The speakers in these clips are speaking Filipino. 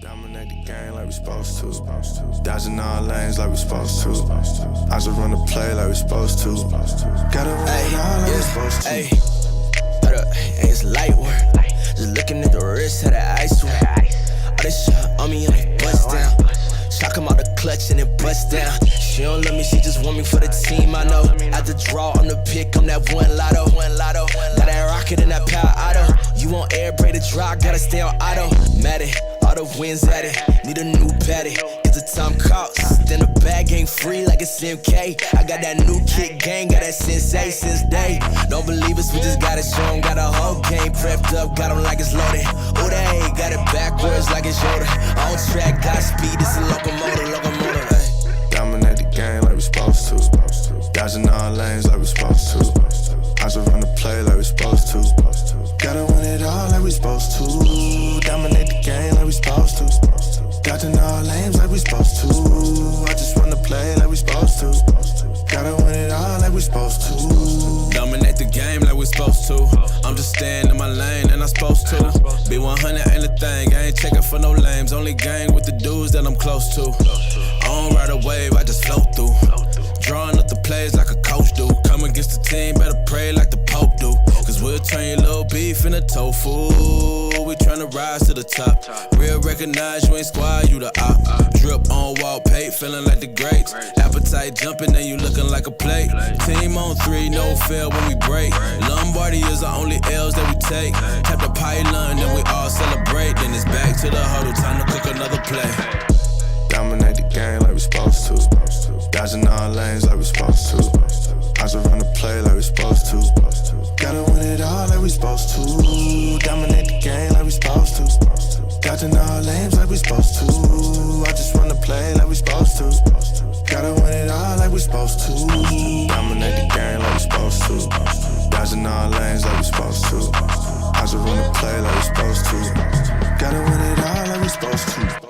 Dominate the game like we supposed to. Dodging all lanes like we supposed to. I just run the play like we supposed to. Gotta run it all like we supposed to. It's light work. Just looking at the wrist of the ice work. All this shit on me and it bust down. Shock him out the clutch and it bust down. She don't love me, she just want me for the team, I know. At the draw, on the pick, I'm that one lotto. Got that rocket and that power auto. You want air, break the draw, gotta stay on auto. Mad it, all the wins at it. Need a new patty. It's a time cost. Then the bag ain't free like it's MK. I got that new kick gang, got that sensei since day. Don't believe us, we just gotta show 'em. Got a whole game prepped up, got 'em like it's loaded. Oh, they got it backwards like it's Yoda. On track, got speed, it's a locomotive, ay. Dominate the game like we supposed to. Dodging all lanes like we supposed to. I just run the play like we supposed to. Gotta win it all like we supposed to. Dominate the game like we supposed to. Dodging all lanes like we supposed to. I just run the play like we supposed to. Gotta win it all like we supposed to. Dominate the game like we supposed to. I'm just staying in my lane and I'm supposed to. Be 100 ain't a thing, I ain't checking for no lames. Only gang with the dudes that I'm close to. I don't ride a wave, I just float through. Drawing up the plays like a coach do. Come against the team, better pray like the Pope do. Cause we'll turn your little beef into tofu. We tryna rise to the top. Real recognize you ain't squad, you the op. Drip on wall paint, feeling like the greats. Appetite jumping and you looking like a plate. Team on 3, no fail when we break. Lombardi is the only L's that we take. Tap the pylon, then we all celebrate. Then it's back to the huddle, time to cook another play. Dominate the game like we supposed to. Dodging all lanes like we supposed to. I just run the play like we supposed to. Gotta win it all like we supposed to. Dominate the game like we supposed to. Dodging all lanes like we supposed to. I just run the play like we supposed to. Gotta win it all like we supposed to. Dominate the game like we supposed to. Dodging all lanes like we supposed to. I just run the play like we supposed to. Gotta win it all like we supposed to.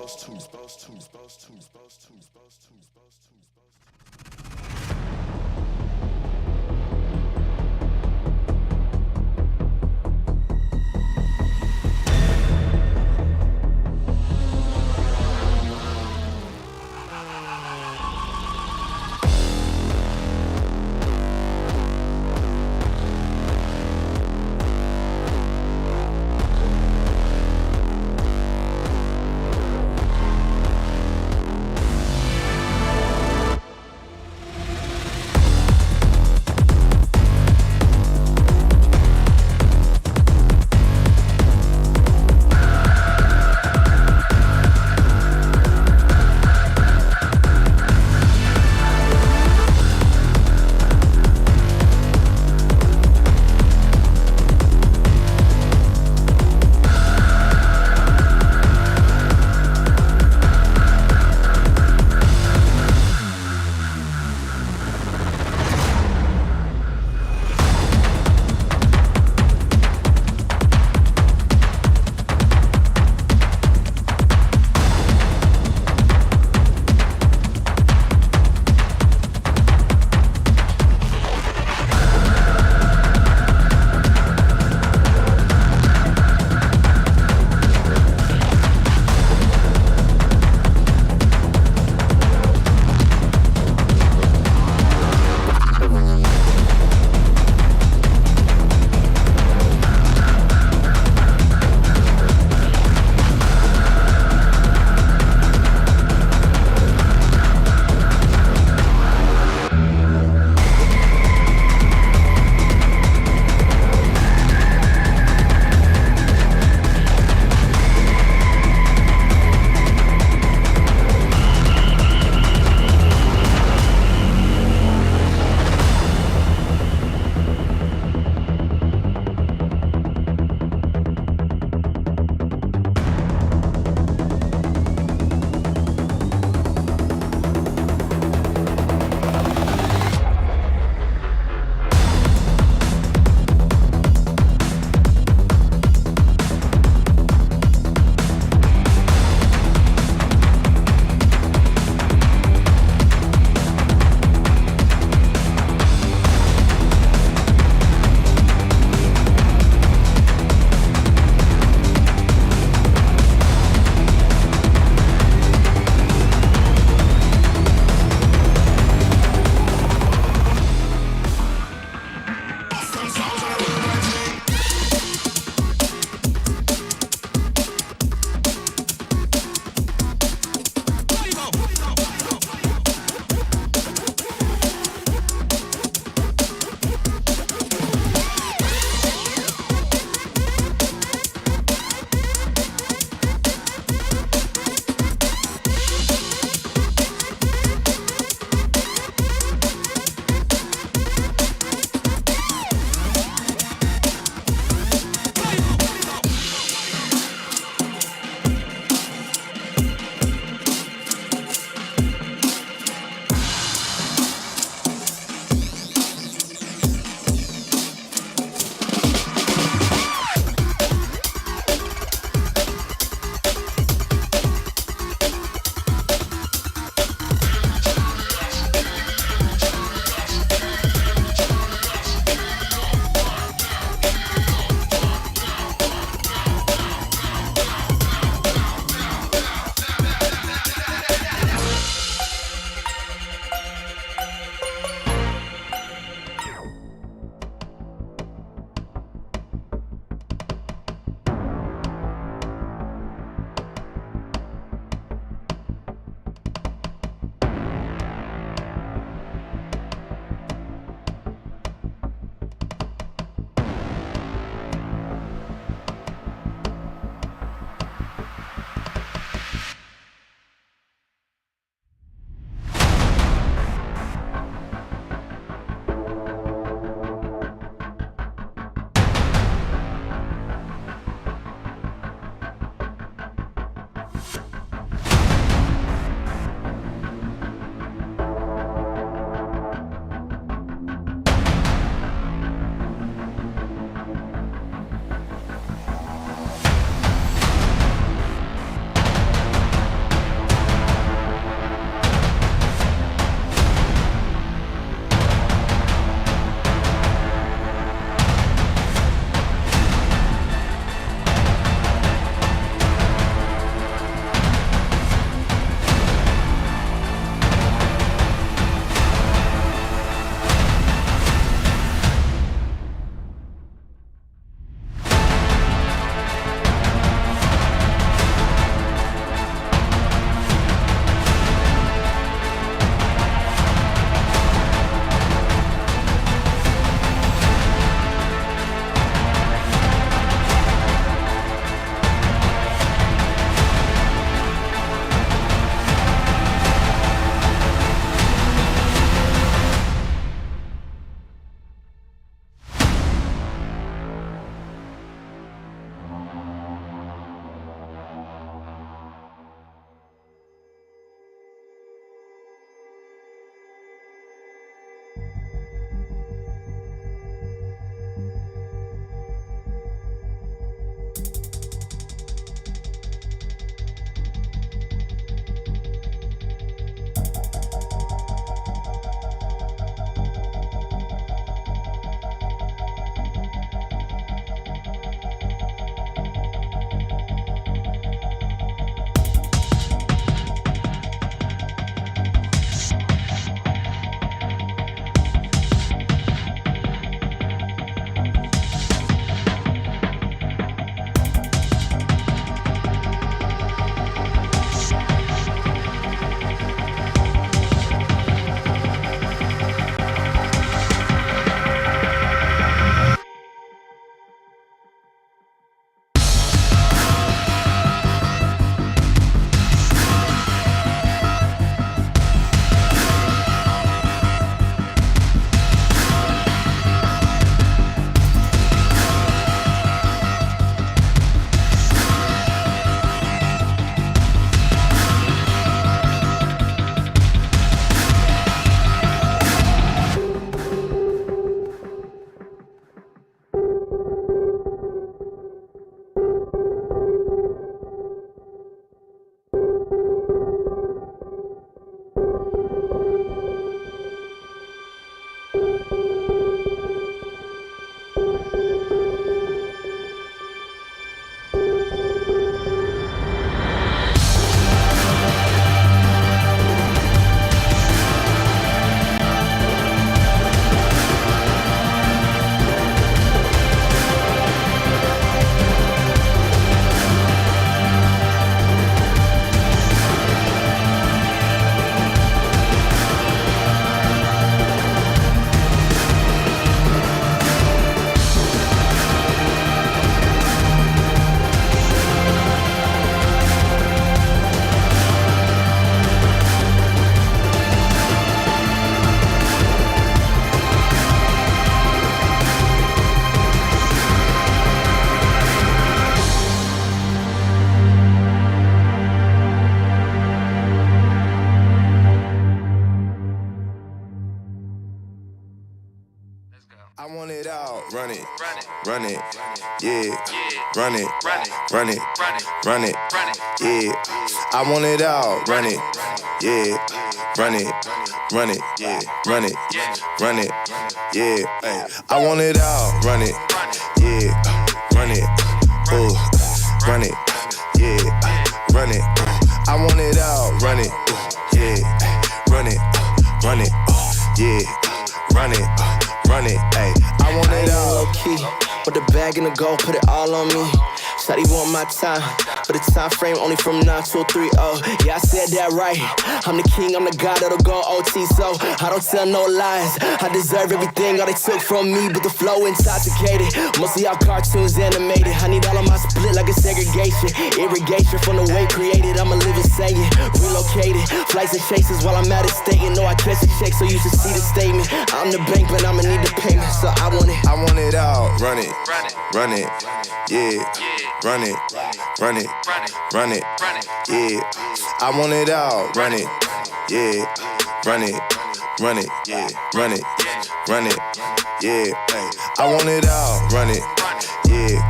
run it, run it, yeah, run it, run it, run it, yeah. I want it all, run it, yeah, run it, run it, yeah, run it, run it, yeah. Ay. I want it all, run it, yeah, run it, ooh, run it, yeah, run it. I want it all, run it, yeah, run it, yeah, run it, ayy. I want it all. Low key, with the bag and the gold, put it all on me. Shawty want my time, but the time frame only from 9 to 3, oh. Yeah, I said that right. I'm the king, I'm the god that'll go OT, so I don't tell no lies. I deserve everything, all they took from me, but the flow intoxicated. Most of y'all cartoons animated. I need all of my split like a segregation. Irrigation from the way created, I'ma live and say it. Relocated, flights and chases while I'm out of state. You know I catch a check, so you should see the statement. I'm the bank, but I'ma need the payment, so I want it. I want it all, run it, run it, yeah. Run it, run it, run it, yeah. I want it all, run it, yeah. Run it, run it, yeah. Run it, run it, yeah. Ay. I want it all, run it, yeah.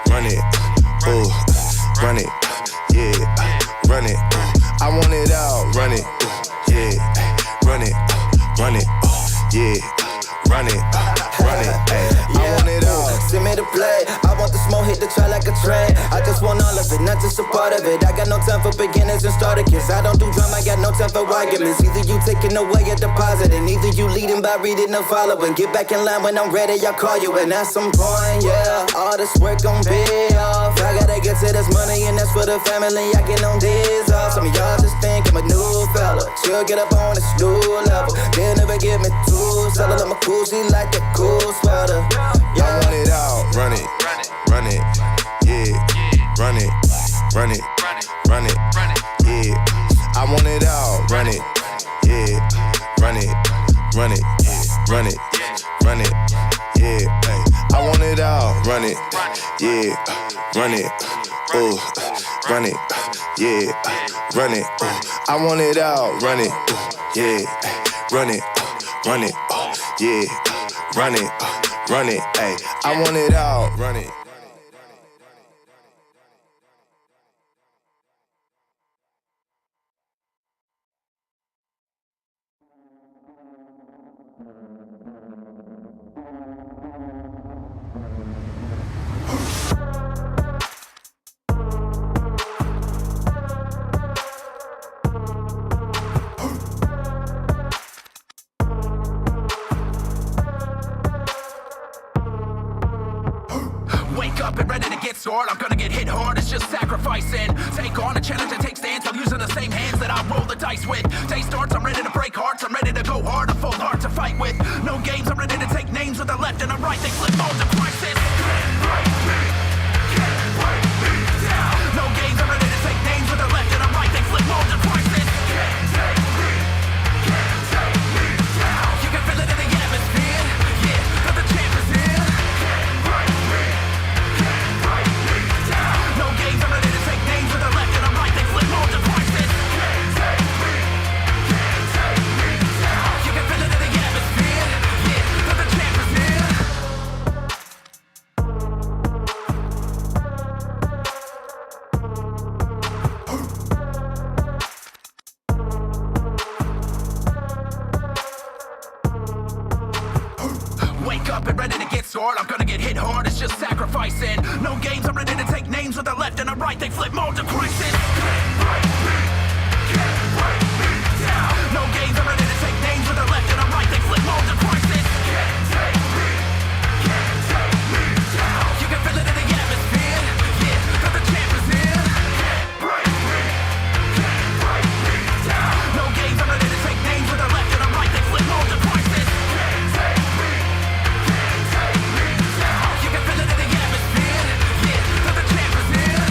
Run it, ooh, run it, yeah. Run it, I want it all, run it, yeah. Run it, yeah. Run it, ay. I want it all. Send me the play. I want the smoke hit the track like a train. I just want all of it, not just a part of it. I got no time for beginners and starter kits. I don't do drama, I got no time for arguments. Either you taking away a deposit, and either you leading by reading or following. Get back in line when I'm ready, I'll call you. And at some point, yeah, all this work gon' pay off. I gotta get to this money, and that's for the family. I get on this off. Some of y'all just think I'm a new fella. She'll get up on this new level. They'll never give me two. Sell it, I'm a cool, she like that cool sweater. Yeah. I want it all, run it, run it, yeah. Run it, run it, run it, yeah. I want it all, run it, yeah. Run it, run it, run it, run it, yeah. Ay. I want it all, run it, yeah. Run it, ooh, run it, yeah. Run it, ooh. I want it all, run it, yeah. Run it, yeah. Run it, ayy. I want it all, run it. I'm gonna get hit hard, it's just sacrificing. Take on a challenge and take stance. I'm using the same hands that I roll the dice with. Day starts, I'm ready to break hearts. I'm ready to go hard, I'm full hard to fight with. No games, I'm ready to take names with the left and the right. They flip modes and crisis. Can't break me, can't break me down. No games, I'm ready to take names with the left and the right. They flip modes and crisis. Can't take me, can't take me down. You can feel it in the atmosphere, yeah, but the champ is here. Can't break me. No games, I'm ready to take names with the left and the right. They flip modes and crisis. Can't take me down. You can feel it in the atmosphere, yeah, but the champ is here. Wake up and ready to get sore. I'm gonna get hit hard, it's just sacrificing. No games, I'm ready to take names with the left and the right. They flip modes and crisis. Can't break me, can't break me down. No games, I'm ready to take names with the left and the right. They flip modes and crisis. Can't take me down. You can feel it in the atmosphere, yeah, but the champ is here. Can't break me down. No games, I'm ready to take names with the left and the right. They flip modes and crisis. Can't take me down. You can feel it in the atmosphere, yeah, but the champ is here.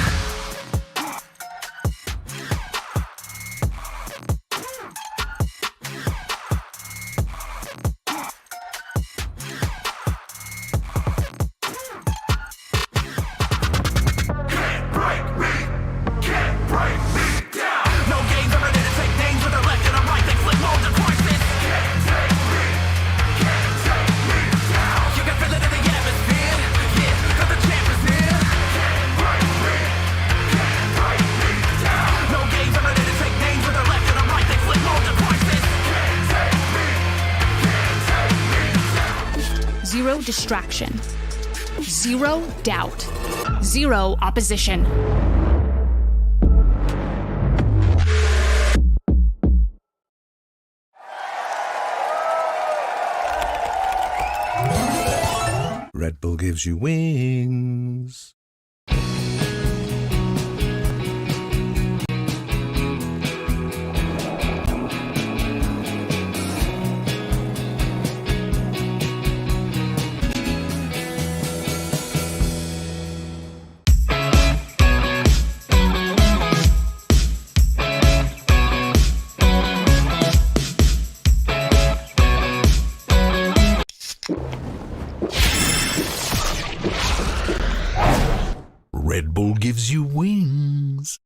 distraction. Zero doubt. Zero opposition. Red Bull gives you wings. Red Bull gives you wings.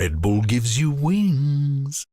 Red Bull gives you wings.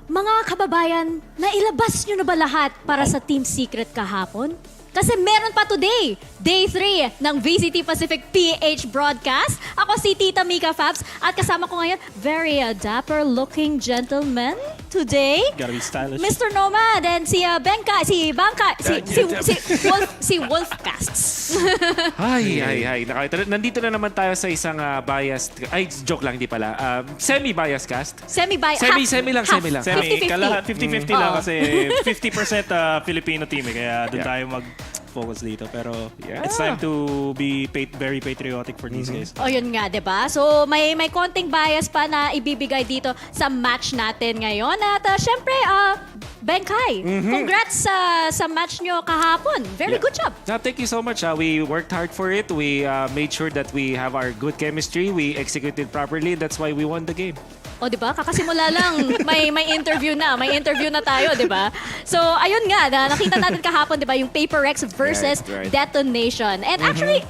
Mga kababayan, nailabas nyo na ba lahat para sa Team Secret kahapon? Kasi meron pa today, Day 3 ng VCT Pacific PH broadcast. Ako si Tita Mika Fabs at kasama ko ngayon, very dapper-looking gentleman today. Gotta be stylish. Mr. Nomad and si Benka, si Wolfcasts. Hi. Nandito na naman tayo sa isang biased, joke lang, hindi pala. Semi-biased cast. Semi lang. 50-50 lang Oo. kasi 50% Filipino team kaya doon tayo mag-focus dito. Pero it's time to be very patriotic for these guys. O yun nga, 'di ba? So may konting bias pa na ibibigay dito sa match natin ngayon. At syempre, Benkai, congrats sa match nyo kahapon. Very good job. Thank you so much. We worked hard for it. We made sure that we have our good chemistry. We executed properly. That's why we won the game. O, di ba? Kakasimula lang, may interview na. May interview na tayo, di ba? So, ayun nga, nakita natin kahapon, di ba, yung Paper Rex versus Right. Detonation. And actually,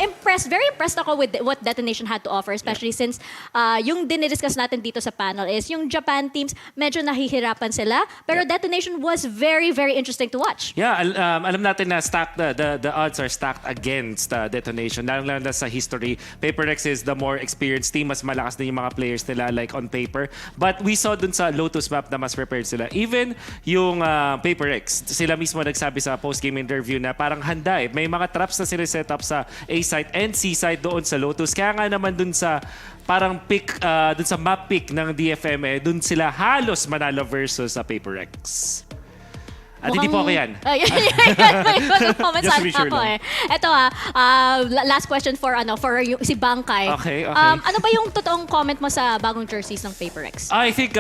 very impressed ako with what Detonation had to offer, especially since yung dinidiscuss natin dito sa panel is yung Japan teams, medyo nahihirapan sila. Pero Detonation was very, very interesting to watch. Yeah, alam natin na stacked the odds are stacked against Detonation. Lalo na sa history, Paper Rex is the more experienced team. Mas malakas din yung mga players nila like on paper. But we saw dun sa Lotus map na mas prepared sila. Even yung Paper Rex, sila mismo nagsabi sa post-game interview na parang handa eh. May mga traps na sila set up sa A site and C site doon sa Lotus. Kaya nga naman dun sa parang pick, dun sa map pick ng DFM eh, dun sila halos manalo versus sa Paper Rex. At hindi po ako yan. Comments Just to be sure ako lang. Ito last question for si Bangkay. Okay. Ano ba yung totoong comment mo sa bagong jerseys ng Paper Rex? I think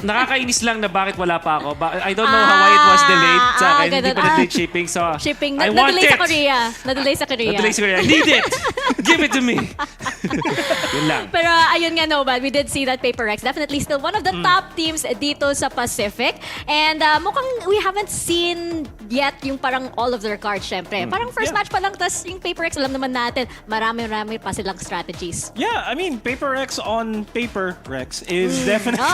nakakainis lang na bakit wala pa ako. I don't know why it was delayed sa akin. Hindi pa na-delayed shipping. So Shipping. I want Na-delay it. sa Korea. Na-delay sa Korea. Na-delay sa Korea. I need it! Give it to me! Yun lang. Pero ayun nga, Nobad, we did see that Paper Rex definitely still one of the top teams dito sa Pacific. And mukhang we haven't seen yet yung parang all of their cards, syempre. Parang first match pa lang, tas yung Paper Rex, alam naman natin, marami pa silang strategies. Yeah, I mean, Paper Rex on Paper Rex is definitely...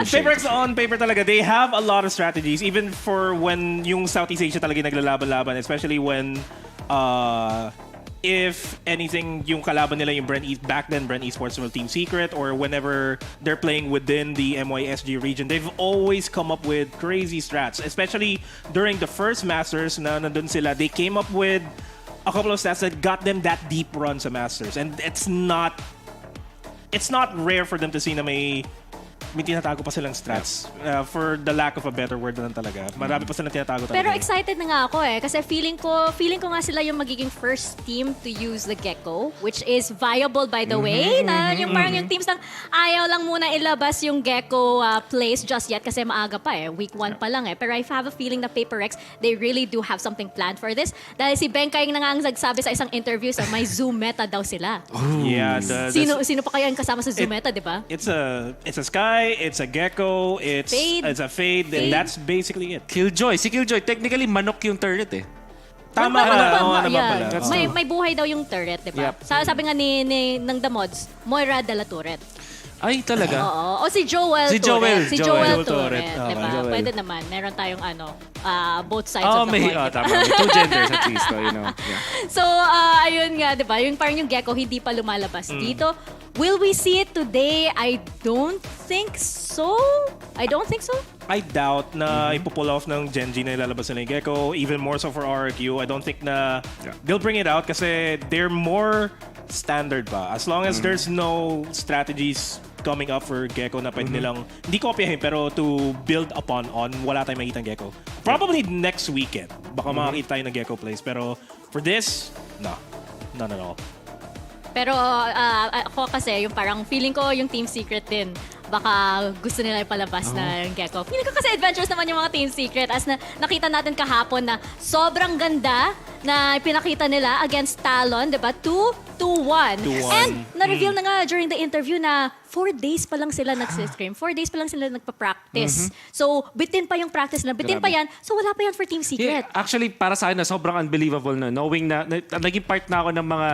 Paper Rex on paper talaga, they have a lot of strategies, even for when yung Southeast Asia talaga naglalaban-laban, especially when if anything, yung kalaban nila yung back then Brent Esports will Team Secret, or whenever they're playing within the MYSG region, they've always come up with crazy strats. Especially during the first Masters na nandun sila, they came up with a couple of stats that got them that deep run sa Masters. And it's not rare for them to see na may tinatago pa silang strats. For the lack of a better word na lang talaga. Marami pa silang tinatago talaga. Pero excited na nga ako kasi feeling ko nga sila yung magiging first team to use the Gecko, which is viable by the way. Na yung parang yung teams lang ayaw lang muna ilabas yung Gecko plays just yet kasi maaga pa week 1 pa lang Pero I have a feeling na PaperX, they really do have something planned for this. Dahil si Benkay na nga ang nagsabi sa isang interview sa may Zoom meta daw sila. Yeah. Sino pa kaya ang kasama sa Zoom meta, di ba? It's a Sky, it's a Gecko, it's a Fade, and that's basically it. Killjoy. Si Killjoy, technically manok yung turret Tama ka. May buhay daw yung turret, di ba? Sabi nga ng The Mods, Moira de la Turret. Ay, talaga? Oo. O si Joel Turret. Si Joel Turret, di ba? Pwede naman. Meron tayong both sides of the coin. Tama. May 2 genders at least. Yeah. So, ayun nga, di ba? Yung parang yung Gecko hindi pa lumalabas dito. Will we see it today? I don't think so. I doubt na ipupull off ng Gen.G na ilalabas na yung Gecko. Even more so for RRQ. I don't think na they'll bring it out kasi they're more standard pa. As long as there's no strategies coming up for Gecko na pwede nilang, hindi kopyahin, pero to build upon wala tayong makita ng Gecko. Probably next weekend. Baka makakita tayo ng Gecko plays. Pero for this, no. None at all. Pero ako kasi, yung parang feeling ko yung Team Secret din. Baka gusto nila ipalabas na yung Gecko. Feeling ko kasi adventurous naman yung mga Team Secret as na nakita natin kahapon na sobrang ganda na pinakita nila against Talon, diba? 2-1. And na-reveal na nga during the interview na 4 days pa lang sila nag-scrim. 4 days pa lang sila nagpa-practice. So, bitin pa yung practice na. Bitin pa yan. So, wala pa yan for Team Secret. Yeah, actually, para sa akin na sobrang unbelievable na knowing na naging part na ako ng mga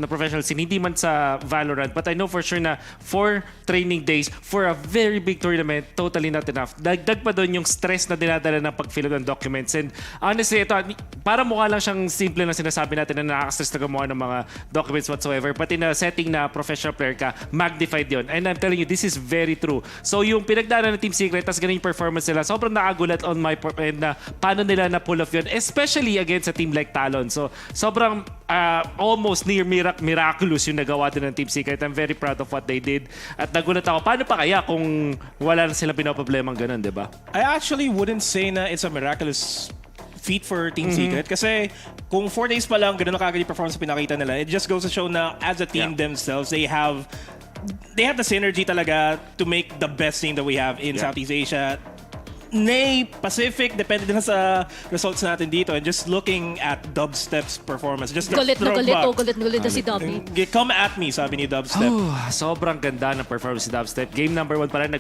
professional scene, hindi man sa Valorant, but I know for sure na 4 training days for a very big tournament, totally not enough. Dagdag pa doon yung stress na dinadala ng pag-fill ng documents. And honestly, ito, para mukha lang siyang simple na sinasabi natin na nakaka-stress na gumawa ng mga documents whatsoever, but in a setting na professional player ka, magnified yun. And I'm telling you, this is very true. So yung pinagdaanan ng Team Secret, tas ganun yung performance nila, sobrang nakagulat on my end na paano nila na-pull off yun, especially against a team like Talon. So sobrang almost near miraculous yung nagawa din ng Team Secret. I'm very proud of what they did. At nagulat ako, paano pa kaya kung wala na sila pinaproblemang ganun, di ba? I actually wouldn't say na it's a miraculous feat for Team Secret kasi kung 4 days pa lang ganun na kagad yung performance pinakita nila, it just goes to show na as a team themselves, they have the synergy talaga to make the best team that we have in Southeast Asia. Nay, Pacific, depende din sa results natin dito. And just looking at Dubstep's performance, just Gulit na si Dubby. Come at me, sabi ni Dubstep. Sobrang ganda ng performance ni Dubstep. Game number 1 pa lang,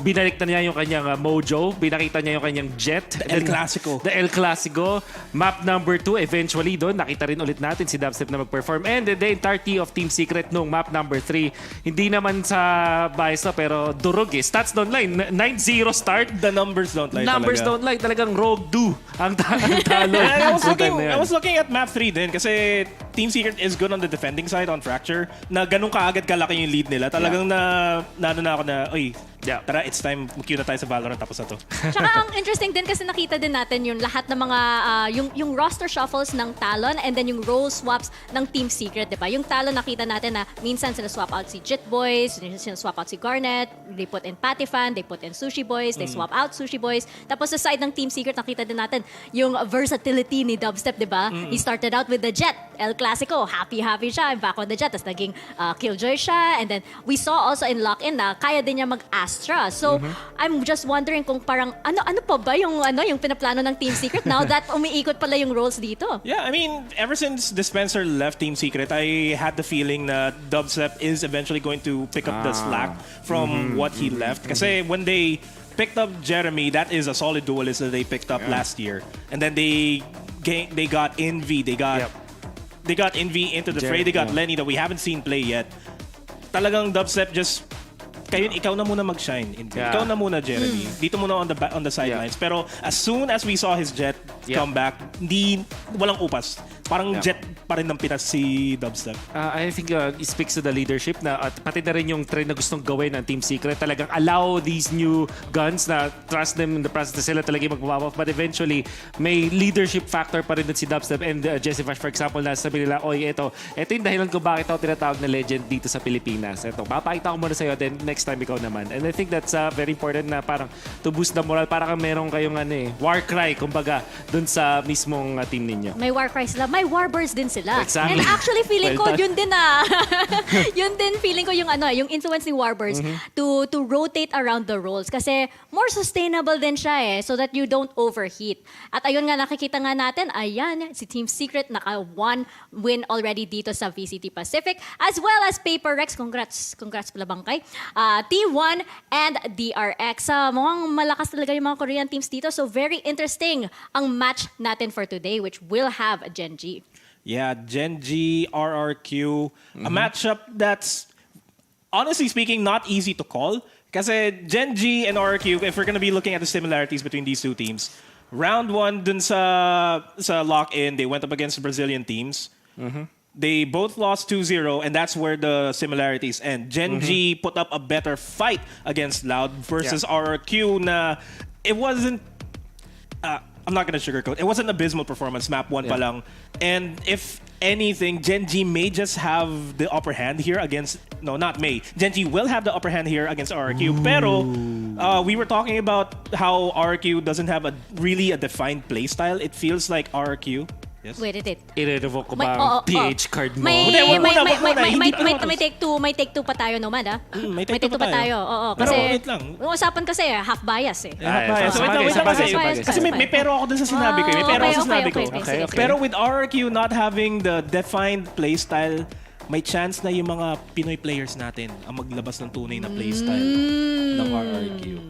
binalik na niya yung kanyang mojo. Binakita niya yung kanyang jet. The El Clasico. Map number 2, eventually doon, nakita rin ulit natin si Dubstep na mag-perform. And the entirety of Team Secret nung map number 3. Hindi naman sa bias na, pero durog Stats don't lie. 9-0 start. The numbers don't lie don't lie. Talagang rogue do ang talo. I was looking at map 3 din kasi Team Secret is good on the defending side on Fracture na ganun kaagad kalaki yung lead nila. Talagang na ako na, tara, it's time, mag-queue na tayo sa Valorant tapos na to. Tsaka ang interesting din kasi nakita din natin yung lahat ng mga, yung roster shuffles ng Talon and then yung role swaps ng Team Secret, di ba? Yung Talon nakita natin na minsan sila swap out si Jit Boys, sila swap out si Garnet, they put in Patifan, they put in Sushi Boys, they swap out Sushi Boys. Tapos sa side ng Team Secret, nakita din natin yung versatility ni Dubstep, di ba? He started out with the Jet, El Clasico, happy siya, back on the Jet, tapos naging Killjoy siya, and then we saw also in Lock-In na kaya din niya mag-Astra. So, I'm just wondering kung parang ano pa ba yung pinaplano ng Team Secret now that umiikot pala yung roles dito? Yeah, I mean, ever since Dispenser left Team Secret, I had the feeling that Dubstep is eventually going to pick up the slack from what he left. Kasi when they picked up Jeremy, that is a solid duelist that they picked up last year. And then they got Envy, they got Envy into the fray, they got Lenny that we haven't seen play yet. Talagang Dubstep just ikaw na muna mag-shine. Ikaw na muna, Jeremy. Dito muna on the sidelines. Pero as soon as we saw his Jet come back, walang upas. Parang jet pa rin ng Pinas si Dubstep. I think it speaks to the leadership na at pati na rin yung trend na gustong gawin ng Team Secret. Talagang allow these new guns na trust them in the process na sila talaga yung magpapap. But eventually, may leadership factor pa rin dun si Dubstep and Jesse Vash, for example, na sabi nila, oy, ito yung dahilan ko bakit ako tinatawag na legend dito sa Pilipinas. Ito, papakita ko muna sa'yo, then next time ikaw naman. And I think that's very important na parang to boost the moral. Parang meron kayong war cry, kumbaga, dun sa mismong team ninyo. May war cry sila. May warbirds din sila. Exactly. And actually feeling Well ko done. yun din yun din feeling ko yung yung influence ni warbirds to rotate around the roles kasi more sustainable din siya so that you don't overheat. At ayun nga nakikita nga natin, ayan si Team Secret naka 1 win already dito sa VCT Pacific as well as Paper Rex. Congrats pala bang kay T1 and DRX. Mukhang malakas talaga yung mga Korean teams dito, so very interesting ang match natin for today which will have Gen.G. Yeah, Gen.G, RRQ. A matchup that's, honestly speaking, not easy to call. Kasi Gen.G and RRQ, if we're gonna be looking at the similarities between these two teams, round 1 dun sa lock-in, they went up against Brazilian teams. They both lost 2-0, and that's where the similarities end. Gen.G put up a better fight against Loud versus RRQ na it wasn't... I'm not gonna sugarcoat. It was an abysmal performance, map 1 pa lang. And if anything, Gen.G may just have the upper hand here against... No, not may. Gen.G will have the upper hand here against RRQ. Pero, we were talking about how RRQ doesn't have really a defined playstyle. It feels like RRQ... Yes? Wait. I-revoke ko ba ang PH card mo? May take two pa tayo naman, May take two pa tayo. Oo, kasi wait lang. usapan kasi half bias Kasi may pero ako dun sa sinabi ko. May pero ako sa sinabi ko. Okay. Pero with RRQ not having the defined playstyle, may chance na yung mga Pinoy players natin ang maglabas ng tunay na playstyle ng RRQ.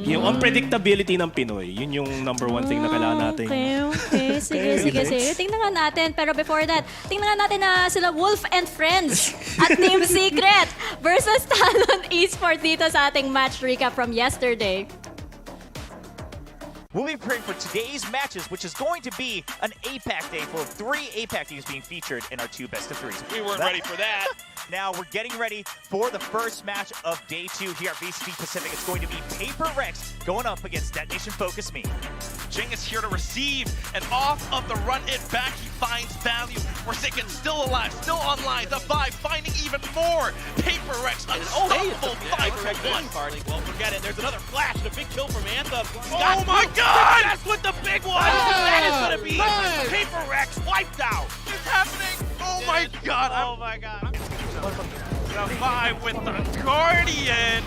Yung unpredictability ng Pinoy, yun yung number 1 thing na kailangan natin. Okay. Sige. Tingnan nga natin. Pero before that, tingnan nga natin na sila Wolf and Friends at Team Secret versus Talon Esports dito sa ating match recap from yesterday. We'll be preparing for today's matches, which is going to be an APAC day full of 3 APAC teams being featured in our 2 best-of-3s. We weren't ready for that. Now we're getting ready for the first match of day 2 here at VCT Pacific. It's going to be Paper Rex going up against Detonation Focus Me. Jing is here to receive, and off of the run it back, he finds value. Forsaken still alive, still online. The 5 finding even more. Paper Rex, unstoppable 5-1. Well, forget it. There's another flash and a big kill from Anthem. Oh my God! That's with the big one! That is going to be Paper Rex wiped out. It's happening! Oh my God! Oh my God. The 5 with the Guardian.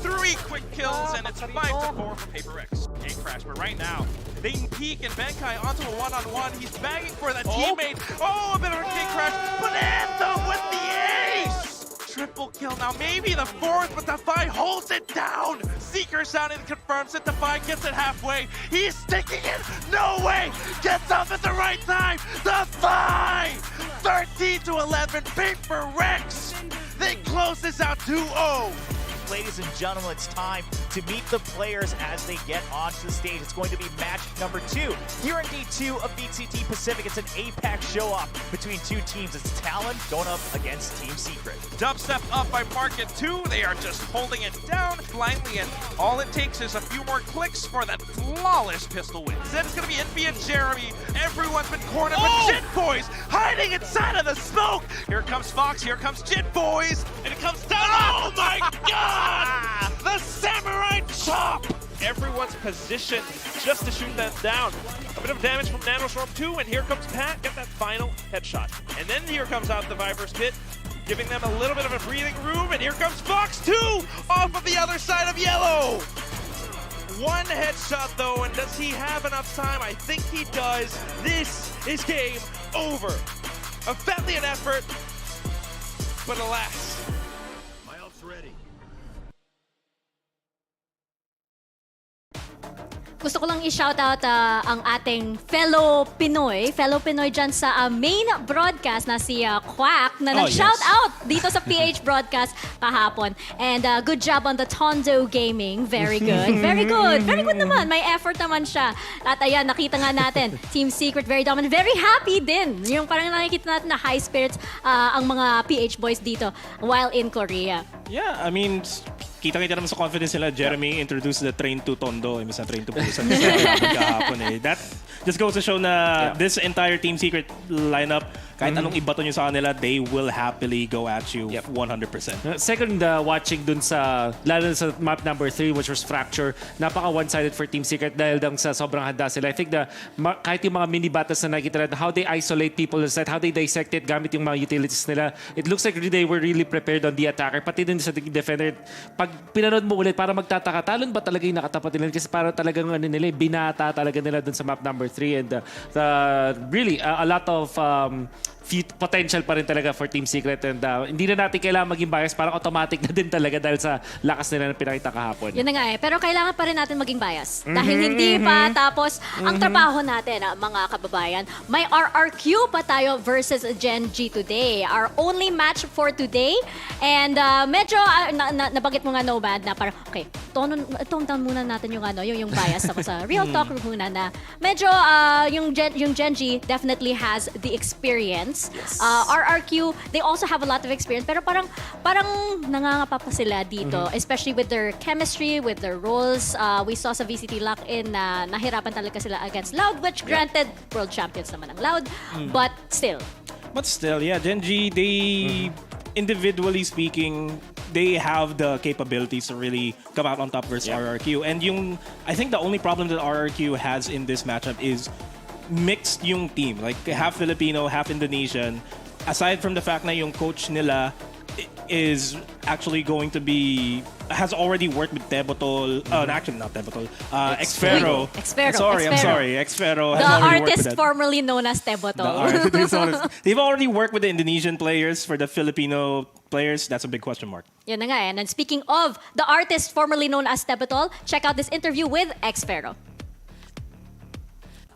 3 quick kills, and it's 5-4 for Paper Rex. Gate crash, but right now, they peek and Benkai onto a one-on-one. He's bagging for that teammate. Oh, a bit of a gate crash, but Anthem with the ace! Triple kill now, maybe the 4th, but Defy holds it down. Seeker sound and confirms it. Defy gets it halfway. He's sticking it. No way. Gets up at the right time. Defy 13-11. Paper Rex. They close this out 2-0. Ladies and gentlemen, it's time to meet the players as they get onto the stage. It's going to be match number 2 here in D2 of VCT Pacific. It's an APAC show-off between 2 teams. It's Talon going up against Team Secret. Dubstep up by Market 2. They are just holding it down blindly, and all it takes is a few more clicks for that flawless pistol win. Then it's going to be Envy and Jeremy. Everyone's been cornered, but Jit Boys hiding inside of the smoke. Here comes Fox. Here comes Jit Boys. And it comes down. Oh my God! The Samurai Chop! Everyone's positioned just to shoot that down. A bit of damage from Nanostorm 2, and here comes Pat, get that final headshot. And then here comes out the Viper's Pit, giving them a little bit of a breathing room, and here comes Fox 2 off of the other side of Yellow. 1 headshot though, and does he have enough time? I think he does. This is game over. A valiant effort, but alas. My ult's ready. gusto ko lang i-shoutout ang ating fellow Pinoy dyan sa main broadcast na si Quack na nag-shoutout dito sa PH broadcast kahapon. And good job on the Tondo Gaming. Very good. Very good. Very good naman. May effort naman siya. At ayan, nakita nga natin, Team Secret very dominant. Very happy din. Yung parang nakikita natin na high spirits ang mga PH boys dito while in Korea. Yeah, I mean, kita-kita naman sa confidence nila. Jeremy introduced the train to Tondo imbes na train to Busan kahapon eh. That just goes to show na this entire Team Secret lineup, kahit anong ibato nyo sa kanila, they will happily go at you 100%. Second, watching dun sa, lalo sa map number 3, which was Fracture, napaka one-sided for Team Secret dahil dang sa sobrang handa sila. I think kahit yung mga mini-battles na nakikita natin, how they isolate people on site, how they dissect it gamit yung mga utilities nila, it looks like they were really prepared on the attacker, pati din sa defender. Pag pinanood mo ulit, para magtataka, talon ba talaga yung nakatapat nila? Kasi para talagang binata talaga nila dun sa map number 3 and really a lot of potential pa rin talaga for Team Secret and hindi na natin kailangan maging bias, parang automatic na din talaga dahil sa lakas nila na pinakita kahapon. Yun na nga pero kailangan pa rin natin maging bias dahil hindi pa tapos ang trabaho natin mga kababayan. May RRQ pa tayo versus Gen.G today. Our only match for today and medyo nabanggit mo nga Nomad na parang okay, tone down muna natin yung yung bias ako sa real talk muna na medyo yung Gen.G definitely has the experience. Yes. RRQ, they also have a lot of experience pero parang nangangapa pa sila dito, especially with their chemistry, with their roles. We saw sa VCT Lock-In na nahirapan talaga sila against Loud, which granted, world champions naman ang Loud, but still. Yeah, Gen.G, they, individually speaking, they have the capabilities to really come out on top versus RRQ. And I think the only problem that RRQ has in this matchup is mixed yung team, like half Filipino, half Indonesian. Aside from the fact na yung coach nila is actually going to be has already worked with Tebotol, actually not Tebotol, Xfero. I'm sorry, Xfero. The artist formerly known as Tebotol. They've already worked with the Indonesian players. For the Filipino players, that's a big question mark. Yan na nga. And speaking of the artist formerly known as Tebotol, check out this interview with Xfero.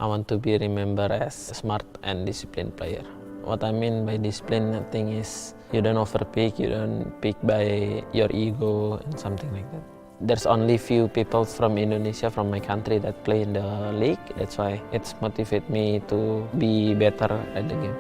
I want to be remembered as a smart and disciplined player. What I mean by discipline thing is you don't overpick, you don't pick by your ego and something like that. There's only few people from Indonesia, from my country, that play in the league. That's why it's motivated me to be better at the game.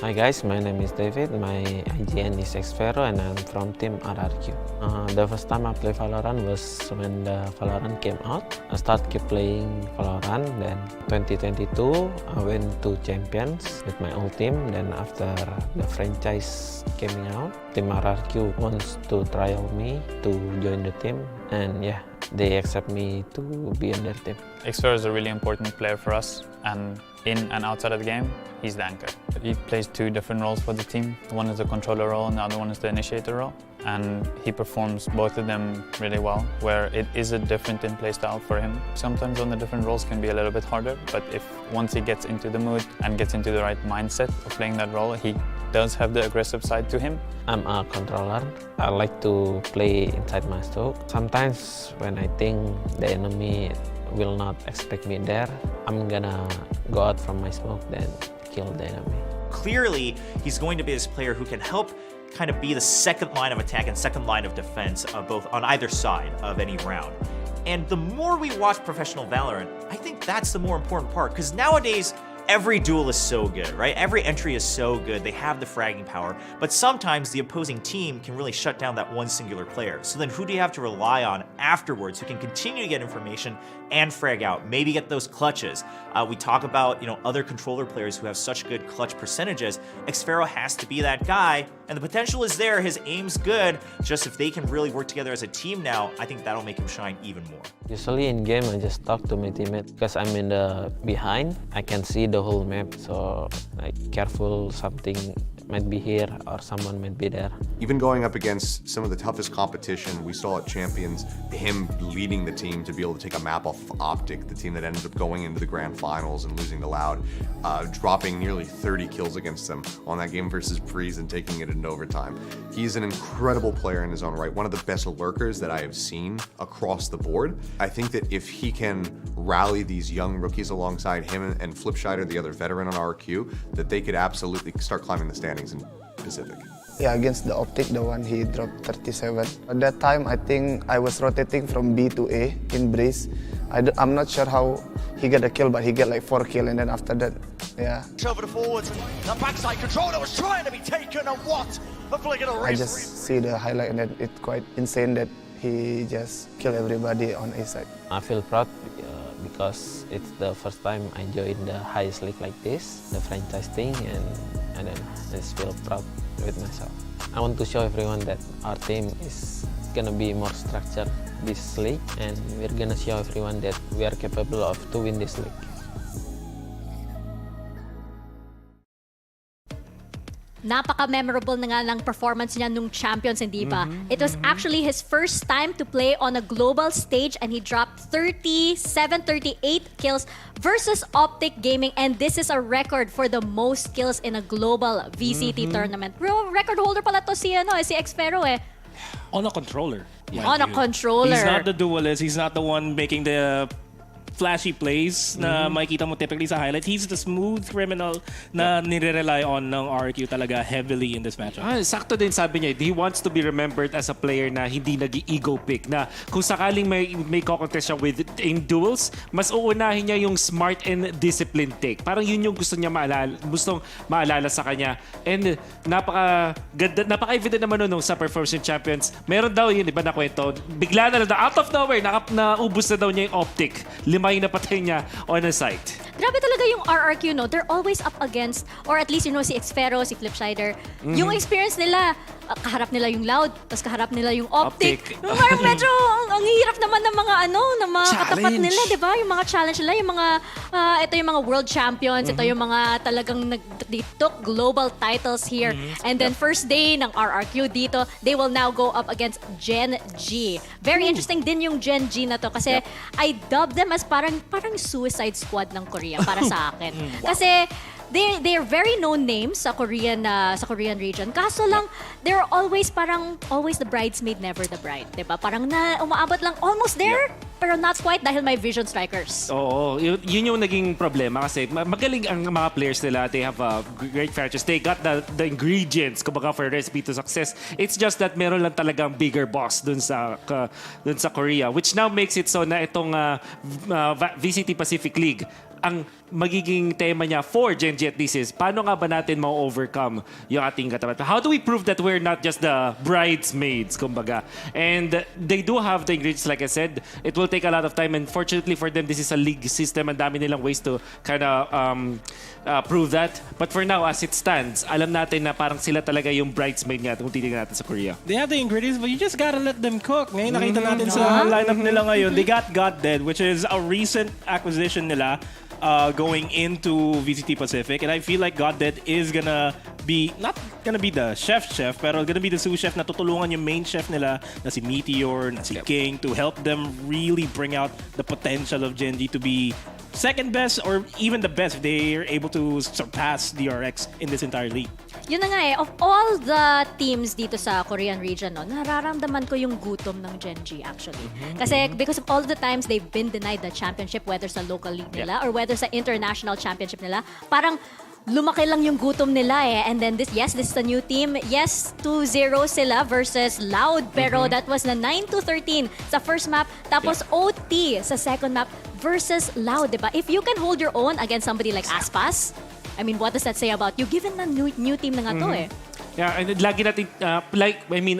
Hi guys, my name is David. My IGN is Xfero and I'm from Team RRQ. The first time I played VALORANT was when the VALORANT came out. I started keep playing VALORANT. Then 2022, I went to Champions with my old team. Then after the franchise came out, Team RRQ wants to trial me to join the team. And yeah, they accept me to be on their team. Xfero is a really important player for us, and in and outside of the game, he's the anchor. He plays two different roles for the team. One is the controller role and the other one is the initiator role. And he performs both of them really well, where it is a different in play style for him. Sometimes on the different roles can be a little bit harder, but once he gets into the mood and gets into the right mindset of playing that role, he does have the aggressive side to him. I'm a controller. I like to play inside my smoke. Sometimes when I think the enemy will not expect me there, I'm gonna go out from my smoke, then kill the enemy. Clearly, he's going to be this player who can help kind of be the second line of attack and second line of defense, both on either side of any round. And the more we watch professional Valorant, I think that's the more important part, because nowadays, every duel is so good, right? Every entry is so good. They have the fragging power, but sometimes the opposing team can really shut down that one singular player. So then who do you have to rely on afterwards who can continue to get information and frag out, maybe get those clutches? We talk about, other controller players who have such good clutch percentages. Xfero has to be that guy, and the potential is there. His aim's good. Just if they can really work together as a team now, I think that'll make him shine even more. Usually in game, I just talk to my teammate because I'm in the behind. I can see the whole map, so like careful something might be here or someone might be there. Even going up against some of the toughest competition we saw at Champions, him leading the team to be able to take a map off of Optic, the team that ended up going into the grand finals and losing to Loud, dropping nearly 30 kills against them on that game versus Breeze and taking it into overtime. He's an incredible player in his own right, one of the best lurkers that I have seen across the board. I think that if he can rally these young rookies alongside him and Flipshider, the other veteran on RQ, that they could absolutely start climbing the standings in Pacific. Yeah, against the Optic, the one he dropped 37. At that time, I think I was rotating from B to A in Breeze. I'm not sure how he got a kill, but he got like 4 kills, and then after that, yeah. Over the forwards, the backside controller was trying to be taken, and what a flick of the I wrist. just see the highlight, and then it's quite insane that he just killed everybody on A side. I feel proud because it's the first time I joined the highest league like this, the franchise thing, and then I just feel proud with myself. I want to show everyone that our team is gonna be more structured this league, and we're gonna show everyone that we are capable of to win this league. Napaka-memorable na nga ng performance niya nung Champions, hindi ba? It was actually his first time to play on a global stage, and he dropped 38 kills versus Optic Gaming, and this is a record for the most kills in a global VCT tournament. Bro, record holder pala to si Xfero eh. On a controller. On a controller. He's not the duelist. He's not the one making the flashy plays na makikita mo typically sa highlights. He's the smooth criminal na nire-rely on ng RQ talaga heavily in this matchup. Sakto din sabi niya, he wants to be remembered as a player na hindi nag-ego pick, na kung sakaling may contest siya in duels, mas uunahin niya yung smart and disciplined take. Parang yun yung gusto niya maalala sa kanya. And napaka-evident naman nun sa performance in Champions. Meron daw yun, iba na kwento. Bigla na lang, out of nowhere, naubos na daw niya yung Optic. 5 na patay niya on a site. Grabe talaga yung RRQ, no? They're always up against, or at least, si Xfero, si Flipshider. Yung experience nila, kaharap nila yung Loud, tapos kaharap nila yung Optic. Parang medyo ang hirap naman ng mga ng mga katapat nila, di ba? Yung mga challenge nila, yung mga, ito yung mga world champions, ito yung mga talagang they took global titles here. And then first day ng RRQ dito, they will now go up against Gen.G. Very interesting din yung Gen.G na to, kasi I dubbed them as parang Suicide Squad ng Korea para sa akin. Kasi they're very known names sa Korean region. Kaso lang, they're always the bridesmaid, never the bride. Diba? Parang umaabot lang, almost there, pero not quite dahil may vision strikers. Oo, yun yung naging problema kasi magaling ang mga players nila. They have a great franchise. They got the ingredients, kumbaga, for recipe to success. It's just that meron lang talagang bigger boss dun sa Korea, which now makes it so na itong VCT Pacific League, ang magiging tema niya for Gen.G at least is, paano nga ba natin ma-overcome yung ating katapat? How do we prove that we're not just the bridesmaids, kumbaga? And they do have the ingredients, like I said. It will take a lot of time, and fortunately for them, this is a league system. Ang dami nilang ways to kind of prove that. But for now, as it stands, alam natin na parang sila talaga yung bridesmaid nga kung titignan natin sa Korea. They have the ingredients, but you just gotta let them cook. Ngayon nakita natin sa lineup nila ngayon. They got GodDead, which is a recent acquisition nila going into VCT Pacific, and I feel like GodDead is gonna be, not gonna be the chef, pero gonna be the sous chef na tutulungan yung main chef nila na si Meteor, na si King, to help them really bring out the potential of Gen.G to be second best or even the best if they are able to surpass DRX in this entire league. Yun na nga of all the teams dito sa Korean region, nararamdaman ko yung gutom ng Gen.G actually. Kasi because of all the times they've been denied the championship, whether sa local league nila or whether sa international championship nila, parang lumaki lang yung gutom nila eh. And then this is a new team. Yes, 2-0 sila versus Loud, pero that was na 9-13 sa first map, tapos OT sa second map versus Loud, diba? If you can hold your own against somebody like Aspas, I mean, what does that say about you? Given na new team na nga to eh. Yeah, and lagi natin,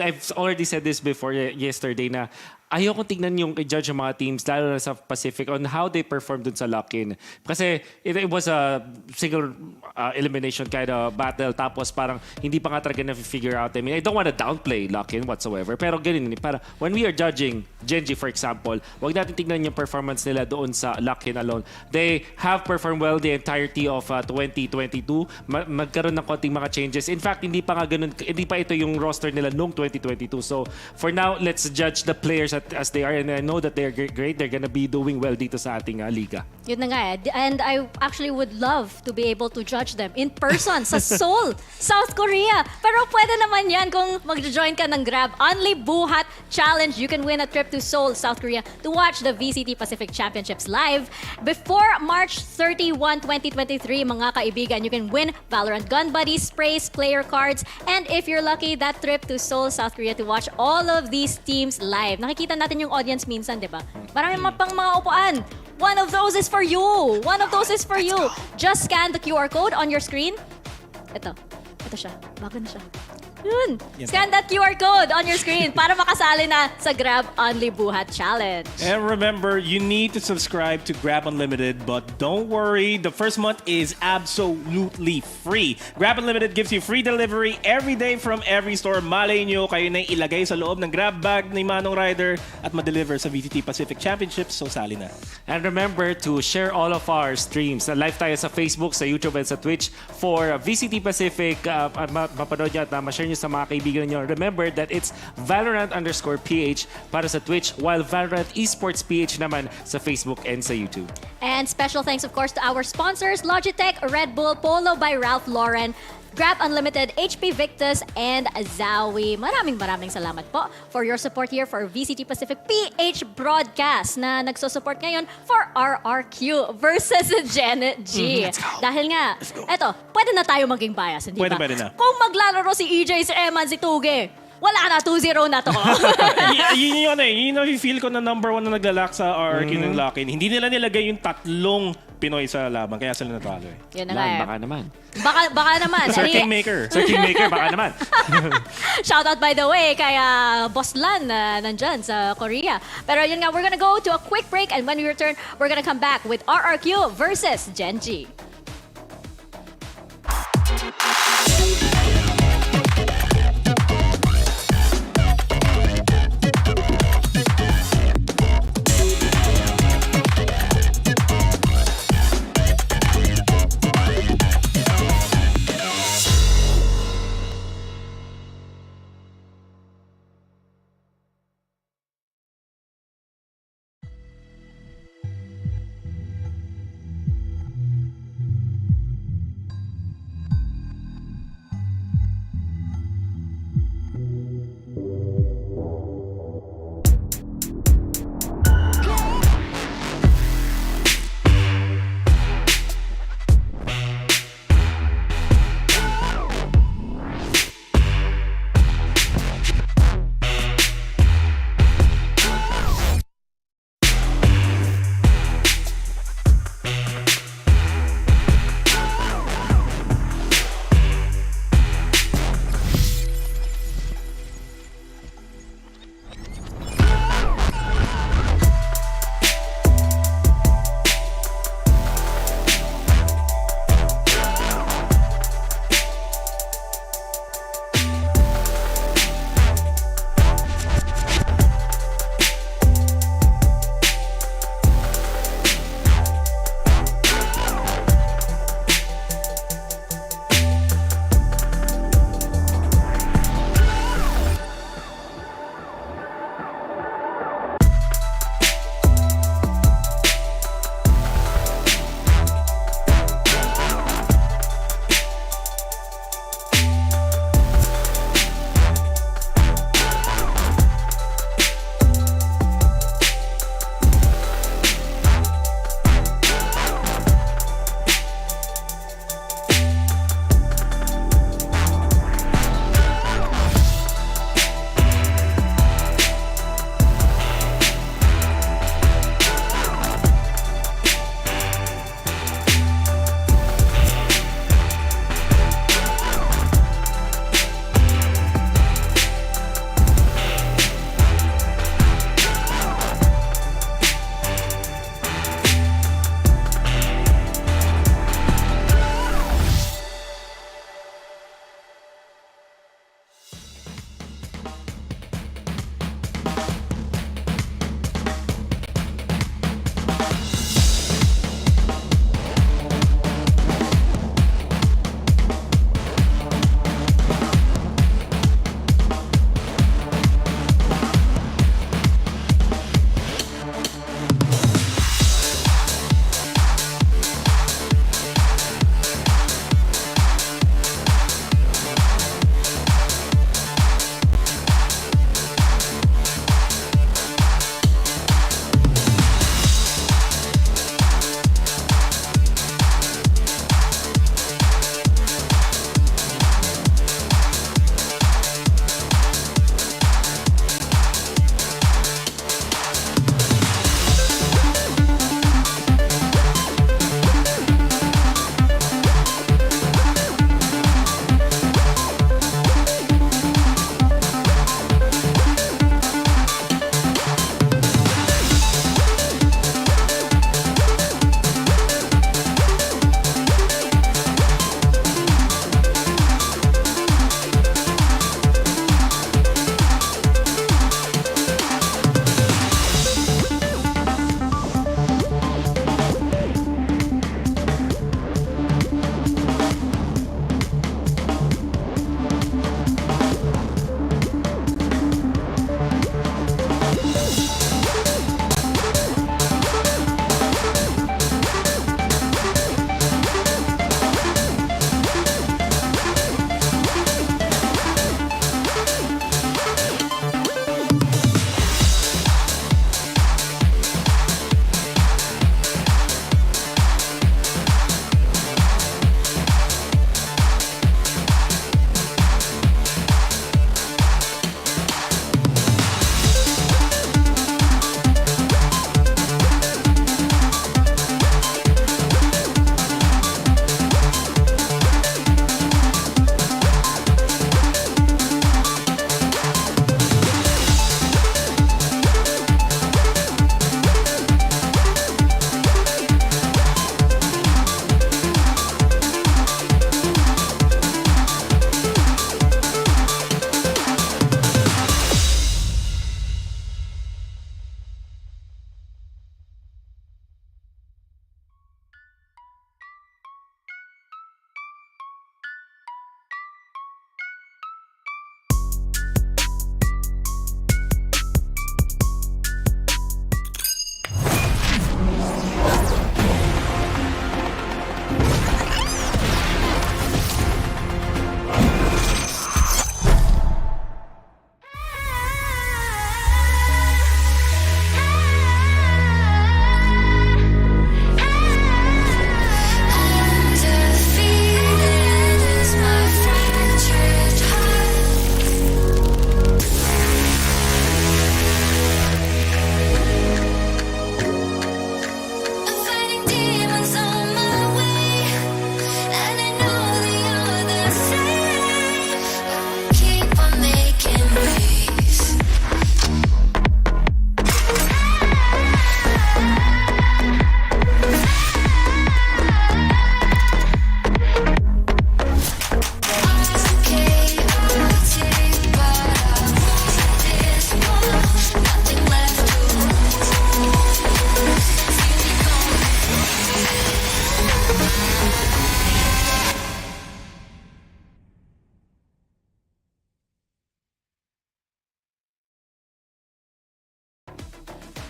I've already said this before yesterday na ayokong tignan yung i-judge yung mga teams, lalo na sa Pacific, on how they perform dun sa lock-in. Kasi it was a single elimination kind of battle, tapos parang hindi pa nga talaga na-figure out. I mean, I don't want to downplay lock-in whatsoever, pero ganun, para when we are judging Gen.G, for example, wag natin tignan yung performance nila doon sa lock-in alone. They have performed well the entirety of 2022. Magkaroon ng konting mga changes. In fact, hindi pa ito yung roster nila noong 2022. So, for now, let's judge the players as they are, and I know that they're great. They're gonna be doing well dito sa ating liga. Yun na nga eh. And I actually would love to be able to judge them in person sa Seoul, South Korea. Pero pwede naman yan kung mag-join ka ng Grab Only Buhat Challenge. You can win a trip to Seoul, South Korea to watch the VCT Pacific Championships live. Before March 31, 2023, mga kaibigan, you can win Valorant gun buddies, sprays, player cards, and if you're lucky, that trip to Seoul, South Korea to watch all of these teams live. Nakikita natin yung audience minsan, di ba? Marami pang mga upuan. One of those is for you. One of those is for you. Just scan the QR code on your screen. Ito siya. Bago na siya. Yun. Scan that QR code on your screen para makasali na sa Grab Only Buhat Challenge. And remember, you need to subscribe to Grab Unlimited, but don't worry, the first month is absolutely free. Grab Unlimited gives you free delivery every day from every store. Malay nyo, kayo na ilagay sa loob ng Grab bag ni Manong Rider at ma-deliver sa VCT Pacific Championships, so sali na. And remember to share all of our streams. Live tayo sa Facebook, sa YouTube, and sa Twitch for VCT Pacific. Mapanood nyo at ma-share nyo sa mga kaibigan nyo. Remember that it's Valorant_PH para sa Twitch, while Valorant Esports PH naman sa Facebook and sa YouTube. And special thanks, of course, to our sponsors, Logitech, Red Bull, Polo by Ralph Lauren, Grab Unlimited, HP Victus, and Zowie. Maraming salamat po for your support here for VCT Pacific PH broadcast na nagsusupport ngayon for RRQ versus Gen.G. Dahil nga, eto, pwede na tayo maging bias, hindi ba? Pwede na. Kung maglalaro si EJ, si Eman, si Tuge, wala na, 2-0 na to. Yun yung feel ko na number 1 na naglalak sa RRQ ng lock-in. Hindi nila nilagay yung tatlong Pinoy sa laban, kaya sila natalo eh. Yan na nga eh. Baka naman. Baka naman. Sir Kingmaker. Sir Kingmaker, baka naman. Shoutout by the way kay Boss Lan na nandyan sa Korea. Pero yun nga, we're gonna go to a quick break, and when we return, we're gonna come back with RRQ versus Gen.G.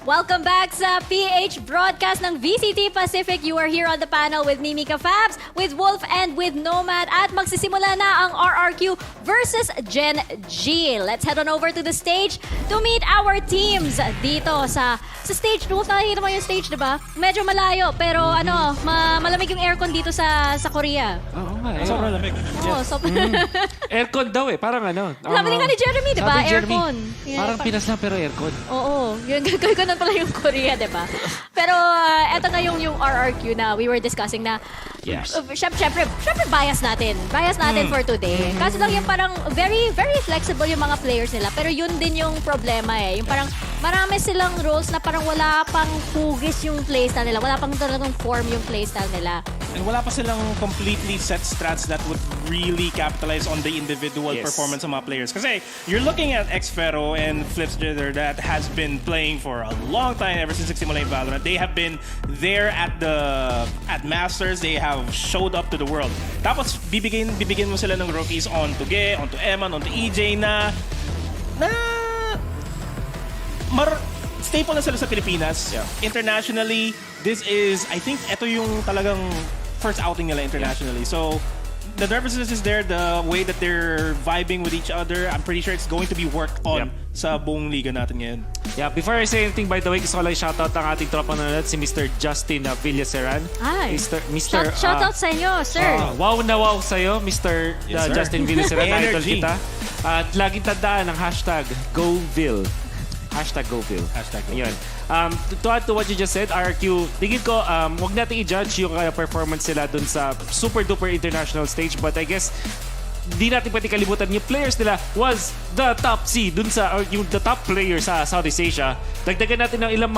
Welcome back sa PH broadcast ng VCT Pacific. You are here on the panel with Mimika Fabs, with Wolf, and with Nomad. At magsisimula na ang RRQ versus Gen.G. Let's head on over to the stage to meet our teams dito sa stage. Wolf, nakikita mo yung stage, di ba? Medyo malayo, pero malamig yung aircon dito sa Korea. Oo nga. Sobrang lamig. Aircon daw Parang Sabi nga ni Jeremy, di ba? Sabi ni Jeremy, Aircon. parang Pinas lang pero aircon. Oo. Yung ganun pala yung Korea, di ba? Pero eto nga yung RRQ na we were discussing na Yes. Siyempre, bias natin. Bias natin for today. Kaso lang yung parang very, very flexible yung mga players nila. Pero yun din yung problema Yung parang marami silang roles na parang wala pang hugis yung playstyle nila. Wala pang talagang form yung playstyle nila. And wala pa silang completely set strats that would really capitalize on the individual performance of mga players. Kasi you're looking at Xfero and Flipster that has been playing for a long time ever since nagsimula yung Valorant. They have been there at Masters. They have showed up to the world. Tapos bibigyan mo sila ng rookies onto Ge, onto Eman, onto EJ na staple na sila sa Pilipinas. Internationally, this is, I think, ito yung talagang first outing nila internationally. So, the nervousness is there, the way that they're vibing with each other, I'm pretty sure it's going to be worked on sa buong liga natin ngayon. Yeah, before I say anything, by the way, gusto ko lang shoutout ang ating tropa nanonood, si Mr. Justin Villaseran. Ay, Mr. shoutout sa inyo, sir. Wow na wow sa'yo, Mr. Justin Villaseran. Idol Energy. kita. At laging tandaan ang hashtag GoVille. Hashtag GoVille. Yun. To add to what you just said, RQ, tingin ko, huwag natin i-judge yung performance nila dun sa super-duper international stage. But I guess, di natin pwede kalimutan yung players nila was the top C dun sa, or yung the top player sa Southeast Asia. Dagdagan natin ng ilang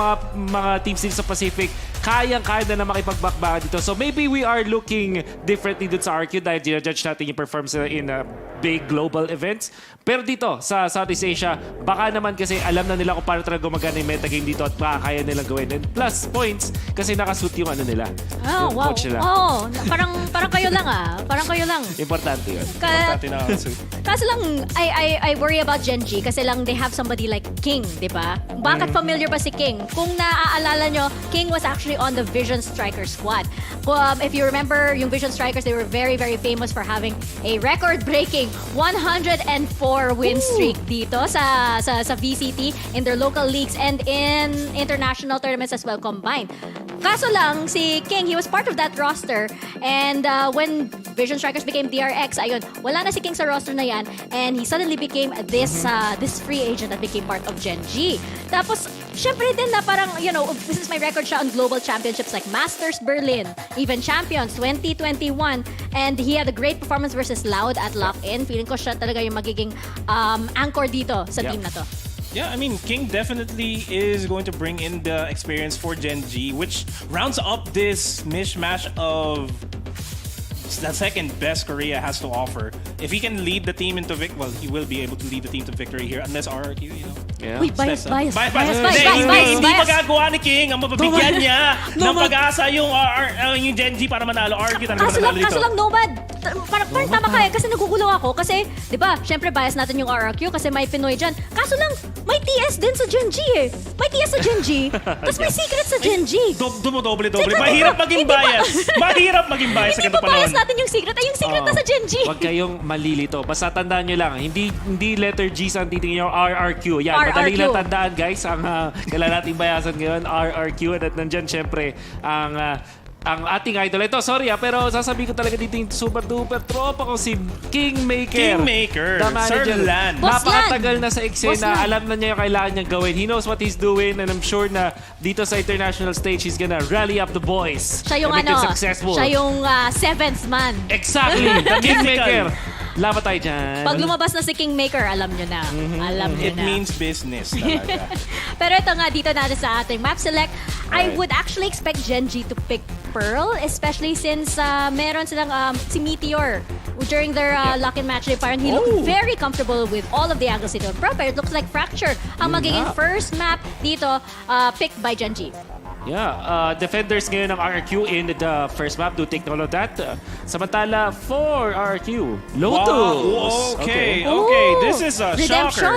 mga teams dito sa Pacific, kayang-kaya na makipagbakbakan dito. So maybe we are looking differently dun sa RQ dahil ginajudge natin yung performance nila in big global events. Pero dito, sa Southeast Asia, baka naman kasi alam na nila kung paano talaga gumagana yung metagame dito at baka kaya nilang gawin. And plus points, kasi nakasuit yung nila. Oh, yung wow. coach nila. Oh, parang kayo lang Parang kayo lang. Importante yun. Importante na nakasuit. Kaso lang, I worry about Gen.G kasi lang they have somebody like King, di ba? Bakit familiar ba si King? Kung naaalala nyo, King was actually on the Vision Striker squad. If you remember, yung Vision Strikers, they were very, very famous for having a record-breaking 104 win streak dito sa VCT in their local leagues and in international tournaments as well combined. Kaso lang, si King, he was part of that roster and when Vision Strikers became DRX, ayun, wala na si King sa roster na yan and he suddenly became this free agent that became part of Gen.G. Tapos, syempre din na parang, this is my record siya on global championships like Masters Berlin, even Champions 2021, and he had a great performance versus Loud at Lock-In. Feeling ko siya talaga yung magiging anchor dito sa team na to. Yeah, I mean, King definitely is going to bring in the experience for Gen.G, which rounds up this mishmash of the second best Korea has to offer. If he can lead the team into victory, well, he will be able to lead the team to victory here unless RRQ, Yeah. Uy, bias. Hindi magagawa ni King. Ang mapabigyan niya ng pag-asa yung Gen.G para manalo. RRQ talaga manalo dito. Kaso lang, Nomad. Parang tama ka kasi nagugulo ako. Kasi, di ba, syempre bias natin yung RRQ kasi may Pinoy dyan. Kaso lang, may TS din sa Gen.G May TS sa Gen.G. Tapos may secret sa Gen.G. Doble. Mahirap maging bias. Mahirap maging bias sa ganito panahon. Hindi ba bias natin yung secret? Ay, yung secret na sa Gen.G. Huwag kayong malilito. Basta tandaan nyo lang, hindi letter G sa titingin nyo, RRQ. Yan, madali lang tandaan guys. Ang kailangan nating bayasan ngayon, RRQ. At nandyan syempre ang ating idol. Ito, sorry pero sasabihin ko talaga dito yung super-duper tropa ko, si Kingmaker. The manager. Sir Lan. Napakatagal na sa eksena. Alam na niya yung kailangan niyang gawin. He knows what he's doing and I'm sure na dito sa international stage, he's gonna rally up the boys. Siya yung successful. Siya yung seventh man. Exactly. The Kingmaker. Laban tayo dyan. Pag lumabas na si Kingmaker, alam nyo na. Alam nyo It na. means business talaga. Pero ito nga, dito natin sa ating map select, I would actually expect Gen.G to pick Pearl, especially since meron silang si Meteor during their lock-in match. Parang he looked very comfortable with all of the angles dito. Pero it looks like Fracture ang magiging first map dito picked by Gen.G. Yeah, defenders ngayon ng RRQ in the first map. Do take note of that. Samantala, for RRQ, Lotus. Wow. Okay. This is a Redemption. shocker.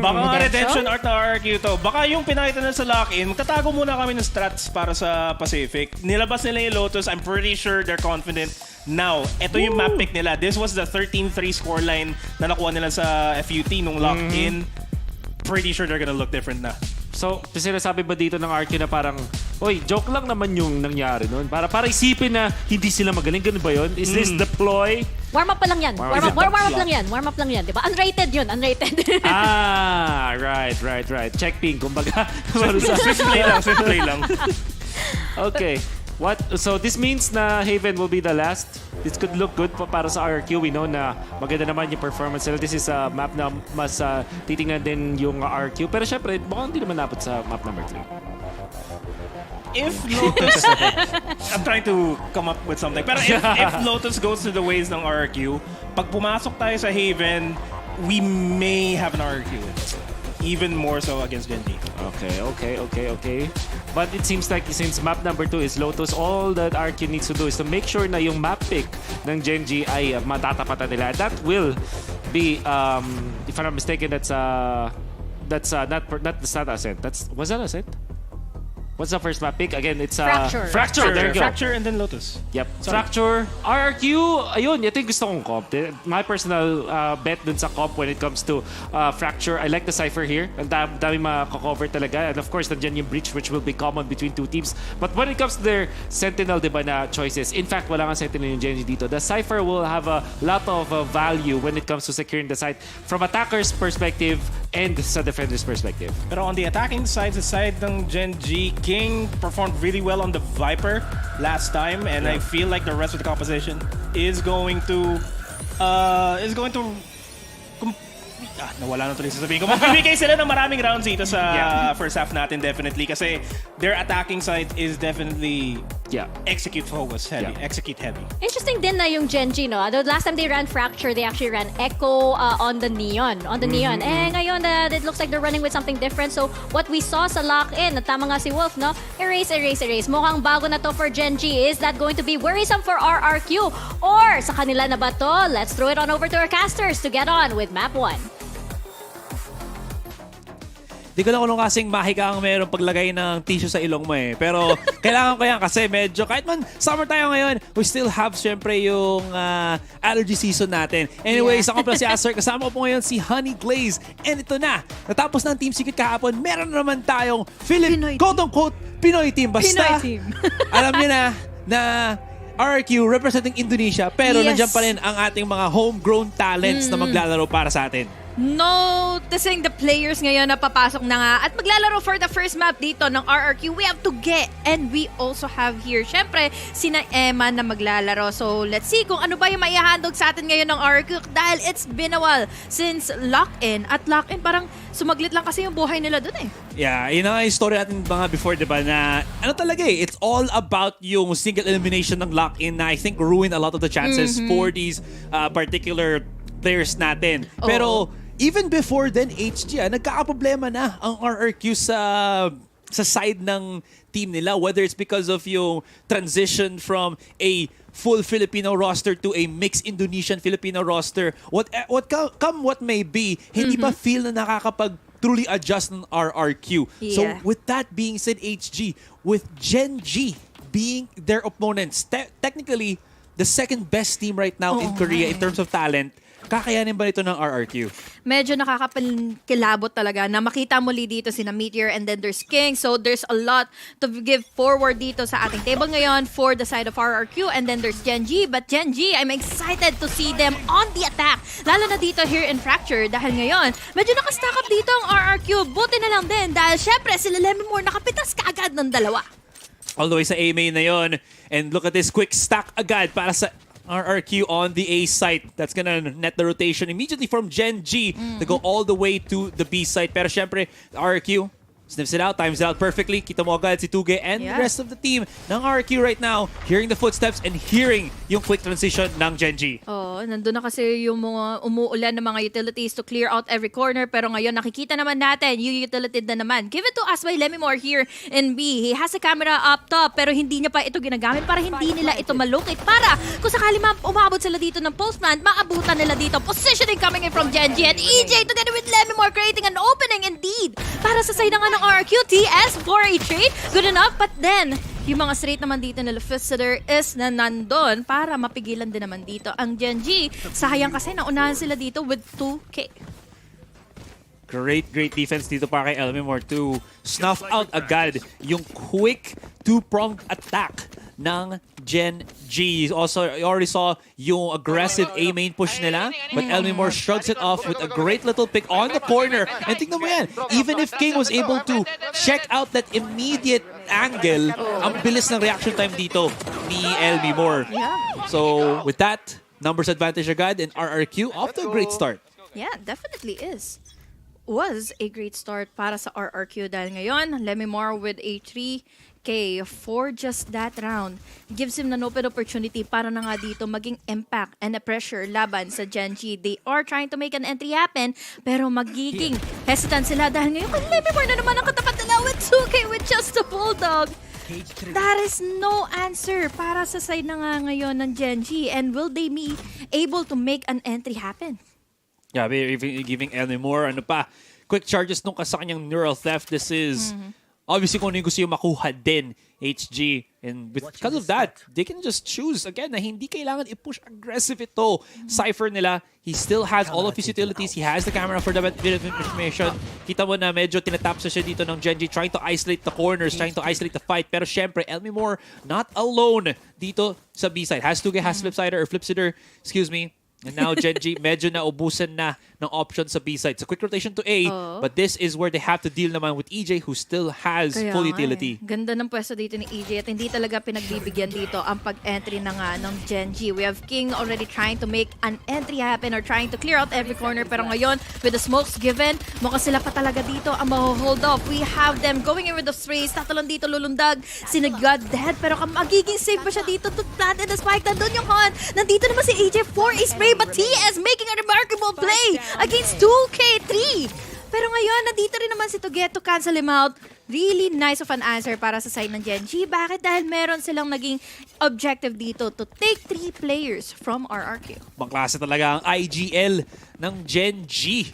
Baka nga redemption art na RRQ to. Baka yung pinakita na sa lock-in, magtatago muna kami ng strats para sa Pacific. Nilabas nila yung Lotus. I'm pretty sure they're confident. Now, ito yung map pick nila. This was the 13-3 scoreline na nakuha nila sa FUT nung lock-in. Pretty sure they're gonna look different na. So, sinasabi ba dito ng RQ na parang, oy, joke lang naman yung nangyari noon. Para isipin na hindi sila magaling. Ganun ba yun? Is this the ploy? Warm up pa lang yan. Warm up lang yan. Diba? Unrated yun. Unrated. Right. Check ping, kumbaga. Swift play lang. Okay. What? So this means na Haven will be the last. This could look good para sa RRQ. We know na maganda naman yung performance nila. This is a map na mas titingnan din yung RRQ. Pero syempre, baka hindi naman napot sa map number 3. If Lotus... I'm trying to come up with something. Pero if Lotus goes to the ways ng RRQ, pag pumasok tayo sa Haven, we may have an RRQ. Even more so against Gen.G. Okay. But it seems like since map number 2 is Lotus, all that RQ needs to do is to make sure na yung map pick ng Gen.G ay matatapatan nila. That will be, if I'm not mistaken, that's not Ascent. Was that Ascent? What's the first map pick? Again, it's Fracture. There you go. Fracture and then Lotus. Yep. Sorry. Fracture. RRQ. Ayun, ito yung gusto kong comp. My personal bet dun sa comp when it comes to Fracture. I like the Cypher here. Ang dami makakover talaga. And of course, nandiyan yung Breach which will be common between two teams. But when it comes to their Sentinel, diba, na choices, in fact, wala nga Sentinel yung Gen.G dito. The Cypher will have a lot of value when it comes to securing the site from attacker's perspective and sa defender's perspective. Pero on the attacking side, sa side ng Gen.G, King performed really well on the Viper last time, and I feel like the rest of the composition is going to nawala na tuloy sasabihin ko. Magbibigay sila ng maraming rounds dito sa first half natin, definitely, kasi their attacking side is definitely execute focus heavy, execute heavy. Interesting din na yung Gen.G, no? The last time they ran Fracture, they actually ran Echo on the Neon. Eh, ngayon, it looks like they're running with something different. So, what we saw sa lock-in, at tama nga si Wolf, no? Erase. Mukhang bago na to for Gen.G. Is that going to be worrisome for RRQ? Or, sa kanila na ba to? Let's throw it on over to our casters to get on with map 1. Di ko lang kung kasing mahika ang meron paglagay ng tissue sa ilong mo eh. Pero kailangan ko yan kasi medyo, kahit man summer tayo ngayon, we still have syempre yung allergy season natin. Anyways, ako pala si Aster, kasama ko po ngayon si Honey Glaze. And ito na, natapos ng Team Secret kahapon, meron na naman tayong quote-unquote Pinoy team. Basta, alam niyo na RRQ representing Indonesia, pero nandiyan pa rin ang ating mga homegrown talents na maglalaro para sa atin. Noticing the players ngayon na papasok na nga at maglalaro for the first map dito ng RRQ, we have to get, and we also have here, syempre, sina Emma na maglalaro. So, let's see kung ano ba yung maihahandog sa atin ngayon ng RRQ dahil it's been a while since lock-in. At lock-in, parang sumaglit lang kasi yung buhay nila dun eh. Yeah, yun ang story natin mga before, diba, na ano talaga eh, it's all about yung single elimination ng lock-in na I think ruined a lot of the chances for these particular players natin. Pero, even before then, HG, nagkakaproblema na ang RRQ sa side ng team nila. Whether it's because of yung transition from a full Filipino roster to a mixed Indonesian-Filipino roster. What may be, hindi pa feel na nakakapag truly adjust ng RRQ. Yeah. So with that being said, HG, with Gen.G being their opponents, technically the second best team right now in Korea in terms of talent, kakayanin ba ito ng RRQ? Medyo nakakapangkilabot talaga na makita muli dito sina Meteor and then there's King. So there's a lot to give forward dito sa ating table ngayon for the side of RRQ, and then there's Gen.G. But Gen.G, I'm excited to see them on the attack. Lalo na dito here in Fracture dahil ngayon, medyo nakastack up dito ang RRQ. Buti na lang din dahil syempre sila Lemon nakapitas kaagad ng dalawa. All the way sa A main na yon. And look at this quick stack agad para sa RRQ on the A site. That's gonna net the rotation immediately from Gen.G to go all the way to the B site. Pero syempre, RRQ, Sniffs it out, times it out perfectly. Kita mo agad si Tuge and the rest of the team ng RRQ right now, hearing the footsteps and hearing yung quick transition ng Gen.G. Oh, nandun na kasi yung mga umuulan ng mga utilities to clear out every corner. Pero ngayon, nakikita naman natin yung utility na naman. Give it to us by Lemimore here in B. He has a camera up top pero hindi niya pa ito ginagamit para hindi nila ito malocate. Para kung sakali umabot sila dito ng postman, maabutan nila dito. Positioning coming in from Gen.G and EJ together with Lemimore creating an opening indeed. Para sa side nga ng RRQ, TS for a trade. Good enough, but then yung mga straight naman dito nila Visitor is na nandun para mapigilan din naman dito ang Gen.G. Sayang kasi naunahan sila dito with 2K. Great defense dito para kay Elmimore to snuff out agad yung quick two-pronged attack ng Gen.G. Also, you already saw yung aggressive A main push nila, but Elmimore shrugs it off with a great little pick on the corner. And tingnan mo yan, even if King was able to check out that immediate angle, ang bilis ng reaction time dito ni Elmimore. So, with that, numbers advantage agad, and RRQ off to a great start. Yeah, definitely is. Was a great start para sa RRQ dahil ngayon, Lemimore with a 3K for just that round. Gives him an open opportunity para na nga dito maging impact and a pressure laban sa Gen.G. They are trying to make an entry happen pero magiging hesitant sila dahil ngayon Lemimore na naman ang katapat nila with 2K with just a Bulldog. That is no answer para sa side na nga ngayon ng Gen.G. And will they be able to make an entry happen? Yeah, giving Elmimore, quick charges nung sa kanyang neural theft. This is obviously kung ano yung gusto yung makuha din, HG. And because of that, they can just choose, again, na hindi kailangan i-push aggressive ito. Cypher nila, he still has all of his utilities. He has the camera for the bit of information. Kita mo na medyo tinatap siya dito ng Gen.G, trying to isolate the corners, trying to isolate the fight. Pero syempre, Elmimore, not alone dito sa B-side. Has to get flip-sider or flip-sitter, excuse me. And now Gen.G medyo naubusan na ng option sa B-side. So quick rotation to A, but this is where they have to deal naman with EJ who still has full utility. Ganda ng pwesto dito ni EJ at hindi talaga pinagbibigyan dito ang pag-entry na nga ng Gen.G. We have King already trying to make an entry happen or trying to clear out every corner. Pero ngayon, with the smokes given, mukhang sila pa talaga dito ang maho-hold off. We have them going in with the sprays. Tatalon dito, lulundag. Sinagad dead. Pero magiging safe ba siya dito to plant in the spike? Nandun yung con. Nandito naman si EJ for a spray. But TS making a remarkable play against 2K3. Pero ngayon, nandito rin naman si Tuge to cancel him out. Really nice of an answer para sa side ng Gen.G. Bakit? Dahil meron silang naging objective dito to take 3 players from RRQ. Bangklase talaga ang IGL ng Gen.G.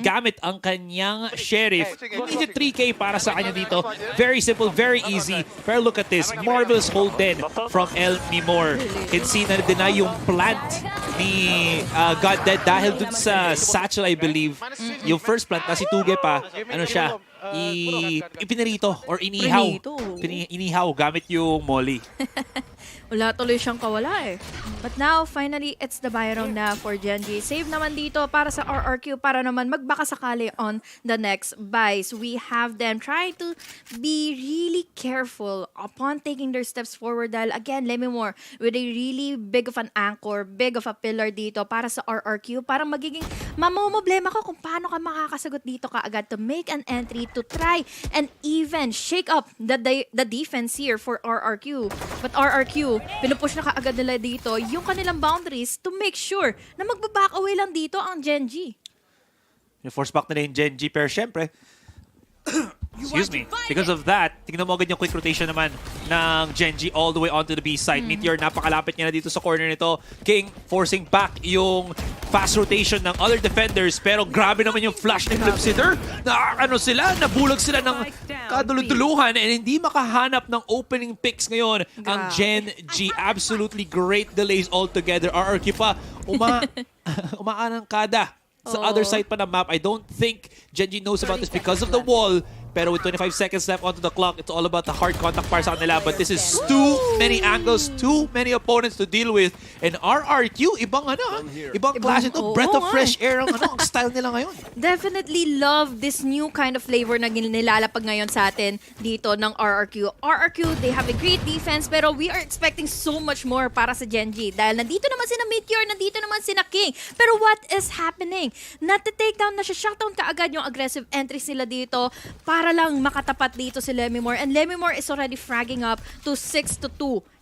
Gamit ang kanyang sheriff. Immediate 3K para sa kanya dito. Very simple, very easy. Pero look at this. Marvelous hold din from Elmimore. Can see na deny yung plant ni God Dead dahil dun sa satchel, I believe. Yung first plant na si Tuge pa, ano siya, ipinarito or inihaw gamit yung molly. Wala tuloy siyang kawala eh. But now, finally, it's the buy round na for Gen.G. Save naman dito para sa RRQ para naman magbaka sakali on the next buys. We have them try to be really careful upon taking their steps forward dahil again, Lemimore with a really big of an anchor, big of a pillar dito para sa RRQ. Parang magiging mamomblema ko kung paano ka makakasagot dito kaagad to make an entry to try and even shake up the defense here for RRQ. But RRQ, pinupush na kaagad nila dito yung kanilang boundaries to make sure na magbaback away lang dito ang Gen.G. Force back na yung Gen.G pero syempre, excuse me, because of that, tingnan mo agad yung quick rotation naman ng Gen.G all the way onto the B side. Meteor, napakalapit niya na dito sa corner nito. King forcing back yung fast rotation ng other defenders pero grabe naman yung flash ni Flipsitter. Nabulag sila ng kaduluduluhan and hindi makahanap ng opening picks ngayon ang Gen.G. Absolutely great delays altogether. RRQ pa, umaanangkada sa other side pa ng map. I don't think Gen.G knows about this because of the wall. Pero with 25 seconds left onto the clock, it's all about the hard contact para sa kanila. But this is too many angles, too many opponents to deal with. And RRQ, ibang klase ito. Breath of fresh air ang style nila ngayon. Definitely love this new kind of flavor na nilalapag ngayon sa atin dito ng RRQ. RRQ, they have a great defense pero we are expecting so much more para sa Gen.G. Dahil nandito naman sina Meteor, nandito naman sina King. Pero what is happening? Nati-takedown na siya, shutdown kaagad yung aggressive entries nila dito para para lang makatapat dito si Lemimore. And Lemimore is already fragging up to 6-2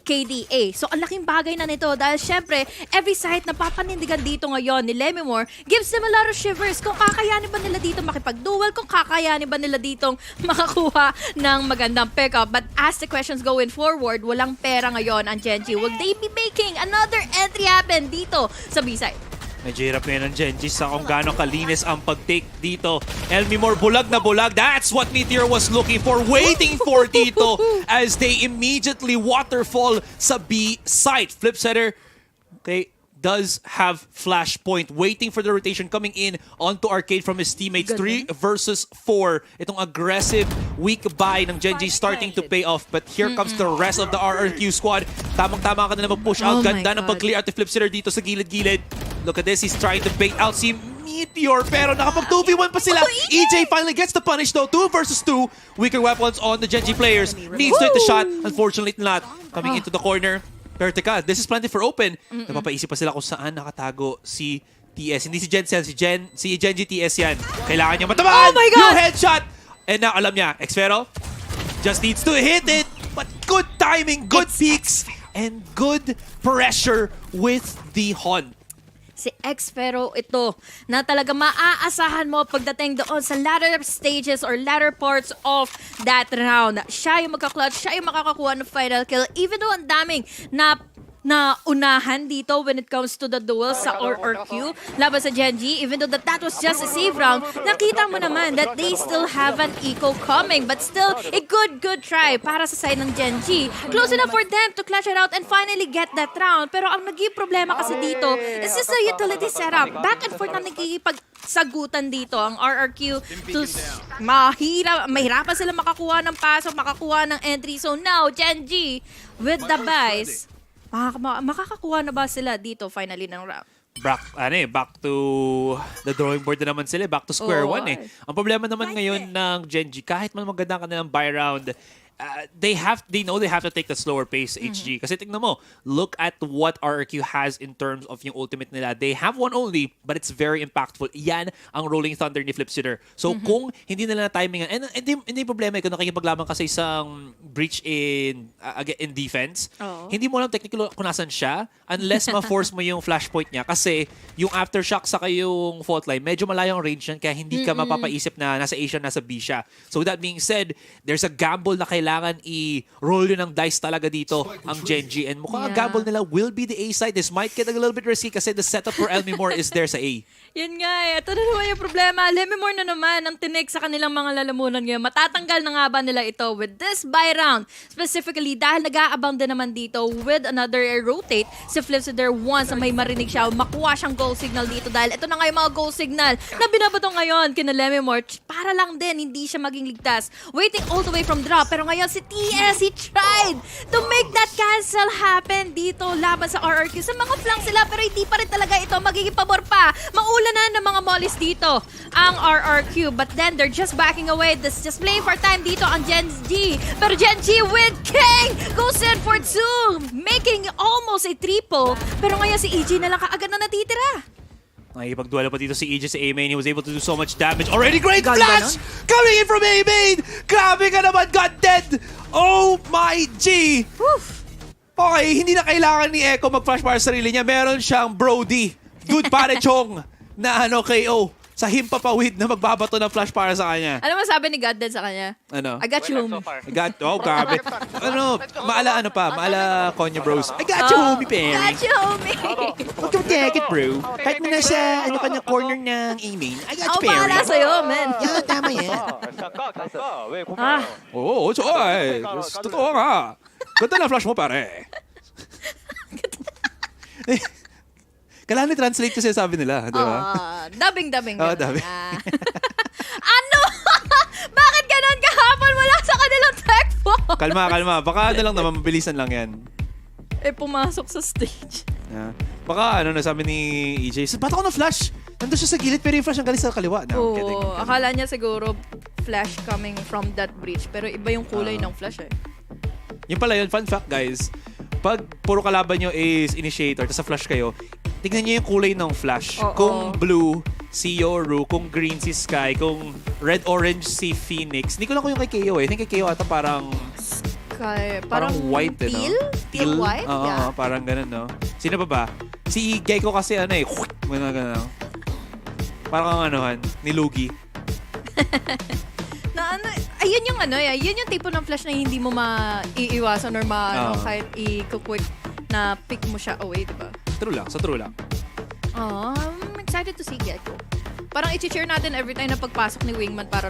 KDA. So, ang laking bagay na nito dahil syempre, every site na papanindigan dito ngayon ni Lemimore gives them a lot of shivers kung kakayanin ba nila dito makipag-duel, kung kakayanin ba nila ditong makakuha ng magandang pick-up. But as the questions going forward, walang pera ngayon ang Gen.G. Will they be making another entry happen dito sa B-side? Medyo hirap ngayon ng Gen.G sa kung gaano kalinis ang pag-take dito. Elmimore, bulag na bulag. That's what Meteor was looking for, waiting for dito as they immediately waterfall sa B site. Flipsetter, okay, does have Flashpoint, waiting for the rotation coming in onto Arcade from his teammates. 3 versus 4. Itong aggressive, weak buy ng Gen.G starting to pay off. But here comes the rest of the RRQ squad. Tamang-tama ka na mag-push out. Ganda ng pag-clear out ni Flipsetter dito sa gilid-gilid. Look at this, he's trying to bait out si Meteor, pero nakapag 2v1 pa sila. EJ finally gets the punish though. 2 versus 2. Weaker weapons on the Gen.G players. Needs to hit the shot. Unfortunately not. Coming into the corner. Pero teka, this is planted for open. Napapaisip pa sila kung saan nakatago si TS. Hindi si Gen.G, si Gen.G TS yan. Kailangan niya matamaan! Oh my God! Yung headshot! And now, alam niya, Xfero just needs to hit it. But good timing, good peaks, and good pressure with the Hunt. Si Xfero ito na talaga maaasahan mo pagdating doon sa latter stages or latter parts of that round. Siya yung magka-clutch, siya yung makakakuha ng final kill even though ang daming na unahan dito when it comes to the duel sa RRQ laban sa Gen.G. Even though that was just a save round, nakita mo naman that they still have an eco coming. But still, a good try para sa side ng Gen.G. Close enough for them to clutch it out and finally get that round. Pero ang naging problema kasi dito is just the utility setup. Back and forth na nagkikipagsagutan dito ang RRQ to mahirapan sila makakuha ng pasok, makakuha ng entry. So now, Gen.G with the buys, makakakuha na ba sila dito finally ng round? Back to the drawing board na naman sila. Back to square one eh. Ang problema naman ngayon ng Gen.G, kahit man maganda ka nilang buy round, they know they have to take the slower pace, HG. Kasi tingnan mo, look at what RRQ has in terms of yung ultimate nila. They have one only, but it's very impactful. Yan ang Rolling Thunder ni Flipsetter. So kung hindi nila na-timingan, and hindi problema kung nakikipaglaban kasi isang breach in defense, hindi mo alam technically kung nasan siya unless ma-force mo yung flashpoint niya. Kasi yung aftershock sa yung fault line, medyo malayo ang range yan, kaya hindi ka mapapaisip na nasa A siya, nasa B siya. So with that being said, there's a gamble na kailangan i-roll yun ng dice talaga dito ang Gen.G. And mukhang ang gamble nila will be the A side. This might get a little bit risky kasi the setup for Elmimore is there sa A. Yun nga eh. Ito na naman yung problema. Lemimore na naman ang tinik sa kanilang mga lalamunan ngayon. Matatanggal na nga ba nila ito with this buy round? Specifically dahil nag-aabang din naman dito with another rotate. Si Flipsetter once na may marinig siya, makuha siyang goal signal dito dahil ito na nga yung mga goal signal na binabato ngayon kina Lemimore para lang din hindi siya maging ligtas. Waiting all the way from drop. Pero ngayon si TS, he tried to make that cancel happen dito laban sa RRQ. Sa mga flank sila pero hindi pa rin talaga ito magiging pabor pa. Maulanan ng mga mollies dito ang RRQ. But then they're just backing away. This just playing for time dito ang Gen.G. Pero Gen.G with King goes in for 2, making almost a triple. Pero ngayon si EG na lang kaagad na natitira. Nakikipagduelo pa dito si EJ sa A-main. He was able to do so much damage. Already great flash! Coming in from A-main! Grabe ka naman, got dead! Oh my G! Okay, hindi na kailangan ni Echo mag-flash para sa sarili niya. Meron siyang Brody. Dude pare Chong na KO. Sa himpapawid na magbabato ng flash para sa kanya. Ano masabi ni God Dead sa kanya? Ano? I got you, homie. Grabe. Maala Konya Bros. I got you, homie, Perry. I got you, homie. Huwag ka mag-take it, bro. Kahit mo nasa kanya corner ng A-main, I got you, Perry. Paala sa'yo, man. Yan, tama yan. Oo, totoo nga. Ganda na flash mo, pare. Kailangan i-translate kasi sabi nila, di ba? Dubbing. Dubbing. Ano? Bakit ganun kahapon? Wala sa kanilang tech phone. Kalma. Baka lang naman, mabilisan lang yan. Pumasok sa stage. Yeah. Baka sabi ni EJ, ba't ako na flash? Nandun siya sa gilid pero yung flash ang galing sa kaliwa. No, kidding. Akala niya siguro flash coming from that breach. Pero iba yung kulay ng flash eh. Yung pala yun, fun fact guys. Pag puro kalaban nyo is initiator, tapos sa flash kayo, tignan nyo yung kulay ng flash. Kung blue, si Yoru, kung green si Sky, kung red-orange si Phoenix. Hindi ko lang kung yung kay KO eh. I think kay KO ata parang Parang white eh, teal? no? Teal white? Oo, Yeah. parang ganun, no? Sino pa ba? Si Gecko kasi ano eh, ganun. Parang ang anuhan, nilugi. Na ano, ayun yung ano, yun yung tipo ng flash na hindi mo maiiwasan or kahit i-quick na pick mo siya away, diba? True lang. Oh, I'm excited to see Gecko. Parang i-cheer natin every time na pagpasok ni Wingman para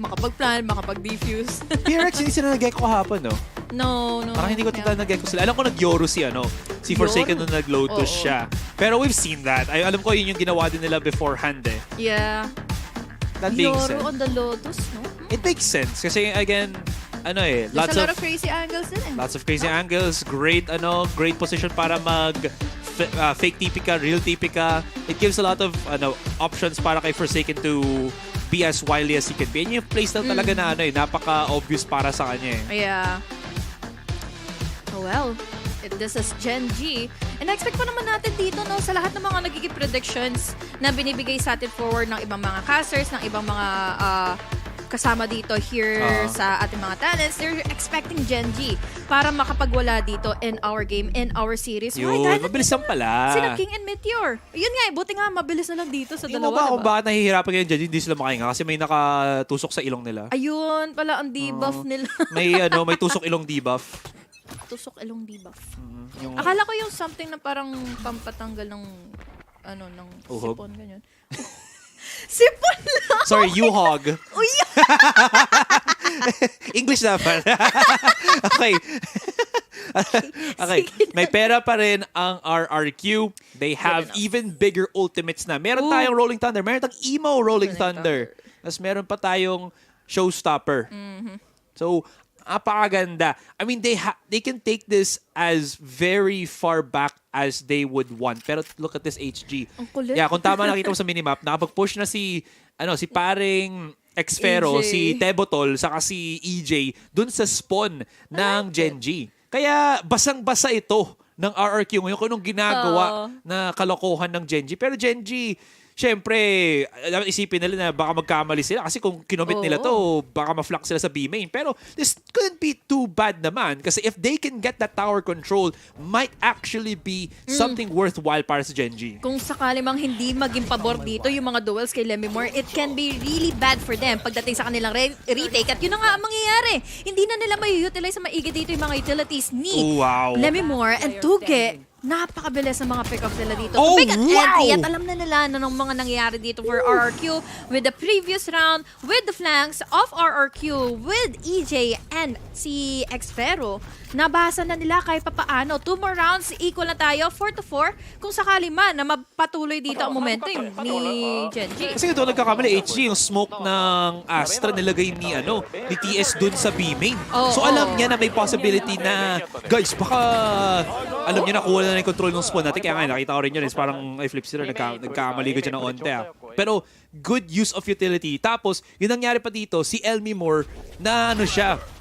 makapag-plan, makapag-defuse. PRX, hindi sila nag-Gecko kahapon, no? No. Parang hindi ko tanda nag-Gecko sila. Alam ko nag-Yoru si Forsaken nung nag-Lotus siya. Pero we've seen that. Alam ko yun yung ginawa din nila beforehand eh. Yeah. That being said, Yoru on the Lotus, no? it makes sense. Kasi again, There's a lot of crazy angles din eh. Lots of crazy angles. Great position para fake TP ka, real TP ka. It gives a lot of options para kay Forsaken to be as wily as he can be. And yung playstyle talaga na napaka-obvious para sa kanya eh. Yeah. Well, this is Gen.G. And expect pa naman natin dito, no, sa lahat ng mga nagiging predictions na binibigay sa atin forward ng ibang mga casters, ng ibang mga kasama dito here sa ating mga talents, they're expecting Gen.G para makapagwala dito in our game, in our series. Yun, mabilis lang pala. Sila King and Meteor. Yun nga, buti nga mabilis na lang dito sa Hindi dalawa. mo ba kung bakit nahihirapan ngayon Gen.G, hindi sila makahinga kasi may nakatusok sa ilong nila. Ayun pala ang debuff nila. may tusok ilong debuff. Tusok ilong debuff. Yung Akala ko yung something na parang pampatanggal ng ng uhog. sipon, ganyan. Sipon lang! Sorry, you hog. Uy! English naman. Okay. Okay. May pera pa rin ang RRQ. They have even bigger ultimates na. Meron tayong Rolling Thunder. Meron tayong emo Rolling Thunder. Tapos meron pa tayong Showstopper. So, apakaganda. I mean, they can take this as very far back as they would want. Pero look at this HG. Ang kulit. Yeah, kung tama nakita mo sa minimap, nakapag-push na si paring Xfero, EJ. si Tebotol, saka si EJ dun sa spawn ng Gen.G. Kaya basang-basa ito ng RRQ ngayon kung anong ginagawa na kalokohan ng Gen.G. Pero Gen.G, syempre, isipin nila na baka magkamali sila kasi kung kinomit nila to, baka ma-flux sila sa B-main. Pero this couldn't be too bad naman kasi if they can get that tower control, might actually be something worthwhile para sa Gen.G. Kung sakali mang hindi maging pabor dito yung mga duels kay Lemimore, it can be really bad for them pagdating sa kanilang retake. At yun na nga ang mangyayari. Hindi na nila may utilize sa maigi dito yung mga utilities ni Lemimore and Tuge. Napakabilis ng mga pick-off nila dito. Big entry at alam na nila na ng mga nangyayari dito for RRQ with the previous round, with the flanks of RRQ, with EJ and si Xfero. Nabasa na nila kahit papaano. 2 more rounds, equal na tayo, 4-4. Kung sakali man na mapatuloy dito ang momentum ni Gen.G. Kasi ito nagkakamali, HG, yung smoke ng Astra nilagay ni TS dun sa B-main. So alam niya na may possibility na, guys, baka alam niya na kuha na yung control ng spawn natin. Kaya nga, nakita ko rin yun. Parang ay flip sila, nagkamali ko dyan ng onte. Pero good use of utility. Tapos, yun nangyari pa dito, si Elmimore na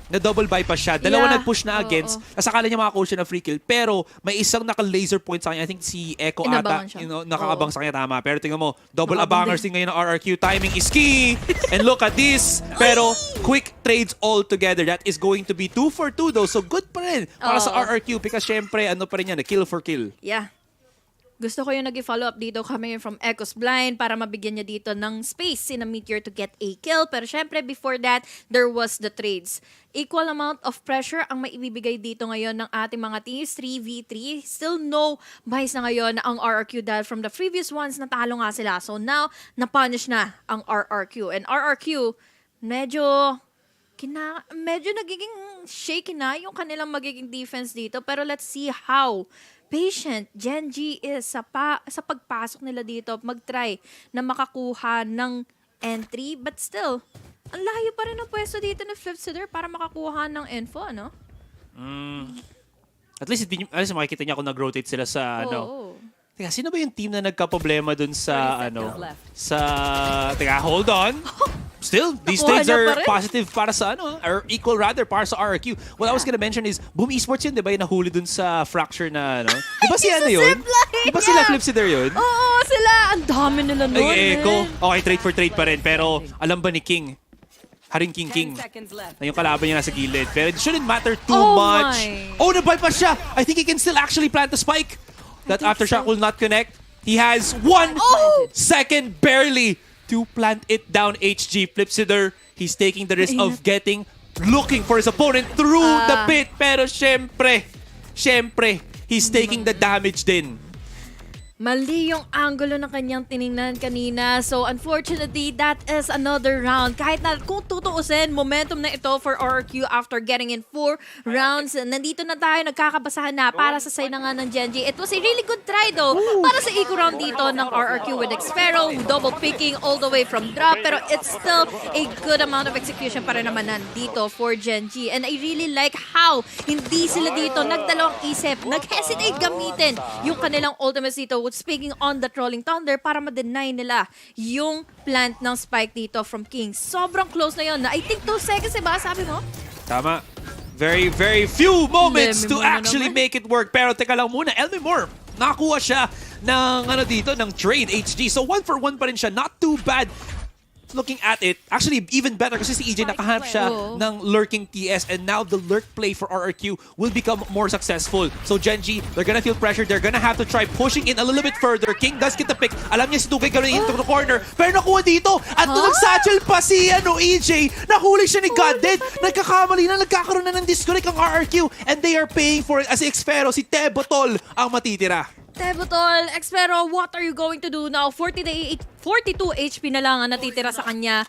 na double bypass siya. Dalawa nag-push na against. Nasakala niya makakuha siya na free kill. Pero may isang naka-laser point sa kanya. I think si Echo ata. Nakaabang sa kanya, tama. Pero tingnan mo, double abangers din ngayon ng RRQ. Timing is key. And look at this. Pero quick trades all together. That is going to be 2 for 2 though. So good pa rin para sa RRQ. Because syempre, pa rin yan, kill for kill. Yeah. Gusto ko yung nag-follow up dito coming from Echo's Blind para mabigyan niya dito ng space si na Meteor to get a kill. Pero syempre, before that, there was the trades. Equal amount of pressure ang maibibigay dito ngayon ng ating mga teams. 3v3. Still no bias na ngayon ang RRQ dahil from the previous ones, natalo nga sila. So now, na-punish na ang RRQ. And RRQ, medyo nagiging shaky na yung kanilang magiging defense dito. Pero let's see how patient Gen.G is sa pagpasok nila dito, mag-try na makakuha ng entry. But still, ang layo pa rin ang pwesto dito ng Fifth Sitter para makakuha ng info, no? At least makikita niya kung nag-rotate sila sa Teka, sino ba yung team na nagka-problema dun sa Teka, hold on. Still, these Nakuha trades niya are pa rin. positive para sa or equal rather para sa RRQ. What I was gonna mention is, Boom Esports yun, di ba yung nahuli dun sa fracture na, Di ba si ano yun? Di ba sila Flipsider yun? Oo, sila. Ang dami nila nun. Ay, Echo. Okay, trade for trade pa rin. Pero alam ba ni King, Haring King, na yung kalaban niya nasa gilid. Pero it shouldn't matter too much. Oh, na-bypass siya. I think he can still actually plant the spike. That aftershock will not connect. He has 1 second barely to plant it down. HG Flipsider, he's taking the risk of looking for his opponent through the pit. Pero syempre, he's taking the damage din. Mali yung angulo ng kanyang tiningnan kanina. So, unfortunately, that is another round. Kahit na kung tutuusin, momentum na ito for RRQ after getting in 4 rounds. Nandito na tayo, nagkakabasahan na para sa side na nga ng Gen.G. It was a really good try though para sa eco round dito ng RRQ with Xfero, double picking all the way from drop. Pero it's still a good amount of execution para naman nandito for Gen.G. And I really like how hindi sila dito nagdalawang isip, nag-hesitate gamitin yung kanilang ultimates dito. Speaking on the Trolling Thunder para ma-deny nila yung plant ng spike dito from King. Sobrang close na yun. I think 2 seconds, diba? Sabi mo? Tama. Very, very few moments to actually make it work. Pero teka lang muna, Elmimore, nakakuha siya ng ng trade HG. So 1 for 1 pa rin siya. Not too bad. Looking at it, actually even better kasi si EJ nakahanap siya ng lurking TS and now the lurk play for RRQ will become more successful. So Gen.G, they're gonna feel pressure. They're gonna have to try pushing in a little bit further. King does get the pick. Alam niya si 2K gonna into the corner. Pero nakuha dito. At nung nagsatchel pa si EJ, nahuli siya ni Godded. Nagkakamali na, nagkakaroon na ng disconnect ang RRQ and they are paying for it as si Xfero, si Tebotol ang matitira. Tebotol, Xfero, what are you going to do now? 42 HP na lang ang natitira sa kanya.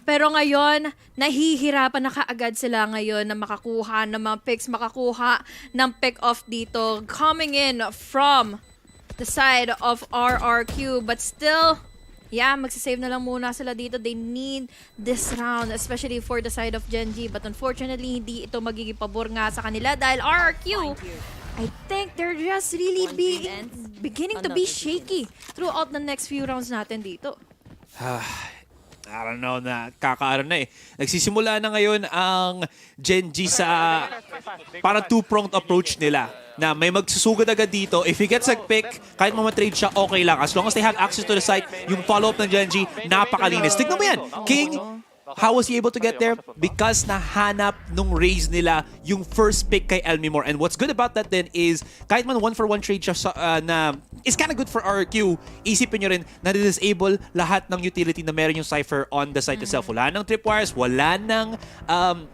Pero ngayon, nahihirapan na kaagad sila ngayon na makakuha ng mga picks, makakuha ng pick-off dito. Coming in from the side of RRQ. But still, yeah, magsisave na lang muna sila dito. They need this round, especially for the side of Gen.G. But unfortunately, hindi ito magiging pabor nga sa kanila dahil RRQ, I think they're just really beginning to be shaky throughout the next few rounds natin dito. I don't know na kakaano na eh. Nagsisimula na ngayon ang Gen.G sa parang two-pronged approach nila na may magsusugod agad dito. If he gets a pick, kahit mamatrade siya, okay lang. As long as they have access to the site, yung follow-up ng Gen.G, napakalinis. Tignan mo yan. King, how was he able to get there? Because nahanap nung raise nila yung first pick kay Elmimore. And what's good about that then is, kahit man 1-for-1 trade siya na is kind of good for RRQ, isipin nyo rin na disable lahat ng utility na meron yung Cypher on the site itself. Wala nang tripwires, wala nang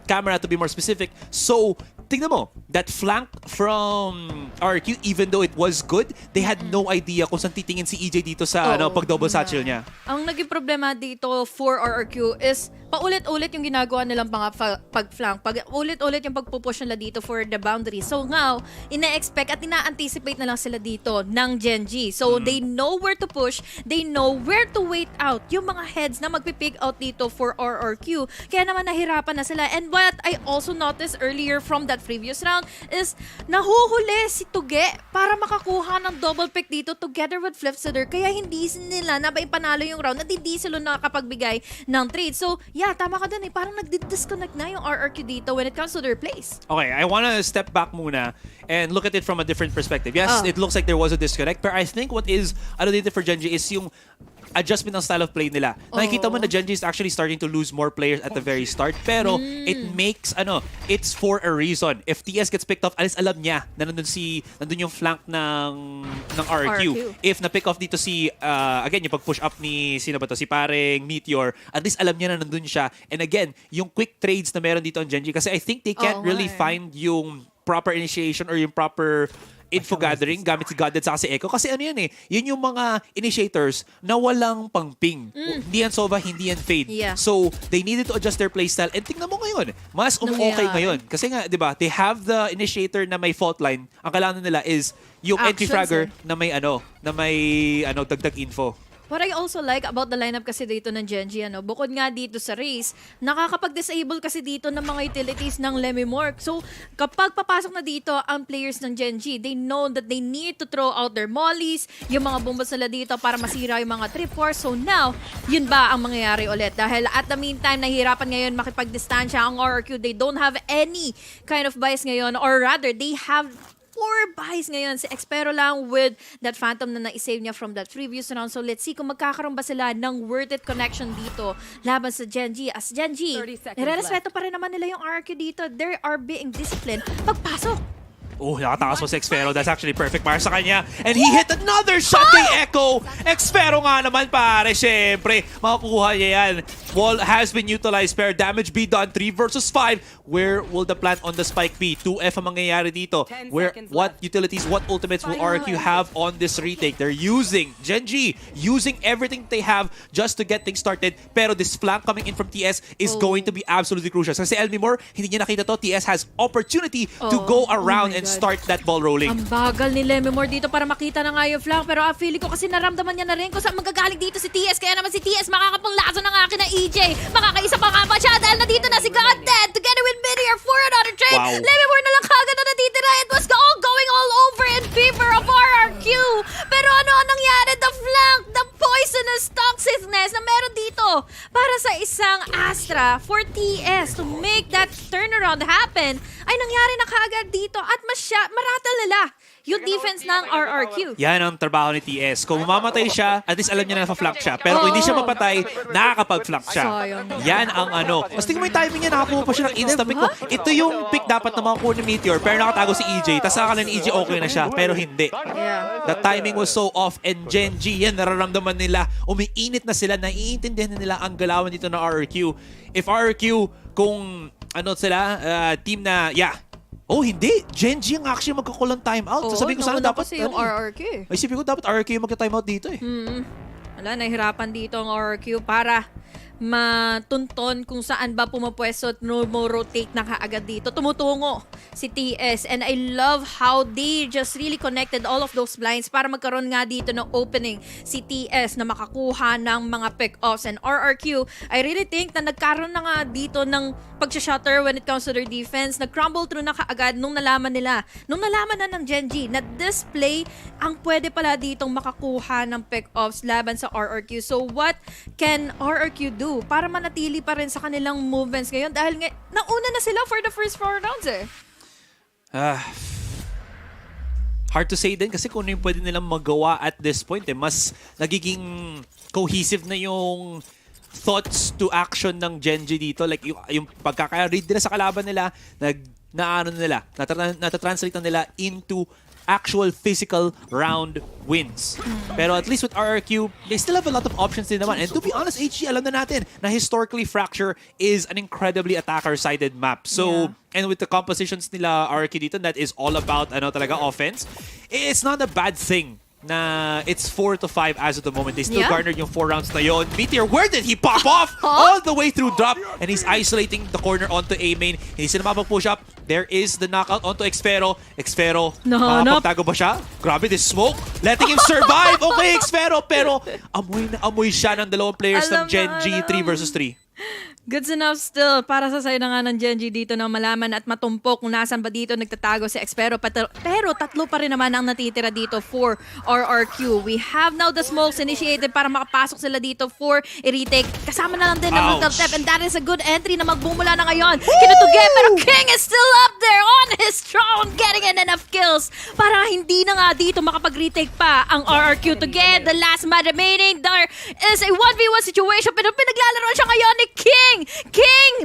camera to be more specific. So, tingnan mo, that flank from RRQ, even though it was good, they had no idea kung saan titingin si EJ dito sa pag-double satchel niya. Ang naging problema dito for RRQ is paulit-ulit yung ginagawa nilang pag-flank. Paulit-ulit yung pagpupush nila dito for the boundary. So now, ina-expect at ina-anticipate na lang sila dito ng Gen.G. So they know where to push, they know where to wait out yung mga heads na magpipick out dito for RRQ. Kaya naman nahirapan na sila. And what I also noticed earlier from that previous round is nahuhuli si Tuge para makakuha ng double pick dito together with Flipsider. Kaya hindi nila na panalo yung round at hindi sila nakakapagbigay ng trade. So yeah, tama ka dun eh. Parang nag-disconnect na yung RRQ dito when it comes to their plays. Okay, I wanna step back muna and look at it from a different perspective. Yes, it looks like there was a disconnect, but I think what is dito for Gen.G is yung adjustment ng style of play nila. Nakikita mo na Gen.G is actually starting to lose more players at the very start, pero it makes, it's for a reason. If TS gets picked off, alam niya na nandun yung flank ng RRQ. If na-pick off dito again, yung pag-push up ni, si Pareng, Meteor, at least alam niya na nandun siya. And again, yung quick trades na meron dito on Gen.G, kasi I think they can't really find yung proper initiation or yung proper info gathering gamit si Godded sa si Echo. Kasi yan eh, yun yung mga initiators na walang pang-ping. Hindi yan Sova, hindi yan Fade. Yeah. So, they needed to adjust their playstyle. And tingnan mo ngayon, mas okay ngayon. Kasi nga, di ba, they have the initiator na may fault line. Ang kailangan nila is yung entry fragger na may dagdag info. What I also like about the lineup kasi dito ng Gen.G, bukod nga dito sa race, nakakapag-disable kasi dito ng mga utilities ng Lemimorph. So, kapag papasok na dito ang players ng Gen.G, they know that they need to throw out their mollies, yung mga bombas nila dito para masira yung mga trip wars. So now, yun ba ang mangyayari ulit? Dahil at the meantime, nahihirapan ngayon makipagdistansya ang RRQ. They don't have any kind of bias ngayon, or rather, they have 4 buys ngayon. Si Expero lang with that Phantom na na-save niya from that previous round. So let's see kung magkakaroon ba sila ng worth it connection dito laban sa Gen.G. As Gen.G, nire-respeto pa rin naman nila yung RQ dito. They are being disciplined. Pagpasok! Oh, nakatakas mo si Expero. That's actually perfect para sa kanya. And he hit another shot kay Echo. Expero nga naman, pare. Siyempre, makakuha niya yan. Wall has been utilized. Pero damage be done. 3 versus 5. Where will the plant on the spike be? 2F ang mangyayari dito. What utilities, what ultimates will RQ have on this retake? They're using Gen.G, using everything they have just to get things started. Pero this flank coming in from TS is going to be absolutely crucial. Kasi si Elmimore, hindi niya nakita to. TS has opportunity to go around and start that ball rolling. Ang bagal ni Lemimore dito para makita na nga yung flank. Pero feeling ko kasi naramdaman niya na rin kung saan magagaling dito si TS. Kaya naman si TS makakapanglaso ng akin na EJ. Makakaisa pa nga ba siya dahil nandito na si Goddead together with Midier for another trade. Wow. Lemimore na lang kagad na natitira. It was all going all over in favor of RRQ. Pero ano ang nangyari? The flank, the poisonous toxicness na meron dito para sa isang Astra for TS to make that turnaround happen ay nangyari na kagad dito at maratal nila yung defense ng RRQ. Yan ang trabaho ni TS. Kung mamamatay siya, at least alam niya na na-flank siya. Pero kung hindi siya mapatay, nakakapag-flank siya. Yan ang ano. Mas tingin mo yung timing niya, nakakuha pa siya ng insta-pick ko. Ito yung pick dapat na makakuha ni Meteor, pero nakatago si EJ. Tapos akala ni EJ okay na siya, pero hindi. The timing was so off, and Gen.G, yan, nararamdaman nila. Umiinit na sila, naiintindihan na nila ang galawan dito ng RRQ. If RRQ, kung ano sila, team na, oh, hindi. Gen.G ang actually magkakulang timeout. Sasabihin ko sana dapat kasi yung RRQ. Ay, isipin ko dapat RRQ yung magka-timeout dito eh. Wala, nahihirapan dito ang RRQ para matunton kung saan ba pumapwesto at rotate na kaagad dito. Tumutungo si TS, and I love how they just really connected all of those blinds para magkaroon nga dito ng opening si TS na makakuha ng mga pick-offs. And RRQ, I really think na nagkaroon na nga dito ng pag-shutter when it comes to their defense. Nag-crumble through na kaagad nung nalaman nila. Nung nalaman na ng Gen.G na display ang pwede pala ditong makakuha ng pick-offs laban sa RRQ. So what can RRQ do para manatili pa rin sa kanilang movements ngayon? Dahil nauna na sila for the first 4 rounds eh. Hard to say din kasi kung ano yung pwede nilang magawa at this point eh. Mas nagiging cohesive na yung thoughts to action ng Gen.G dito. Like yung pagkaka-read nila sa kalaban nila, natatranslate na nila into actual physical round wins. Pero at least with RRQ, they still have a lot of options din naman. And to be honest, HG, alam na natin na historically Fracture is an incredibly attacker-sided map. So, and with the compositions nila RRQ dito, that is all about talaga offense, it's not a bad thing na it's 4-5 as of the moment. They still garnered yung 4 rounds na yon. Meteor, where did he pop off? All the way through drop, and he's isolating the corner onto A main. Hindi sila mapag-push up. There is the knockout onto Expero. Expero, makapagtago ba siya? Grabe, this smoke, letting him survive. Okay, Expero, pero amoy na amoy siya ng dalawang players ng Gen.G 3 versus 3. Goods enough still para sa side na nga ng Gen.G dito na malaman at matumpok kung nasan ba dito nagtatago si Expero. Pero tatlo pa rin naman ang natitira dito for RRQ. We have now the smokes initiated para makapasok sila dito for i-retake. Kasama na lang din ng Mental Step, and that is a good entry na magbumula na ngayon. Kinutuge, pero King is still up there on his throne, getting in enough kills para hindi na nga dito makapag-retake pa ang RRQ to get the last man remaining. There is a 1v1 situation, pero pinaglalaro siya ngayon ni King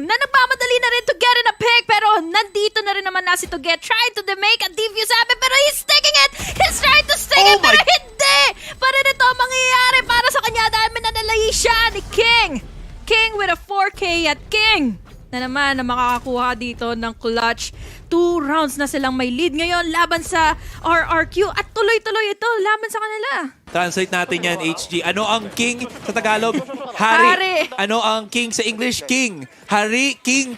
na nagmamadali na rin to get in a pick, pero nandito na rin naman na si Tuget trying to make a defuse happen, pero he's sticking it! He's trying to stick it, pero hindi! Para ito mangyayari para sa kanya dahil minanalayi siya ni King with a 4K at King na naman na makakakuha dito ng clutch. 2 rounds na silang may lead ngayon laban sa RRQ at tuloy-tuloy ito laban sa kanila. Translate natin yan, HG. Ano ang king sa Tagalog? Hari. Ano ang king sa English? King. Hari, king.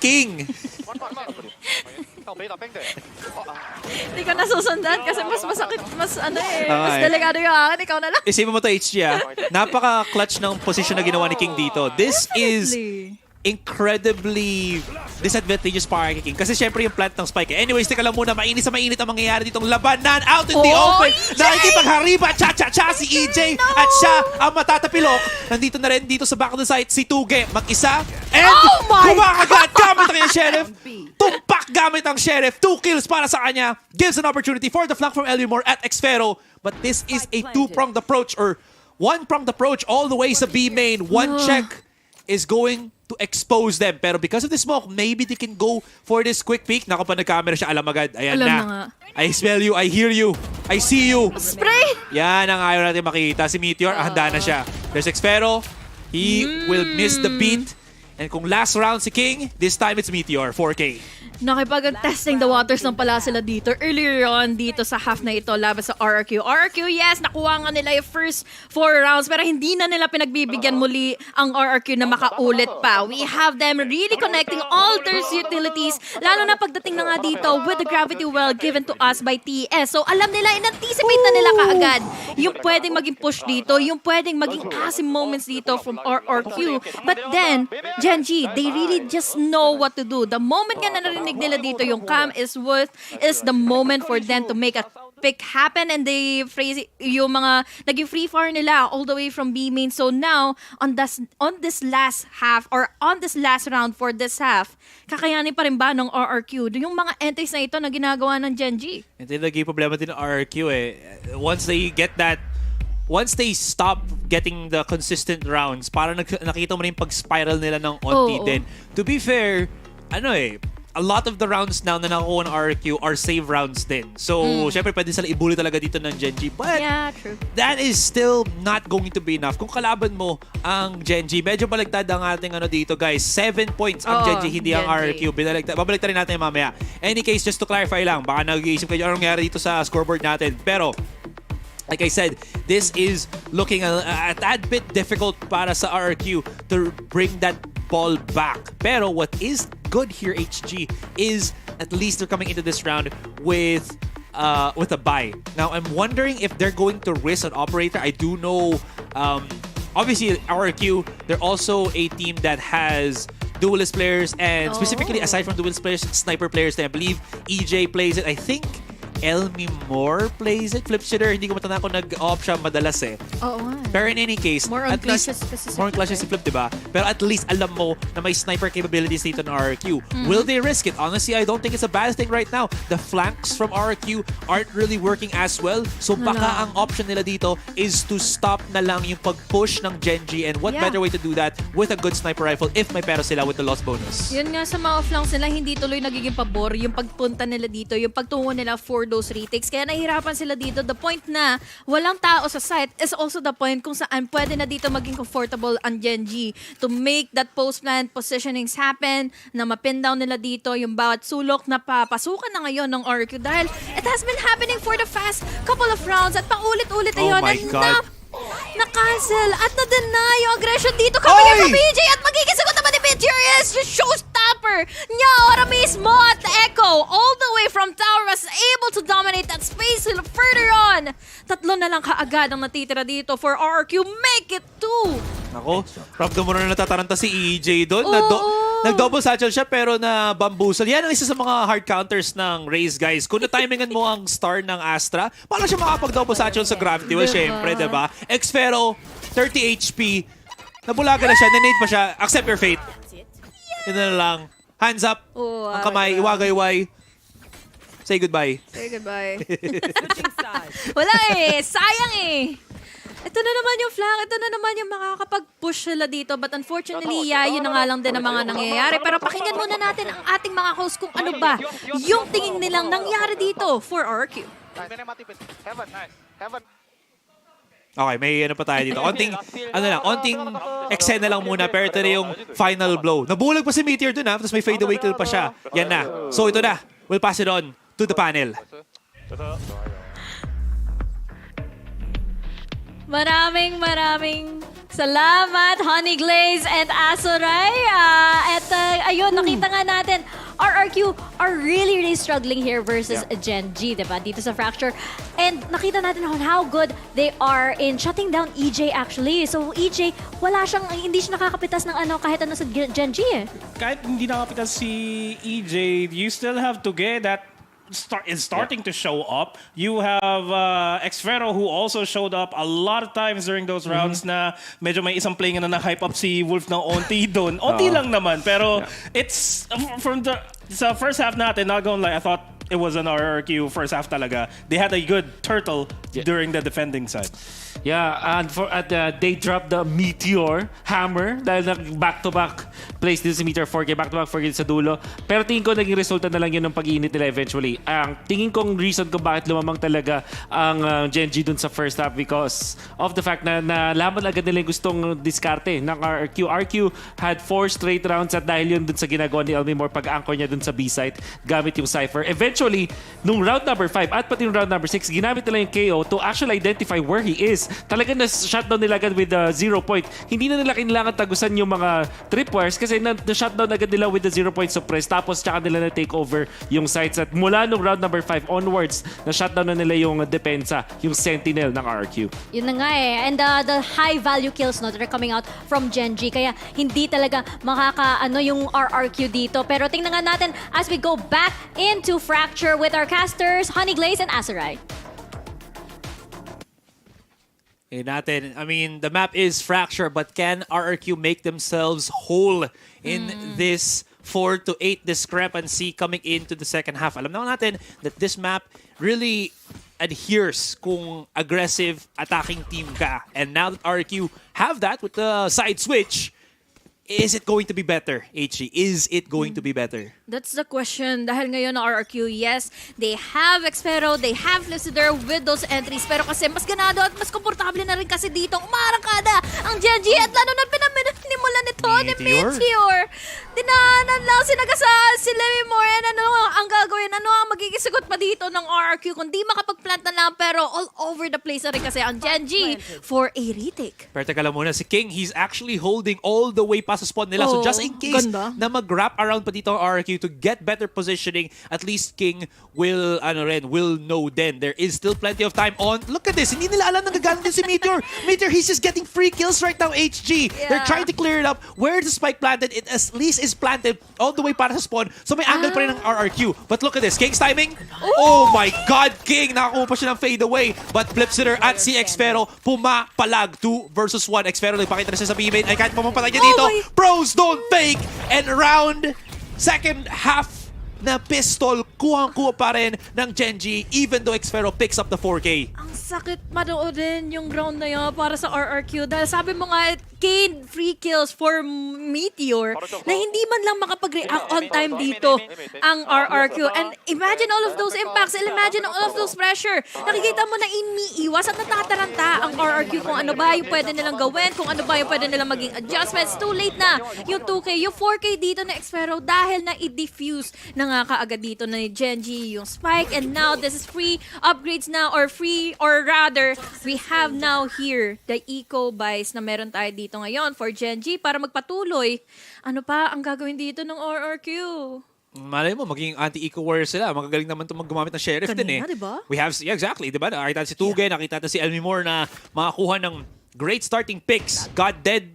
Hindi ka nasusundan kasi mas masakit, mas mas Okay. delikado yung akin. Ikaw na lang. Isipin mo to, HG, napaka-clutch ng position na ginawa ni King dito. This is incredibly disadvantageous para kay King. Kasi syempre yung plant ng spike. Anyways, teka lang muna, mainit ang mangyayari ditong labanan out in the open. Nakikipaghariba, cha-cha-cha si EJ. At siya ang matatapilok. Nandito na rin dito sa back of the site si Tuge. Mag-isa. And kumakagat gamit ang kanyang sheriff. Tumpak gamit ang sheriff. 2 kills para sa kanya. Gives an opportunity for the flank from Elmore at Xfero. But this is a two-pronged approach or one-pronged approach all the way sa B main. One check is going to expose them. Pero because of the smoke, maybe they can go for this quick peek. Naku pa nag-camera siya, alam agad. Ayan Alam na. na nga. I smell you, I hear you, I see you. Spray! Yan ang ayaw natin makita. Si Meteor, handa na siya. There's Xfero. He will miss the beat. And kung last round si King, this time it's Meteor, 4K. Nakipag-testing the waters ng pala sila dito earlier on dito sa half na ito laban sa RRQ. RRQ, yes, nakuha nga nila yung first 4 rounds pero hindi na nila pinagbibigyan muli ang RRQ na makaulit pa. We have them really connecting all their utilities, lalo na pagdating na nga dito with the gravity well given to us by TS. So alam nila, in-anticipate na nila kaagad yung pwedeng maging push dito, yung pwedeng maging asim moments dito from RRQ. But then, Gen.G, they really just know what to do. The moment nga na narinig nila dito yung cam is the moment for them to make a pick happen and they phrase yung mga naging free fire nila all the way from B main. So now on this last half or on this last round for this half, kakayanin pa rin ba ng RRQ yung mga entries na ito na ginagawa ng Gen.G? Ito yung naging problema din ng RRQ eh. Once they stop getting the consistent rounds, parang nakita mo na yung pag-spiral nila ng onti din. To be fair, a lot of the rounds now na nakuha ng RRQ are save rounds din. So, syempre pwede sila ibuli talaga dito ng Gen.G. But, yeah, true. That is still not going to be enough. Kung kalaban mo ang Gen.G, medyo baligtad ang ating dito, guys. 7 points ang Gen.G, hindi ang RRQ. Babaligtad rin natin mamaya. Any case, just to clarify lang, baka nag-iisip kayo anong nangyari dito sa scoreboard natin. Pero, like I said, this is looking a tad bit difficult para sa RRQ to bring that ball back. Pero what is good here, HG, is at least they're coming into this round with a bye. Now, I'm wondering if they're going to risk an operator. I do know, obviously, RRQ, they're also a team that has duelist players and specifically, aside from duelist players, sniper players. I believe EJ plays it. I think Elmi Moore plays it. Flip shooter, hindi ko matanda kung nag-off siya madalas eh. Oo nga. Pero in any case, more on at least, more on clutches si Flip, diba? Pero at least alam mo na may sniper capabilities dito ng RRQ. Will they risk it? Honestly, I don't think it's a bad thing right now. The flanks from RRQ aren't really working as well. So baka ang option nila dito is to stop na lang yung pag-push ng Gen.G, and what better way to do that with a good sniper rifle if may pera sila with the loss bonus. Yun nga, sa mga flanks nila, hindi tuloy nagiging pabor yung pagpunta nila dito, yung pagtungo nila for those retakes. Kaya nahihirapan sila dito. The point na walang tao sa site is also the point kung saan pwede na dito maging comfortable ang Gen.G to make that post-plant positionings happen, na mapin down nila dito yung bawat sulok na papasukan na ngayon ng RRQ dahil it has been happening for the past couple of rounds at paulit-ulit ayun. Oh my God. Na-cancel at na-deny yung aggression dito kapag yung PJ at magiging sagot naman ni Venturous, yung showstopper niya ahora mismo at Echo all the way from tower was able to dominate that space further on. Tatlo na lang kaagad ang natitira dito for RRQ. Make it 2. Ako, ramdam mo na natataranta si EJ doon. Nag-double satchel siya pero na bamboozle. Yan ang isa sa mga hard counters ng Raze, guys. Kung na-timingan mo ang star ng Astra, paano siya makapag-double satchel sa Gravity? Well, syempre, diba? Xfero, 30 HP. Nabulaga na siya, nanade pa siya. Accept your fate. Yun na lang. Hands up. Ang kamay, iwagayway. Say goodbye. Say goodbye. Wala eh. Sayang eh. Ito na naman yung flank. Ito na naman yung makakapag-push sila dito. But unfortunately, yun na nga lang din ang mga nangyayari. Pero pakinggan muna natin ang ating mga host kung ano ba yung tingin nilang nangyari dito for RRQ. Okay, may ano pa tayo dito. Onting eksena lang muna, pero ito na yung final blow. Nabulag pa si Meteor dun tapos may fade away kill pa siya. Yan na. So ito na. We'll pass it on to the panel. Maraming salamat, Honey Glaze and Asoray. At ayun, nakita nga natin, RRQ are really struggling here versus Gen.G, diba? Dito sa Fracture. And nakita natin how good they are in shutting down EJ actually. So EJ, hindi siya nakakapitas ng kahit ano sa Gen.G eh. Kahit hindi nakapitas si EJ, you still have to get that starting to show up. You have Xfero who also showed up a lot of times during those rounds na medyo may isang play nga na hype up si Wolf ng onti doon. Onti lang naman, pero it's from sa first half natin, not gonna lie, I thought it was an RRQ first half talaga. They had a good turtle during the defending side. Yeah, and they dropped the Meteor Hammer dahil back-to-back plays din si Meteor 4K, back-to-back 4K sa dulo. Pero tingin ko naging resulta na lang yun ng pag-iinit nila eventually. Ang tingin kong reason kung bakit lumamang talaga ang Gen.G dun sa first half because of the fact na nalaman agad nila yung gustong diskarte ng RRQ. RQ had 4 straight rounds at dahil yun dun sa ginagawa ni Elmimore pag-anchor niya dun sa B-site gamit yung Cypher. Eventually, nung round number 5 at pati yung round number 6, ginamit nila yung KO to actually identify where he is. Talagang na-shutdown nila agad with the 0 point. Hindi na nila kailangan tagusan yung mga tripwires kasi na-shutdown agad nila with the 0 point suppress tapos tsaka nila na-take over yung sites. At mula nung round number 5 onwards, na-shutdown na nila yung depensa, yung Sentinel ng RQ. Yun na nga eh. And the high value kills that are coming out from Gen.G. Kaya hindi talaga yung RRQ dito. Pero tingnan nga natin as we go back into Fracture with our casters, Honeyglaze and Azurai. Natin. I mean, the map is Fracture, but can RRQ make themselves whole in this 4-8 discrepancy coming into the second half? Alam naman natin that this map really adheres kung aggressive attacking team ka. And now that RRQ have that with the side switch, is it going to be better, HG? Is it going to be better? That's the question. Dahil ngayon na RRQ, yes, they have Xfero, they have Lucider with those entries. Pero kasi mas ganado at mas komportable na rin kasi dito umarangkada ang Gen.G at lalo na pinaminimulan nito ni Meteor. Dinanan lang sinagasaan si Lemimore. Ano ang gagawin? Ano ang magiging sagot pa dito ng RRQ kung di makapag-plant na lang pero all over the place na rin kasi ang Gen.G for a retake. Pero teka lang muna, si King, he's actually holding all the way past spawn nila. So just in case na mag-wrap around pa dito ang RRQ to get better positioning, at least King will know then. There is still plenty of time on. Look at this. Hindi nila alam nagagaling din si Meteor. Meteor, he's just getting free kills right now, HG. Yeah. They're trying to clear it up. Where the spike planted, it at least is planted all the way para sa spawn. So may angle pa rin ng RRQ. But look at this. King's timing. Oh my God, King. Nakakuha pa siya ng fade away. But Flipsitter at si Xfero pumapalag 2 versus 1. Xfero nagpakita na siya sa B-main. Ay kahit pamapatay niya dito. Pros don't fake. And round second half na pistol, kuhang-kuha pa rin ng Gen.G even though Xfero picks up the 4K. Ang sakit manoodin yung round na yun para sa RRQ dahil sabi mo nga, Kane free kills for Meteor na hindi man lang makapag-react on time dito ang RRQ. And imagine all of those impacts, imagine all of those pressure. Nakikita mo na iniiwas at natataranta ang RRQ kung ano ba yung pwede nilang gawin, kung ano ba yung pwede nilang maging adjustments. Too late na yung 2K, yung 4K dito na Xfero dahil na i-diffuse na nga kaagad dito na ni Gen.G yung spike. And now this is free upgrades now or rather we have now here the eco buys na meron tayo dito ngayon for Gen.G para magpatuloy. Ano pa ang gagawin dito ng RRQ? Malay mo, maging anti-eco warrior sila. Magagaling naman itong gumamit ng sheriff din eh. Diba? We have, exactly, diba? Nakita si Tuge, nakita si Elmimore na makakuha ng great starting picks. God dead.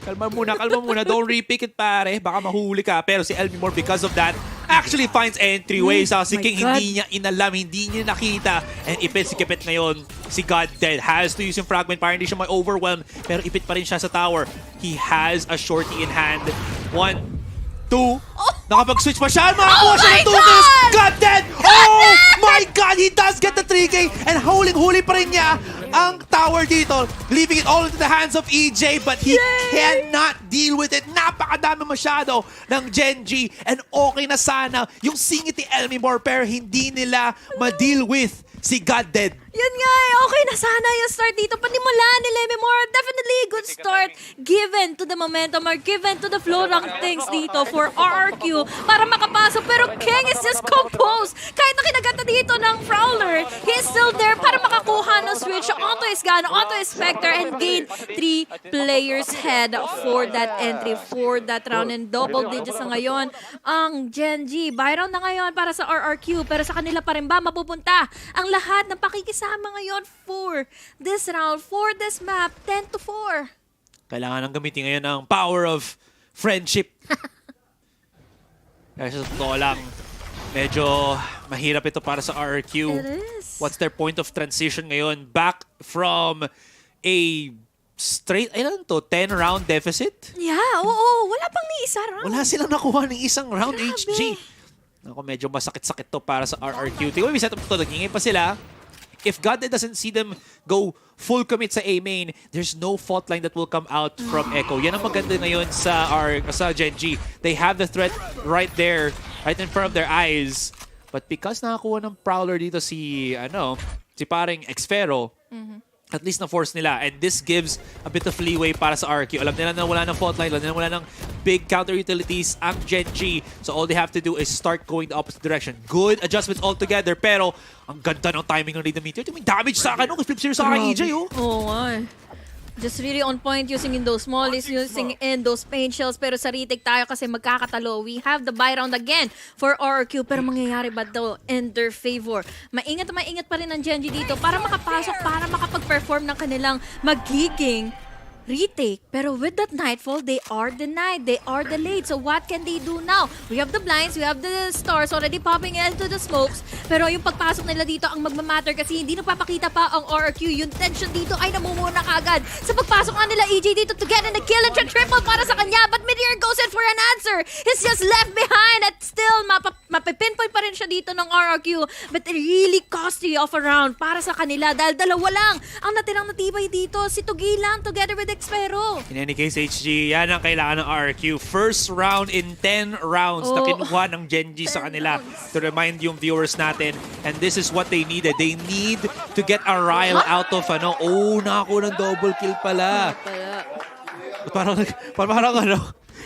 Kalma muna. Don't repick it, pare. Baka mahuli ka. Pero si Elmimore, because of that, actually finds entryway. Sa si King, hindi niya inalam, hindi niya nakita. And ipit-sikipit ngayon, si God Dead has to use yung fragment para hindi siya ma-overwhelm. Pero ipit pa rin siya sa tower. He has a shorty in hand. 1, 2. Nakapag-switch pa siya. Makakuha siya ng 2 kills. God Dead! Oh my God! He does get the 3K. And huling-huli pa rin niya ang tower dito, leaving it all into the hands of EJ, but he cannot deal with it. Napakadami masyado ng Gen.G, and okay na sana yung singit ni Elmimore, pero hindi nila ma-deal with si God Dead. Yun nga eh. Okay na sana yung start dito. Panimula ni Lemimore. Definitely good start given to the momentum or given to the flow ng things dito for RRQ para makapasok. Pero King is just composed. Kahit na kinagata dito ng Prowler, he's still there para makakuha ng switch onto his gun, onto his Spectre, and gain 3 players head for that entry, for that round. And double digits na ngayon ang Gen.G. Buy round na ngayon para sa RRQ. Pero sa kanila pa rin ba mapupunta ang lahat ng pakikisama ngayon for this round, for this map, 10-4. Kailangan nang gamitin ngayon ang power of friendship. Kasi sa totoo lang, medyo mahirap ito para sa RRQ. It is. What's their point of transition ngayon? Back from a straight, 10-round deficit? Yeah, oo. Wala pang ni isa round. Wala silang nakuha ng isang round, HG. Ako, medyo masakit-sakit to para sa RRQ. Tingnan mo, may setup to. Nagingay pa sila. If God doesn't see them go full commit sa A main, there's no fault line that will come out from Echo. Yan ang maganda ngayon sa Gen.G. They have the threat right there, right in front of their eyes. But because nakakuha ng Prowler dito si paring Xfero, at least na-force nila. And this gives a bit of leeway para sa RRQ. Alam nila na wala ng fault line, alam nila na wala ng big counter utilities ang Gen.G. So all they have to do is start going the opposite direction. Good adjustments altogether, pero ang ganda ng timing ng Regum Meteor. Ito may damage sa akin, flip zero sa akin, EJ, oh. Oo nga. Just really on point using in those mollies, using in those pain shells. Pero sa retake tayo kasi magkakatalo. We have the buy round again for RRQ. Pero mangyayari ba daw in their favor? Maingat pa rin ang Gen.G dito para makapasok, para makapag-perform ng kanilang magiging retake. Pero with that Nightfall, they are denied. They are delayed. So what can they do now? We have the blinds, we have the stars already popping into the smokes. Pero yung pagpasok nila dito ang magmamatter kasi hindi nagpapakita pa ang RRQ. Yung tension dito ay namumuna kaagad. Sa pagpasok nga nila EJ dito to get in the kill and triple para sa kanya. But Meteor goes in for an answer. He's just left behind at still mapipinpoint pa rin siya dito ng RRQ. But really costly of a round para sa kanila dahil dalawa lang ang natirang natibay dito. Si Tugi lang together with Xfero. In any case, HG, yan ang kailangan ng RRQ. First round in 10 rounds na kinuha ng Gen.G sa kanila. To remind yung viewers natin, and this is what they needed. They need to get a Ryle out of nakakuha ng double kill pala. Parang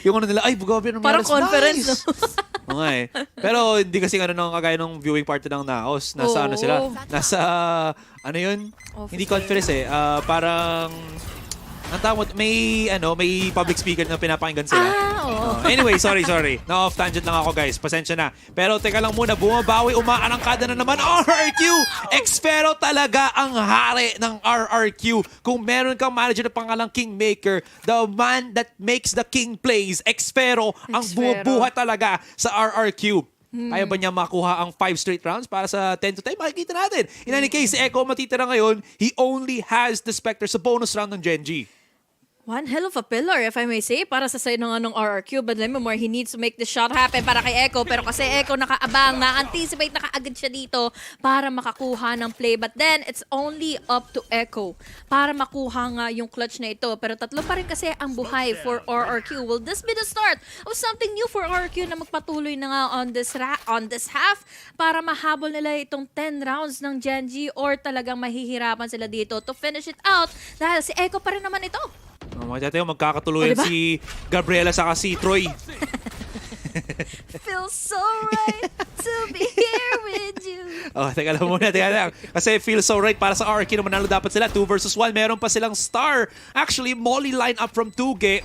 yung nila, ay, bugabi ng parang conference, nice. Okay. Pero hindi kasi kagaya ng viewing party ng Naos. Nasa sila? Nasa, hindi conference parang, ang tawag, may public speaker na pinapakinggan sila. Anyway, sorry. Na-off tangent lang ako, guys. Pasensya na. Pero teka lang muna, bumabawi, umaarangkada na naman. RRQ! Xfero talaga ang hari ng RRQ. Kung meron kang manager na pangalang Kingmaker, the man that makes the king plays, Xfero ang bumubuhat talaga sa RRQ. Kaya ba niya makuha ang 5 straight rounds para sa 10-10? Makikita natin. In any case, si Echo matitira ngayon, he only has the Spectre sa bonus round ng Gen.G. One hell of a pillar, if I may say, para sa side ng RRQ. But let me more, he needs to make the shot happen para kay Echo. Pero kasi Echo nakaabang, na-anticipate na kaagad siya dito para makakuha ng play. But then, it's only up to Echo para makuha nga yung clutch na ito. Pero tatlo pa rin kasi ang buhay for RRQ. Will this be the start of something new for RRQ na magpatuloy na nga on this half para mahabol nila itong 10 rounds ng Gen.G or talagang mahihirapan sila dito to finish it out dahil si Echo pa rin naman ito. Magkakatuluyan si Gabriela saka si Troy. Feels so right to be here with you. Teka lang. Kasi feels so right para sa RRQ na manalo dapat sila. 2 versus 1. Meron pa silang star. Actually, Molly line up from Tuge.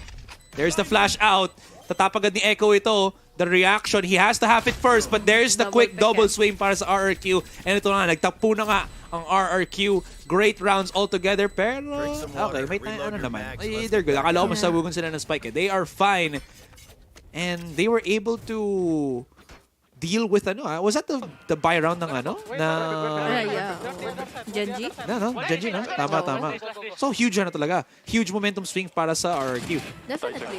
There's the flash out. Tatapagad ni Echo ito. The reaction, he has to have it first, but there's the quick double swing para sa RRQ. And ito na, nagtapo na nga ang RRQ. Great rounds altogether, pero okay, may naman. They're good. Akala ko masabugan sila ng spike. They are fine. And they were able to deal with was that the buy round ng Gen.G? Gen.G, no? Tama. So huge talaga. Huge momentum swing para sa RRQ. Definitely.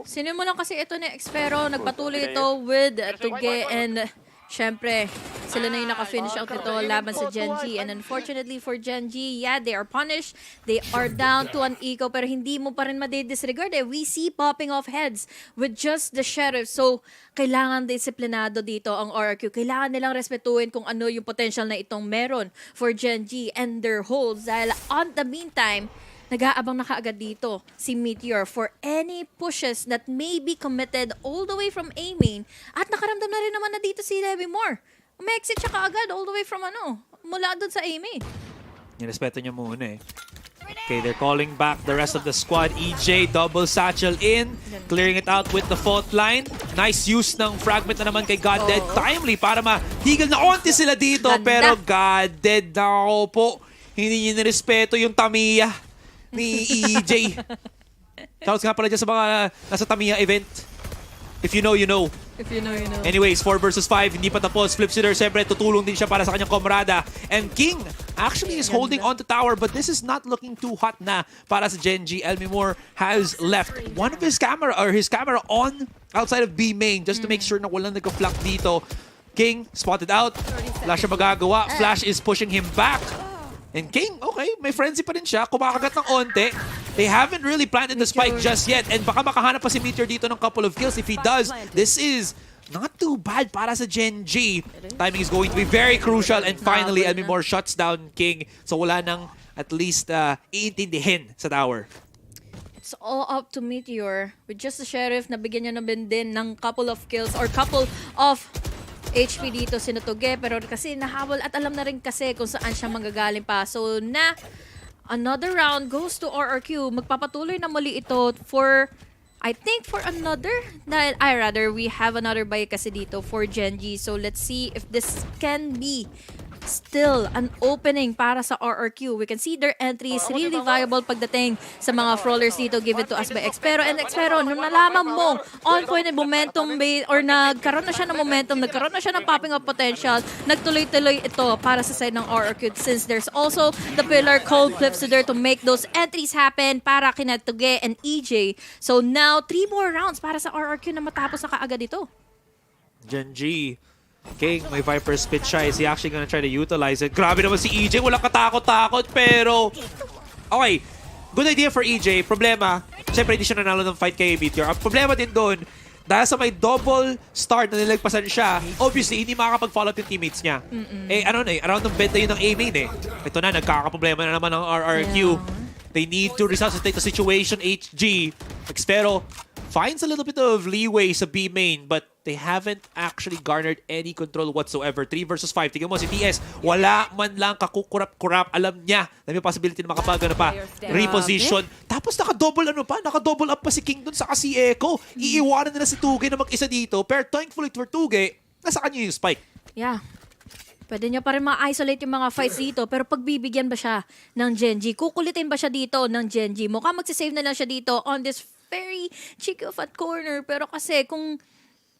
Sinimulan kasi ito ni Xfero, nagpatuloy ito with Tuge and syempre Sila na yung naka-finish out nito laban sa Gen.G. And unfortunately for Gen.G, yeah, they are punished. They are down to an eco, pero hindi mo pa rin madidisregard eh. We see popping off heads with just the sheriff. So, kailangan disiplinado dito ang RRQ. Kailangan nilang respetuhin kung ano yung potential na itong meron for Gen.G and their holds. Dahil on the meantime, nag-aabang na kaagad dito si Meteor for any pushes that may be committed all the way from A main. At nakaramdam na rin naman na dito si Levi Moore. Umexit siya kaagad all the way from mula doon sa A main. Nirespeto niya muna eh. Okay, they're calling back the rest of the squad. EJ, double satchel in. Clearing it out with the fault line. Nice use ng fragment na naman kay Goddead. Timely para mahigil na onti sila dito. Pero Goddead, nako po. Hindi niya nirespeto yung Tamiya ni EJ. Shouts nga pala dyan sa mga nasa Tamiya event. If you know, you know. If you know, you know. Anyways, 4 versus 5. Hindi pa tapos. Flipsitter, siyempre, tutulong din siya para sa kanyang komrada. And King actually is holding on to tower, but this is not looking too hot na para sa Gen.G. Elmimore has left one of his camera on outside of B main just to make sure na walang nagka-flank dito. King spotted out. Wala siya magagawa. Flash is pushing him back. And King, okay, may frenzy pa rin siya. Kumakagat ng onte. They haven't really planted the spike just yet. And baka makahanap pa si Meteor dito ng couple of kills. If he does, this is not too bad para sa Gen.G. Timing is going to be very crucial. And finally, Elmimore shuts down King. So wala nang at least iintindihin sa tower. It's all up to Meteor. With just the Sheriff, nabigyan niya na din ng couple of kills or couple of HP dito sinutuge, pero kasi nahabol at alam na rin kasi kung saan siya manggagaling pa. So na another round goes to RRQ. Magpapatuloy na muli ito for, I think, for another, we have another buy kasi dito for Gen.G. So let's see if this can be still an opening para sa RRQ. We can see their entry is really viable pagdating sa mga Frawlers dito given to us by Xpero. And Xpero, nung nalaman mo on point and momentum or nagkaroon na siya ng momentum, nagkaroon na siya ng popping up potential, nagtuloy-tuloy ito para sa side ng RRQ since there's also the pillar called Flipsitter to make those entries happen para kina Tuge and EJ. So now, 3 more rounds para sa RRQ na matapos na kaagad ito. Gen.G. King, may Viper spit siya. Is he actually gonna try to utilize it? Grabe naman si EJ. Walang katakot-takot, pero okay, good idea for EJ. Problema, siyempre hindi siya nanalo ng fight kay Meteor. Ang problema din doon, dahil sa may double start na nilagpasan siya, obviously, hindi makakapag-follow up yung teammates niya. Around ng benta yun ng A-main eh. Ito na, nagkakaproblema na naman ng RRQ. They need to resuscitate the situation, HG. Pero finds a little bit of leeway sa B main, but they haven't actually garnered any control whatsoever. 3 versus 5. Tingnan mo, si TS, wala man lang kakukurap-kurap. Alam niya na may possibility na makapagano pa. Reposition. Tapos naka-double naka-double up pa si King dun sa si Echo. Iiwanan nila si Tuge na mag-isa dito. Pero thankfully for Tuge, nasa kanya yung spike. Yeah. Pwede niya pa rin ma-isolate yung mga fights dito, pero pagbibigyan ba siya ng Gen.G? Kukulitin ba siya dito ng Gen.G? Mukhang magsisave na lang siya dito on this very cheeky of at corner. Pero kasi kung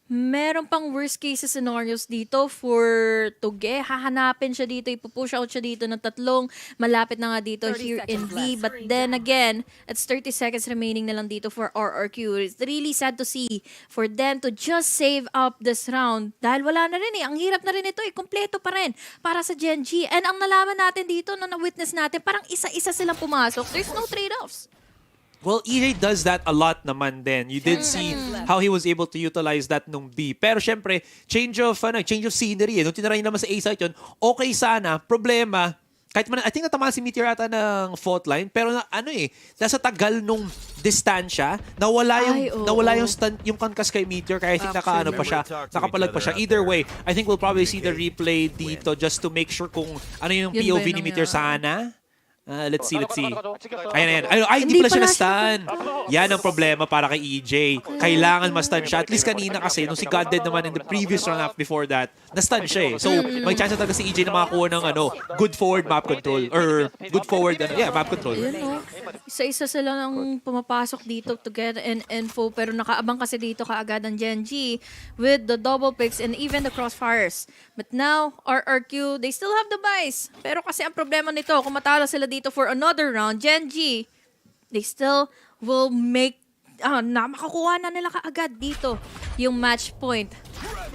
meron pang worst case scenarios dito for Tuge, hahanapin siya dito, ipupush out siya dito ng 3. Malapit na nga dito here in B. But then again, it's 30 seconds remaining na lang dito for RRQ. It's really sad to see for them to just save up this round. Dahil wala na rin eh. Ang hirap na rin ito eh. Kompleto pa rin para sa Gen.G. And ang nalaman natin dito, na na-witness natin, parang isa-isa silang pumasok. There's no trade-offs. Well, EJ does that a lot naman din. You did see how he was able to utilize that nung B. Pero syempre, change of scenery. Nung tinry naman sa A site yun, okay sana. Problema, kahit man, I think natamaan si Meteor ata ng fault line, pero nasa tagal nung distansya, nawala yung stunt, yung kankas kay Meteor, kaya I think nakapalag pa siya. Either way, I think we'll probably see the replay dito just to make sure kung ano yung POV ni Meteor sana. Let's see. Ayan. Ay, hindi pala siya na-stun. Yan ang problema para kay EJ. Kailangan ma-stun siya. At least kanina kasi, nung si Goddead naman in the previous round before that, na-stun siya eh. So, may chance talaga si EJ na makakuha ng good forward map control. Or good forward, map control. Isa-isa sila nang pumapasok dito to get an info. Pero nakaabang kasi dito kaagad ang Gen.G with the double picks and even the crossfires. But now, RRQ, they still have the buys. Pero kasi ang problema nito, kung matalo sila dito for another round, Gen.G, they still will make makakuha na nila kaagad dito yung match point.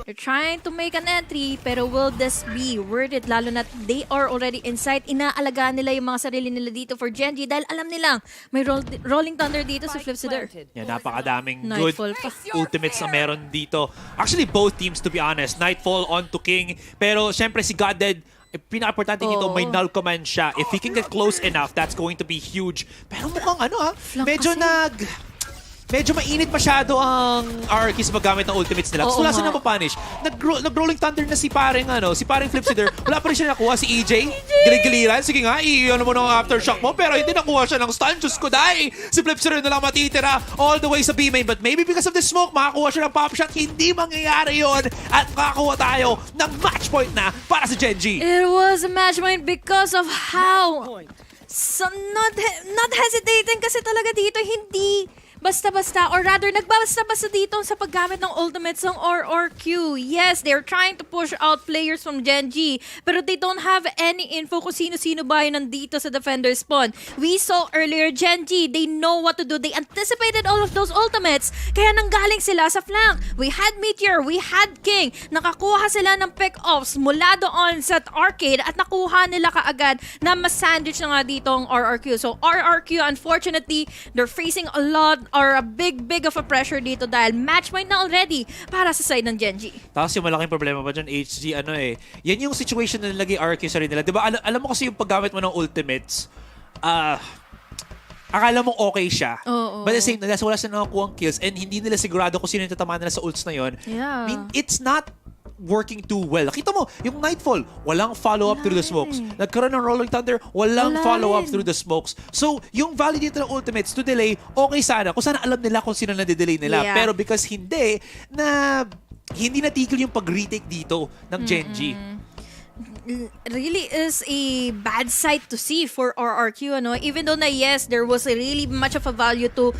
They're trying to make an entry, pero will this be worth it? Lalo na they are already inside. Inaalagaan nila yung mga sarili nila dito for Gen.G dahil alam nila may Rolling Thunder dito sa Flipsider. Yeah, napakadaming Nightfall good pa. ultimates na meron dito. Actually, both teams, to be honest. Nightfall on to King. Pero syempre si Goddead, pinaka-importante dito, may null command siya. If he can get close enough, that's going to be huge. Pero mukhang medyo mainit masyado ang RRQ sa paggamit ng ultimates nila. Tapos wala silang mapunish. Nag-rolling thunder na si paring Flipsider. Wala pa rin siya nakuha. Si EJ, gilig-giliran. Sige nga, i-ano mo ng aftershock mo. Pero hindi nakuha siya ng stun. Diyos ko, dahil si Flipsider na lang matitira all the way sa B-main. But maybe because of the smoke, makakuha siya ng pop shot. Hindi mangyayari yon. At makakuha tayo ng match point na para sa Gen.G. It was a match point because of how... So, not hesitating kasi talaga dito, hindi basta-basta, or rather, nagbasta-basta dito sa paggamit ng ultimates ng RRQ. Yes, they're trying to push out players from Gen.G, pero they don't have any info kung sino-sino ba yung nandito sa defender spawn. We saw earlier, Gen.G, they know what to do. They anticipated all of those ultimates, kaya nanggaling sila sa flank. We had Meteor, we had King. Nakakuha sila ng pick-offs mula doon sa arcade at nakuha nila kaagad na mas-sandwich na nga dito ang RRQ. So RRQ, unfortunately, they're facing a lot or a big of a pressure dito dahil match point na already para sa side ng Gen.G. Tapos yung malaking problema pa dyan, HG, yan yung situation na nilagay RQ sa rin nila. Diba, alam mo kasi yung paggamit mo ng ultimates, akala mo okay siya. But at the same time, wala silang nakakuha kills and hindi nila sigurado kung sino yung tatamaan nila sa ults na yun. Yeah. I mean, it's not working too well. Kita mo, yung Nightfall, walang follow-up through the smokes. Nagkaroon ng Rolling Thunder, walang follow-up through the smokes. So, yung value dito ng ultimates to delay, okay sana. Kung sana alam nila kung sino na-delay nila. Yeah. Pero because hindi natigil yung pag-retake dito ng Gen.G. Really is a bad sight to see for RRQ, even though na yes, there was a really much of a value to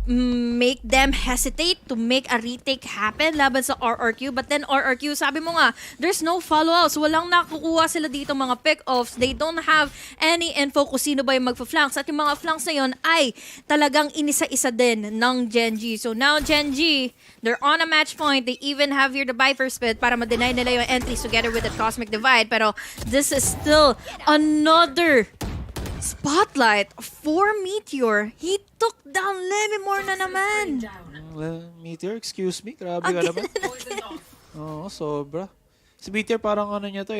make them hesitate to make a retake happen laban sa RRQ. But then RRQ, sabi mo nga, there's no follow-ups. Walang nakukuha sila dito mga pick-offs. They don't have any info kung sino ba yung magpa-flanks. At yung mga flanks na yun ay talagang inisa-isa din ng Gen.G. So now Gen.G, they're on a match point. They even have here the Viper Spit para ma-deny nila yung entries together with the Cosmic Divide. Pero this is still another spotlight for Meteor. He took down Lemimore na naman. Meteor, excuse me. Grabe ka naman. Oo, sobra. Si Meteor parang niya to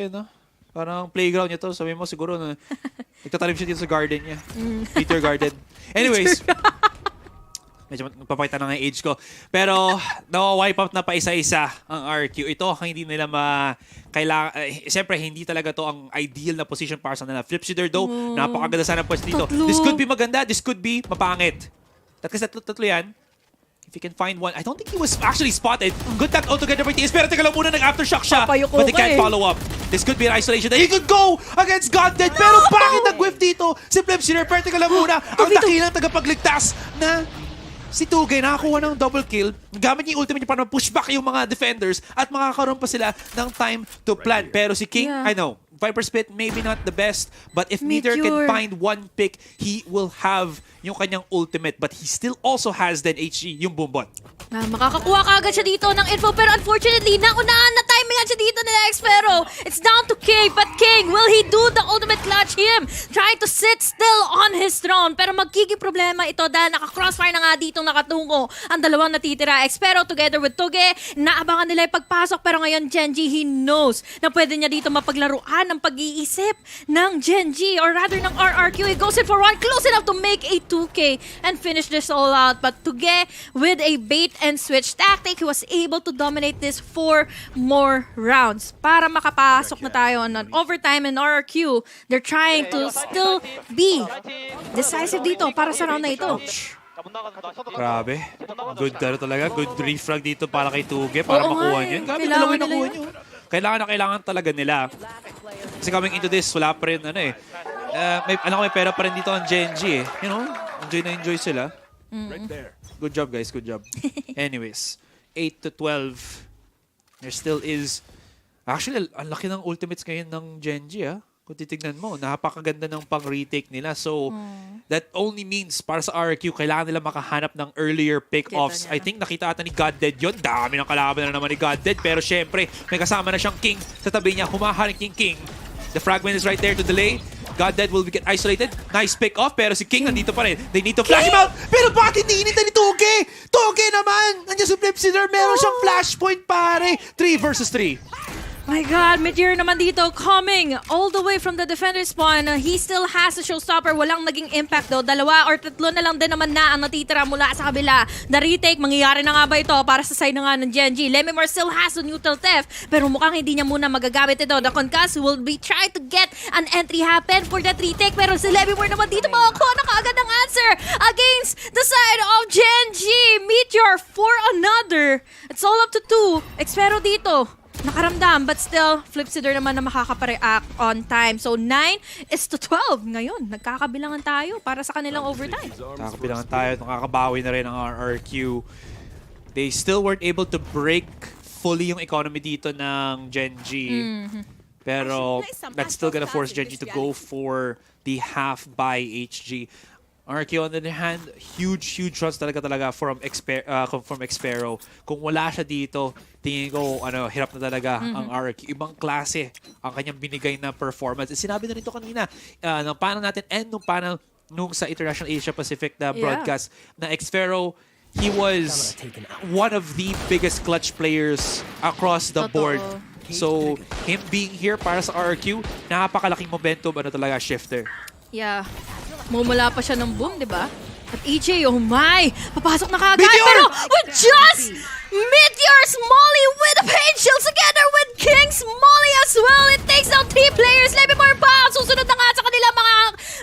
parang playground niya to. Sabi mo siguro na nagtatalim siya dito sa garden niya. Meteor Garden. Anyways, medyo papakita na nga yung age ko. Pero, na-wipe out na pa isa-isa ang RQ. Ito, hindi nila siyempre, hindi talaga to ang ideal na position para sa nila. Flipsider though, napakaganda sana pwes dito. This could be maganda, this could be mapangit. Kasi tatlo yan. If you can find one. I don't think he was actually spotted. Good tag altogether by TS. Pero teka lang muna, nag-aftershock siya. But they can't follow up. This could be an isolation that he could go against Goddead. Pero bakit nag-whiff dito si Flipsider? Pero teka lang muna, ang dakilang tagapagligtas na si Tugay nakakuha ng double kill. Gamit niya yung ultimate niya para ma-push back yung mga defenders at makakaroon pa sila ng time to plant. Pero si King, I know, Viper Spit, maybe not the best, but if Meteor can find one pick, he will have yung kanyang ultimate. But he still also has then HG, yung Boombot. Makakakuha ka agad siya dito ng info, pero unfortunately, naunahan na timingan siya dito nila X. Pero it's down to King, but King, will he do the ultimate clutch? Him trying to sit still on his throne, pero magiging problema ito dahil naka-crossfire na nga ditong nakatungo ang dalawang natitira X. Pero together with Tuge, naabangan nila yung pagpasok, pero ngayon Gen.G, he knows na pwede niya dito mapaglaruan ng pag-iisip ng Gen.G or rather ng RRQ. He goes in for one, close enough to make a 2K and finish this all out. But Tuge, with a bait and switch tactic, he was able to dominate this 4 more rounds para makapasok na tayo on overtime. And RRQ, they're trying to still be decisive dito para sa round na ito. Grabe. Good talaga. Good refrag dito para kay Tuge para makuha niyo. Grabe, dalawa yung nakuha niyo. Kailangan talaga nila. Kasi coming into this, wala pa rin may pera pa rin dito ang Gen.G. You know, enjoy sila. Good job, guys. Good job. Anyways, 8-12. There still is... Actually, ang laki ng ultimates ngayon ng Gen.G, Kung titignan mo, napakaganda ng pang-retake nila. So, that only means para sa RRQ, kailangan nila makahanap ng earlier pick-offs. I think nakita ata ni Goddead yun. Dami ng kalaban na naman ni Goddead. Pero syempre, may kasama na siyang King sa tabi niya. Humaharik yung King. The fragment is right there to delay. Goddead will get isolated. Nice pick-off. Pero si King nandito pa rin. They need to flash him out. Pero bakit hinihintay ni Toge? Toge naman! Nandiyan si Flipsider. Meron siyang flashpoint, pare. 3 versus 3. My God, Meteor naman dito coming all the way from the defender spawn. He still has a showstopper. Walang naging impact daw. 2 or 3 na lang din naman na ang natitira mula sa kabila. The retake, mangyayari na nga ba ito para sa side na nga ng Gen.G? Lemimore still has a neutral theft, pero mukhang hindi niya muna magagamit ito. The concuss will be trying to get an entry happen for that retake, pero si Lemimore naman dito makakuha na kaagad ng answer against the side of Gen.G. Meteor for another. It's all up to 2. Expero dito. Nakaramdam, but still, Flipsider naman na makakapa-react on time. So, 9-12. Ngayon, nagkakabilangan tayo para sa kanilang overtime. Nakakabilangan tayo. Nakakabawi na rin ang RRQ. They still weren't able to break fully yung economy dito ng Gen.G. Pero, that's still gonna force Gen.G to go for the half by HG. RRQ on the other hand, huge runs talaga from Expero. Kung wala siya dito, tingin ko hirap na talaga ang RRQ. Ibang klase ang kanyang binigay na performance. Sinabi na rin ito kanina ng panel natin and nung panel nung sa International Asia Pacific na broadcast na Expero, he was one of the biggest clutch players across the board. So, him being here para sa RRQ, napakalaking momentum talaga shifter. Yeah. Mumula pa siya ng boom, di ba? At EJ, oh my! Papasok na kagad! Meteor! Pero with just Meteor's Molly with the pain shield together with King's Molly as well! It takes down 3 players! Lemimore pa! Susunod na nga sa kanila mga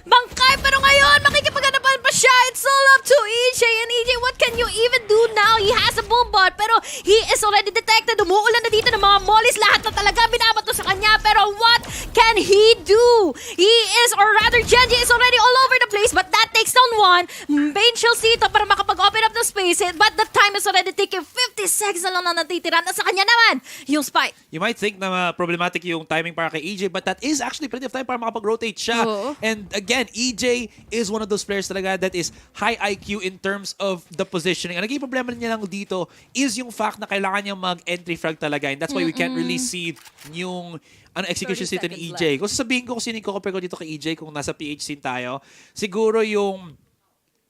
bangkay! Pero ngayon, makikipaganapan pa siya! It's all up to EJ! And EJ, what can you even do now? He has a boom bot, pero he is already detected. Umuulan na dito ng mga mollies. Lahat na talaga binabato sa kanya. Pero what can he do? He is, or rather, Gen.G is already all over the place, but that takes down 1. Pain shields dito para makapag-open up the space, but the time is already taking 50 seconds na lang na natitira. Nasa kanya naman yung spike. You might think na problematic yung timing para kay EJ, but that is actually plenty of time para makapag-rotate siya. And again, EJ is one of those players talaga that is high IQ in terms of the positioning. Ang naging problema niya lang dito is yung fact na kailangan niya mag-entry frag talaga, and that's why we can't really see yung execution dito ni EJ. Kung sasabihin ko kung sino yung compare ko dito kay EJ kung nasa PH scene tayo, siguro yung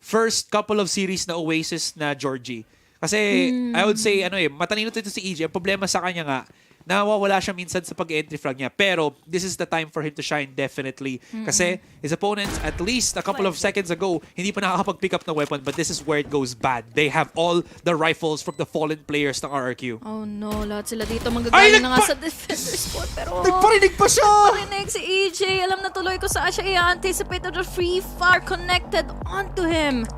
first couple of series na Oasis na Gen.G. Kasi I would say, matalino ito si EJ. Ang problema sa kanya nga, nawawala siya minsan sa pag-entry frag niya. Pero this is the time for him to shine definitely. Kasi his opponents, at least a couple of seconds ago, hindi pa nakakapag-pick up ng weapon, but this is where it goes bad. They have all the rifles from the fallen players ng RRQ. Oh no, lahat sila dito manggagaling na nga sa defender spot. Pero nagparinig pa siya! Nagparinig si EJ. Alam na tuloy ko saan siya i-anticipate of the free fire connected onto him.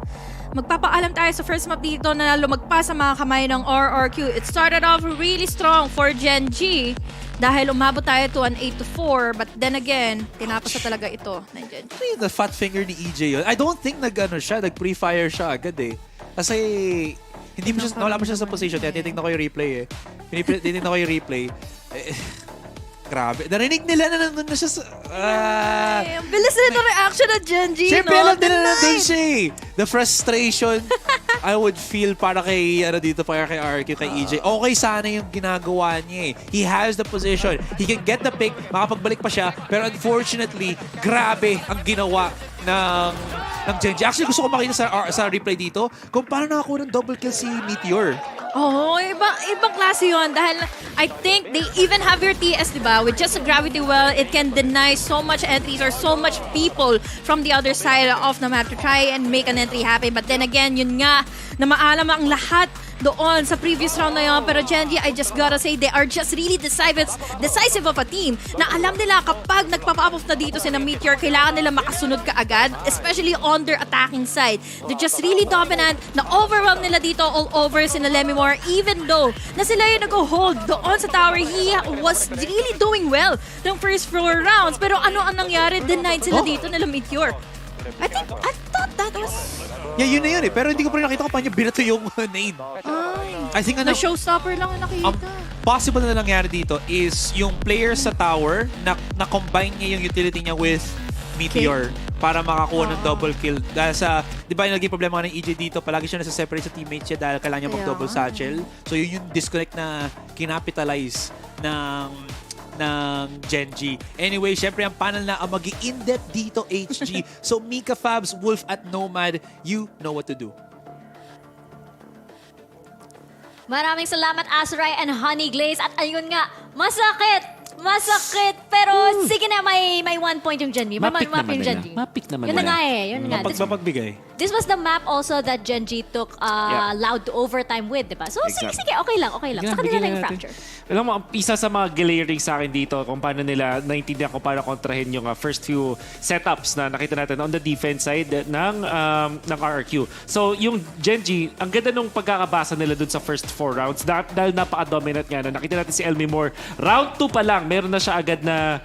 Magpapaalam tayo sa first map dito na lumagpas sa mga kamay ng RRQ. It started off really strong for Gen.G dahil umabot tayo to an 8-4, but then again, tinapos na talaga ito ng Gen.G. The fat finger ni EJ yun. I don't think nag-pre-fire siya agad eh. Kasi hindi mo siya, wala pa siya sa position. Titignan ko yung replay eh. Titignan ko yung replay. Grabe. Narinig nila na nandun na siya sa... Ang bilis nito reaction ng Gen.G, Siyempre, alam nila na nandun siya eh. The frustration I would feel para kay, dito, para kay RQ, kay EJ. Okay sana yung ginagawa niya eh. He has the position. He can get the pick. Makapagbalik pa siya. Pero unfortunately, grabe ang ginawa ng Gen.G. Actually, gusto ko makita sa replay dito kung paano nakakuha ng double kill si Meteor. Oh, ibang klase yun. Dahil I think they even have your TS, diba? With just a gravity well, it can deny so much entries or so much people from the other side of the map to try and make an entry happen. But then again, yun nga, na maalam ang lahat doon sa previous round na yun. Pero Gen.G, I just gotta say, they are just really decisive of a team na alam nila kapag nagpapa-up na dito sina Meteor, kailangan nila makasunod kaagad, especially on their attacking side. They're just really dominant, na overwhelm nila dito all over sina Lemimore, even though na sila yung nag-hold doon sa tower. He was really doing well ng first 4 rounds. Pero ano ang nangyari? Denied sila dito nila Meteor. I thought that was... Yeah, yun na yun eh. Pero hindi ko pa rin nakita kung paano niya binato yung nade. I think na showstopper lang ang nakita. possible na nangyari dito is yung player sa tower na-combine niya yung utility niya with Meteor para makakuha ng double kill. Dahil sa, di ba yung naging problema ng EJ dito, palagi siya nasa-separate sa teammates niya dahil kailangan niya mag-double satchel. So yun yung disconnect na kinapitalize ng Gen.G. Anyway, syempre ang panel na ang mag-i-in-depth dito, HG. So Mika, Fabs, Wolf at Nomad, you know what to do. Maraming salamat, Azurai and Honey Glaze. At ayun nga, masakit! Pero sige na, may 1 point yung Gen.G. Mapik naman yung nila. Gen.G. Mapik naman Yun na nga eh. Yun nga. Mapagbigay. This was the map also that Gen.G took loud to overtime with, diba? So Exactly. sige, okay lang. Sa kanila na yung fracture. Alam mo, isa sa mga glaring sa akin dito kung paano nila naintindihan kung paano kontrahin yung first few setups na nakita natin on the defense side ng RRQ. So yung Gen.G, ang ganda nung pagkakabasa nila dun sa first 4 rounds dahil napaka-dominant nga na. Nakita natin si Elmi Moore. Round 2 pa lang, meron na siya agad na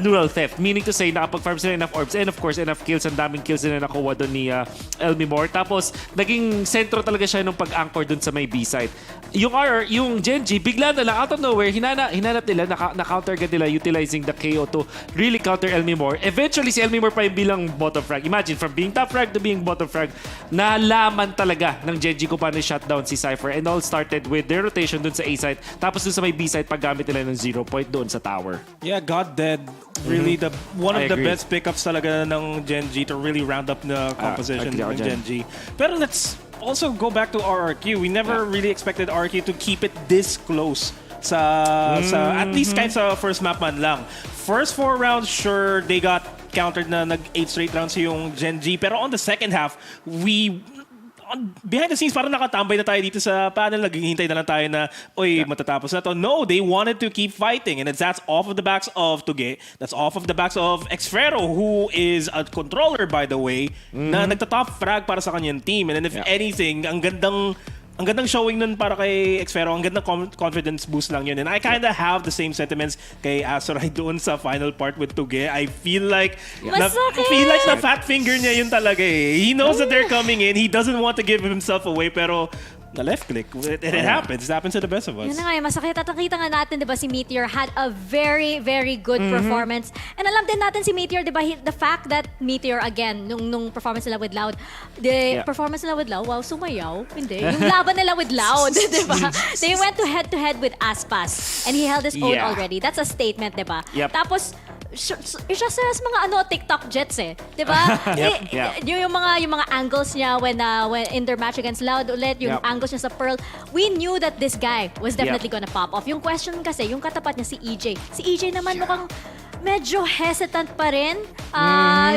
neural theft. Meaning to say, nakapag-farm sila enough orbs and of course, enough kills. Ang daming kills na nakuha doon ni Elmi Moore. Tapos, naging sentro talaga siya nung pag-anchor doon sa may B-side. Yung Gen.G, bigla na lang, out of nowhere, hinanap nila, na-counter nila utilizing the KO to really counter Elmi Moore. Eventually, si Elmi Moore pa yung bilang bottom frag. Imagine, from being top frag to being bottom frag, nalaman talaga ng Gen.G kung paano shutdown si Cypher. And all started with their rotation doon sa A-side. Tapos doon sa may B-side, paggamit nila ng 0 point doon sa tower. Yeah, God dead. Really, one of the best pickups talaga ng Gen.G to really round up the composition ng Gen.G. Pero let's also go back to RRQ. We never really expected RRQ to keep it this close sa at least kahit sa first map man lang. First 4 rounds, sure, they got countered na nag-8 straight rounds yung Gen.G. Pero on the second half, behind the scenes, parang nakatambay na tayo dito sa panel. Naghihintay na lang tayo na, matatapos na to. No, they wanted to keep fighting. And that's off of the backs of Tuge. That's off of the backs of Xfero, who is a controller, by the way, na nagtatop frag para sa kanyang team. And then if anything, ang gandang showing nun para kay Xfero. Ang gandang confidence boost lang yun. And I kinda have the same sentiments kay Azurai doon sa final part with Tuge. I feel like na fat finger niya yun talaga eh. He knows that they're coming in. He doesn't want to give himself away, pero the left click, it happens. It happens to the best of us. Yan na nga, masakit. At nakita nga natin, di ba, si Meteor had a very, very good performance. And alam din natin si Meteor, di ba, the fact that Meteor, again, nung performance nila with Loud, performance nila with Loud, wow, sumayaw. Hindi. Yung laban nila with Loud, di ba? They went to head with Aspas. And he held his own already. That's a statement, di ba? Tapos, siya sa mga TikTok jets eh. 'Di ba? Yung mga angles niya when in their match against Loud ulit, yung angles niya sa Pearl, we knew that this guy was definitely gonna pop off. Yung question kasi, yung katapat niya si EJ. Si EJ naman mukhang medyo hesitant pa rin.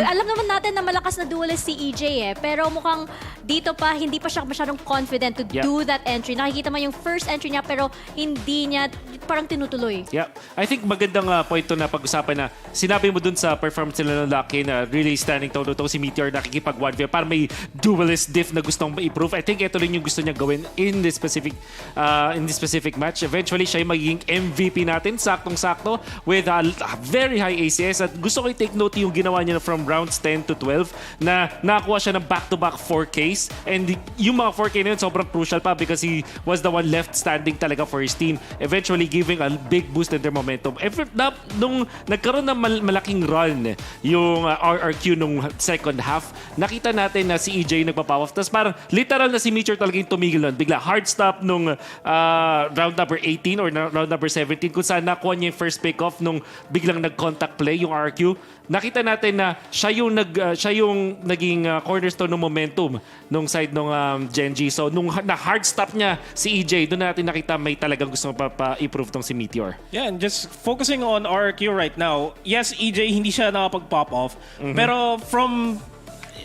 Alam naman natin na malakas na duelist si EJ eh. Pero mukhang dito pa, hindi pa siya masyadong confident to do that entry. Nakikita mo yung first entry niya pero hindi niya parang tinutuloy. I think magandang point to na pag-usapan na sinabi mo dun sa performance nila ng Lucky na really standing toe-to-toe si Meteor nakikipag 1v para may duelist diff na gustong ma-improve. I think ito rin yung gusto niya gawin in this specific match. Eventually, siya yung magiging MVP natin, saktong-sakto with a very high ACS. At gusto ko i-take note yung ginawa niya from rounds 10 to 12 na nakakuha siya ng back-to-back 4Ks. And yung mga 4K na yun sobrang crucial pa because he was the one left standing talaga for his team. Eventually giving a big boost in their momentum. Nung nagkaroon ng malaking run yung RRQ nung second half, nakita natin na si EJ nagpa-power off. Tapos parang literal na si Meteor talagang tumigil nun. Bigla hard stop nung round number 18 or round number 17 kung saan nakuha niya yung first pick-off nung biglang nag-contact play yung RRQ. Nakita natin na siya yung naging cornerstone ng momentum nung side ng Gen.G. So nung na-hard stop niya si EJ, doon natin nakita may talagang gusto pa-improve tong si Meteor. Yeah, and just focusing on RRQ right now, yes, EJ hindi siya nakapag-pop off, pero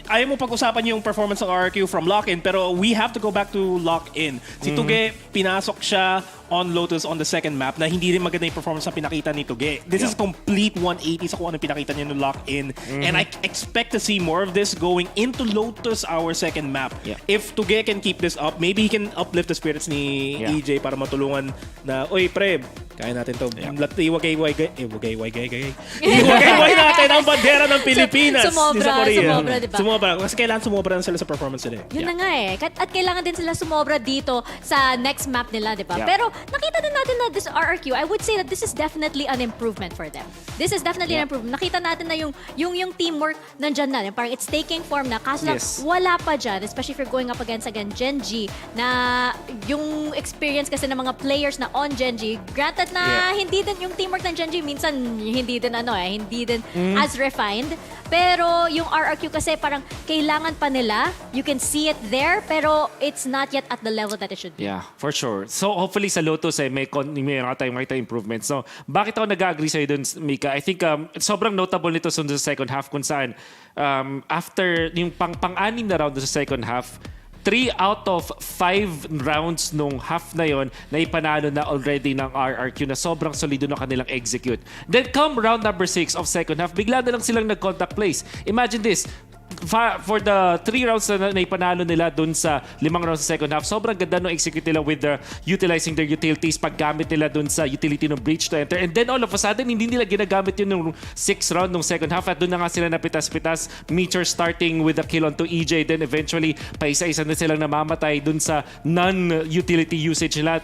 ayaw mo pag-usapan yung performance ng RRQ from lock-in, pero we have to go back to lock-in. Si Tuge, pinasok siya on Lotus on the second map na hindi rin maganda yung performance na pinakita ni Tuge. This is complete 180 sa kung ano pinakita niya no lock-in. And I expect to see more of this going into Lotus, our second map. If Tuge can keep this up, maybe he can uplift the spirits ni EJ para matulungan na, oy pre, Kaya natin to. Iwagay-wagay natin ang bandera ng Pilipinas. Sumobra, diba? Sumobra. Kasi kailangan sumobra na sila sa performance nila. Yun na nga eh. At kailangan din sila sumobra dito sa next map nila, di ba? Yeah. Pero nakita din natin na this RRQ, I would say that this is definitely an improvement for them. This is definitely an improvement. Nakita natin na yung teamwork nandyan na. Parang it's taking form na. Kaso lang, wala pa dyan, especially if you're going up against again Gen.G, na yung experience kasi ng mga players na on Gen.G, granted na hindi din yung teamwork ng Gen.G minsan hindi din as refined, pero yung RRQ kasi parang kailangan pa nila, you can see it there, pero it's not yet at the level that it should be. Yeah, for sure. So hopefully sa Lotus may makita improvements. So bakit ako nag-agree sa'yo dun, Mika? I think sobrang notable nito sa second half kung saan after yung pang-anim na round sa second half, 3 out of 5 rounds nung half na yon na ipanalo na already ng RRQ na sobrang solido na kanilang execute. Then come round number 6 of second half, bigla na lang silang nag-contact plays. Imagine this, for the 3 rounds na ipanalo nila dun sa 5 rounds sa second half, sobrang ganda no execute nila with utilizing their utilities, paggamit nila dun sa utility ng breach to enter. And then all of a sudden, hindi nila ginagamit yun nung 6th round nung second half at dun na nga sila napitas-pitas. Meteor starting with a kill onto EJ, then eventually paisa-isa na silang namamatay dun sa non-utility usage nila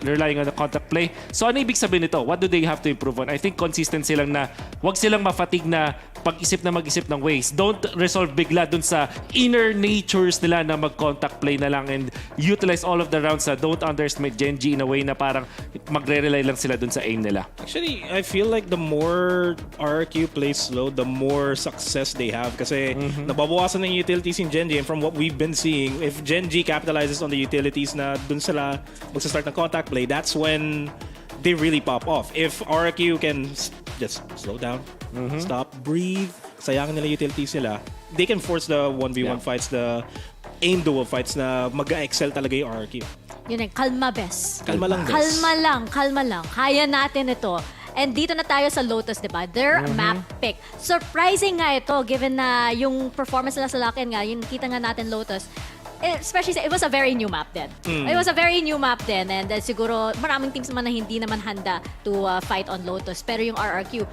relying on the contact play. So ano ibig sabihin nito? What do they have to improve on? I think consistency lang na wag silang mafatig na pag-isip na mag-isip ng ways. Don't resolve bigla dun sa inner natures nila na mag-contact play na lang and utilize all of the rounds na don't underestimate Gen.G in a way na parang magre-rely lang sila dun sa aim nila. Actually, I feel like the more RRQ plays slow, the more success they have kasi nababawasan ng utilities in Gen.G and from what we've been seeing, if Gen.G capitalizes on the utilities na dun sila magsa-start ng contact play, that's when they really pop off. If RRQ can just slow down, stop, breathe, sayangin nila utilities nila, they can force the 1v1 fights, the aim duo fights na mag-excel talaga yung RRQ. Yun eh, kalma bes. Kalma lang bes. Kalma lang. Kaya natin ito. And dito na tayo sa Lotus, di ba? Their map pick. Surprising nga ito, given na yung performance nila sa lock-in nga, yung kita nga natin Lotus, especially it was a very new map then. It was a very new map then and siguro maraming teams naman na hindi naman handa to fight on Lotus. Pero yung RRQ,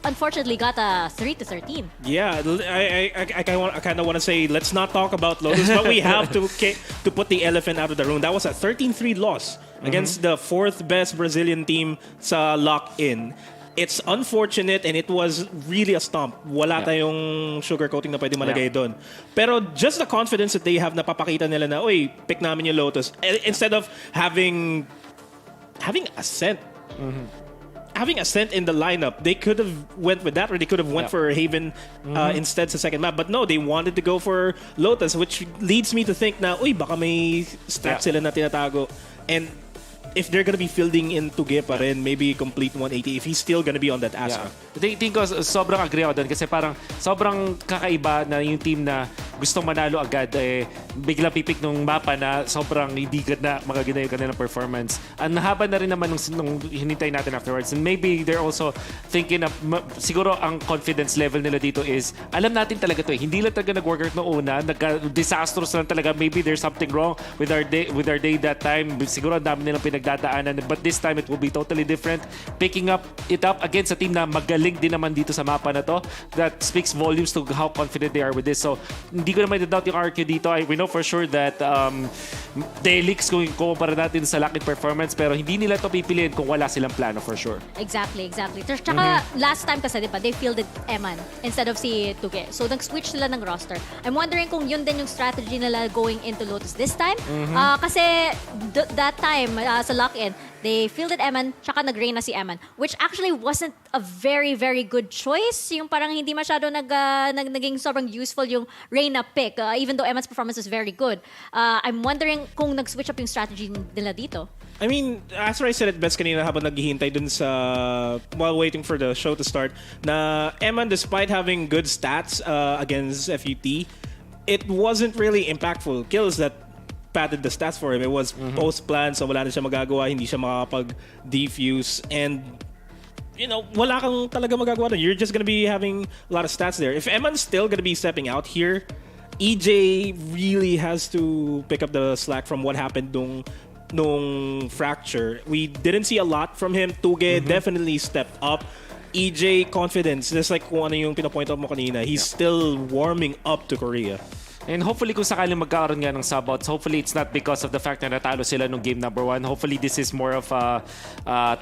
unfortunately got a 3-13. Yeah, I kind of want to say let's not talk about Lotus, but we have to put the elephant out of the room. That was a 13-3 loss against the 4th best Brazilian team sa lock-in. It's unfortunate and it was really a stomp. Wala tayong sugarcoating na pwede malagay doon. Pero just the confidence that they have, napapakita nila na, oy, pick namin yung Lotus. Instead of having Ascent. Having Ascent in the lineup, they could have went with that or they could have went for Haven instead sa second map. But no, they wanted to go for Lotus, which leads me to think na, uy, baka may stats sila na tinatago. And if they're gonna be fielding in Tuge pa rin, maybe complete 180 if he's still gonna be on that Astra. I think ko sobrang agree ako doon kasi parang sobrang kakaiba na yung team na gustong manalo agad bigla pipik nung mapa na sobrang hindi na magaganda yung kanilang performance. Ang haba na rin naman nung hinintay natin afterwards. And maybe they're also thinking na siguro ang confidence level nila dito is alam natin talaga to hindi lang talaga nag-workout noong una, nagka-disastrous lang talaga. Maybe there's something wrong with our day that time. Siguro ang dami nilang pinagdadaanan, but this time it will be totally different. Picking it up against a team na magaling din naman dito sa mapa na to, that speaks volumes to how confident they are with this. So hindi ko naman i-doubt yung RQ dito. We know for sure that Delix kung kumpara natin sa Lock-in performance, pero hindi nila to pipiliin kung wala silang plano for sure. Exactly. Tsaka last time kasi diba, they fielded Eman instead of si Tuge. So nag-switch sila ng roster. I'm wondering kung yun din yung strategy nila going into Lotus this time. Kasi that time sa lock-in, they fielded Eman, tsaka nag-Reyna si Eman, which actually wasn't a very, very good choice. Yung parang hindi masyado naging sobrang useful yung Reyna pick, even though Eman's performance was very good. I'm wondering kung nag-switch up yung strategy nila dito. I mean, as I said it best kanina habang naghihintay dun sa while waiting for the show to start, na Eman, despite having good stats against FUT, it wasn't really impactful kills that padded the stats for him. It was post-plan, so wala na siya magagawa, hindi siya makakapag-defuse, and you know, wala kang talaga magagawa na. You're just gonna be having a lot of stats there. If Eman's still gonna be stepping out here, EJ really has to pick up the slack from what happened nung nung fracture. We didn't see a lot from him. Tuge definitely stepped up. EJ confidence, just like kung ano yung pinapoint out mo kanina, he's still warming up to Korea. And hopefully kung sakaling magkakaroon nga ng subouts, hopefully it's not because of the fact na natalo sila nung game number 1. Hopefully this is more of a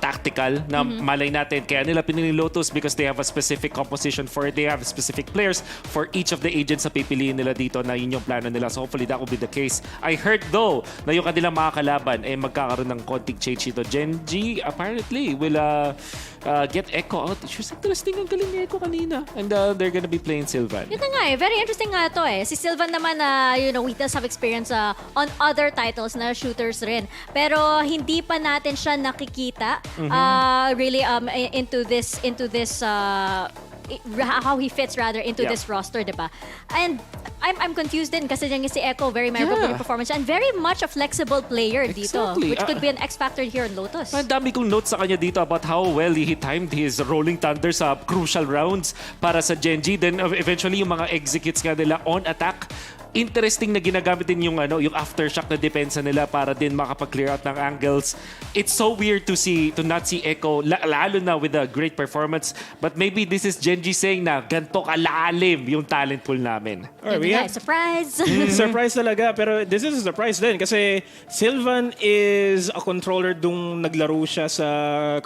tactical na malay natin. Kaya nila pinili Lotus because they have a specific composition for it. They have specific players for each of the agents na pipiliin nila dito na yun yung plano nila. So hopefully that will be the case. I heard though na yung kanilang mga kalaban ay magkakaroon ng konting change dito. Gen.G apparently will get Echo out. It's interesting ang galing ni Echo kanina. And they're gonna be playing Sylvan. Yun na nga Very interesting nga to Si Sylvan naman we does have experience on other titles na shooters rin. Pero hindi pa natin siya nakikita really into this how he fits rather into this roster, diba? And I'm confused din kasi yung si Echo very memorable yung performance and very much a flexible player dito, which could be an X factor here in Lotus. Ang dami kong notes sa kanya dito about how well he timed his rolling thunder sa crucial rounds para sa Gen.G. Then eventually yung mga executes nga nila on attack. Interesting na ginagamit din yung aftershock na depensa nila para din makapag-clear out ng angles. It's so weird to not see Echo lalo na with a great performance. But maybe this is Gen.G saying na ganito kalalim yung talent pool namin. Surprise! Surprise talaga, pero this is a surprise din kasi Sylvan is a controller dung naglaro siya sa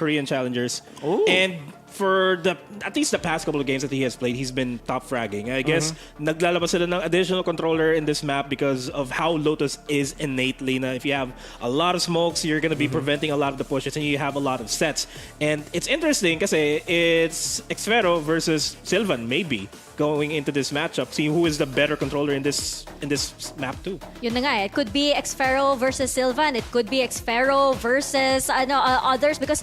Korean Challengers. And for at least the past couple of games that he has played, he's been top fragging. I guess naglalabas sila ng additional controller in this map because of how Lotus is innately na if you have a lot of smokes, you're gonna be preventing a lot of the pushes and you have a lot of sets. And it's interesting kasi it's Xfero versus Sylvan maybe going into this matchup, see who is the better controller in this map too. Yun na nga it could be Xfero versus Sylvan, it could be Xfero versus others because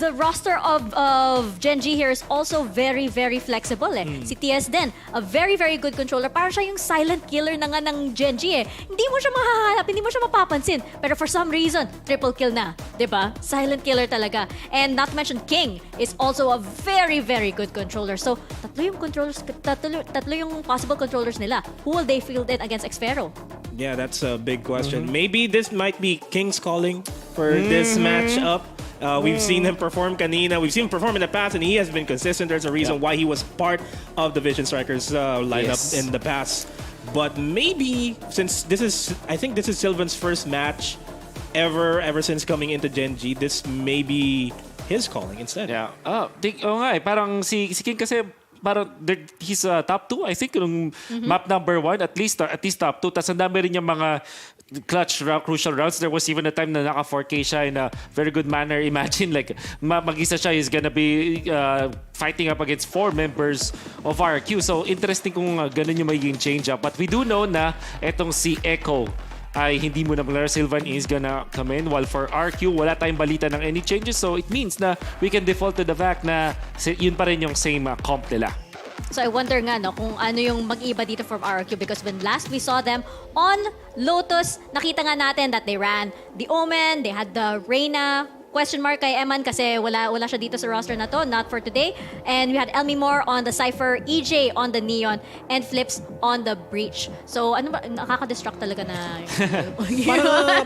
the roster of Gen.G here is also very, very flexible Si TS din, a very, very good controller. Parang siya yung silent killer na nga ng Gen.G Hindi mo siya mahahanap, hindi mo siya mapapansin. Pero for some reason, triple kill na. Diba? Silent killer talaga. And not to mention, King is also a very, very good controller. So, tatlo yung possible controllers nila. Who will they field in against Xfero? Yeah, that's a big question. Maybe this might be King's calling for this matchup. We've seen him perform kanina. We've seen him perform in the past, and he has been consistent. There's a reason why he was part of the Vision Strikers lineup in the past. But maybe since I think this is Sylvan's first match ever since coming into Gen.G, this may be his calling instead. Yeah. Parang si King kasi parang he's top 2 I think yung map number 1 at least top 2. Tapos ang dami rin yung mga crucial rounds. There was even a time na naka 4K siya in a very good manner. Imagine like mag-isa siya is gonna be fighting up against 4 members of RQ. So interesting kung ganun yung magiging change up. But we do know na etong si Echo ay hindi mo na maglaro. Sylvan is gonna come in. While for RQ, wala tayong balita ng any changes. So it means na we can default to the fact na yun pa rin yung same comp nila. So I wonder nga kung ano yung mag-iba dito from RQ because when last we saw them on Lotus, nakita nga natin that they ran the Omen, they had the Reyna, question mark kay Eman kasi wala siya dito sa roster na to, not for today. And we had Elmimore on the Cypher, EJ on the Neon, and Flips on the Breach. So ano ba, nakaka-distract talaga na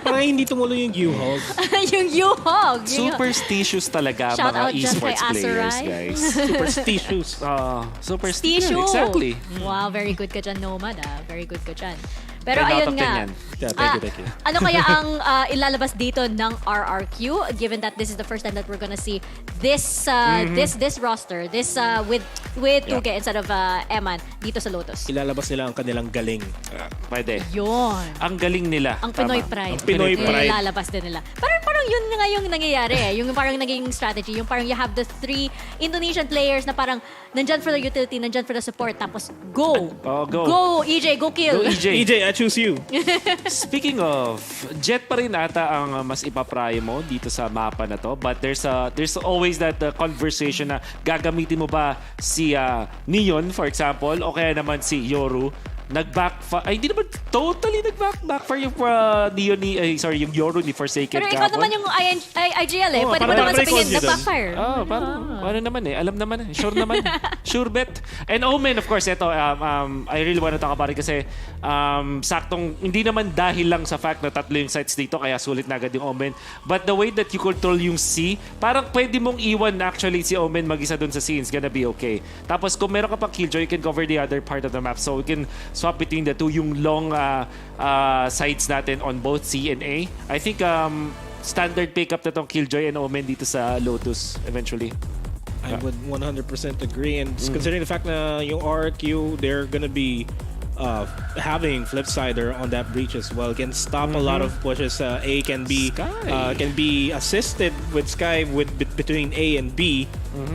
parang hindi tumuloy yung U-Hog. Yung U-Hog. Superstitious talaga shout mga out esports players, guys. Superstitious. Superstitious, exactly. Wow, very good ka dyan, Nomad. Very good ka dyan. Pero ayun nga, thank you. ano kaya ang ilalabas dito ng RRQ given that this is the first time that we're gonna see this roster, with Tuge instead of Eman dito sa Lotus? Ilalabas nila ang kanilang galing. Pwede. Yun. Ang galing nila. Ang Pinoy pride. Ang Pinoy pride. Ilalabas din nila. Parang yun nga yung nangyayari Yung parang naging strategy. Yung parang you have the 3 Indonesian players na parang nandyan for the utility, nandyan for the support, tapos go! Go, EJ, go kill! Go, EJ. EJ, I choose you. Speaking of, Jet pa rin ata ang mas ipaprayo mo dito sa mapa na to. But there's always that conversation na gagamitin mo ba si Neon, for example, o kaya naman si Yoru. Hindi naman totally nag-backfire yung yung Yoru ni Forsaken Pero ikaw naman yung IGL eh. Pwede mo naman sabihin, nag-backfire. Ano naman eh. Alam naman eh. Sure naman. Sure bet. And Omen, of course, ito, I really want to talk about it kasi saktong, hindi naman dahil lang sa fact na tatlo yung sites dito, kaya sulit na agad yung Omen. But the way that you control yung C, parang pwede mong iwan actually si Omen mag-isa dun sa C, it's gonna be okay. Tapos kung meron ka pang Killjoy, you can cover the other part of the map. So you can swap between the two, yung long sides natin on both C and A. I think standard pick up na tong Killjoy and Omen dito sa Lotus eventually. I would 100% agree. And considering the fact na yung RRQ, they're gonna be having Flipsider on that breach as well, can stop a lot of pushes. A can be assisted with Sky between A and B.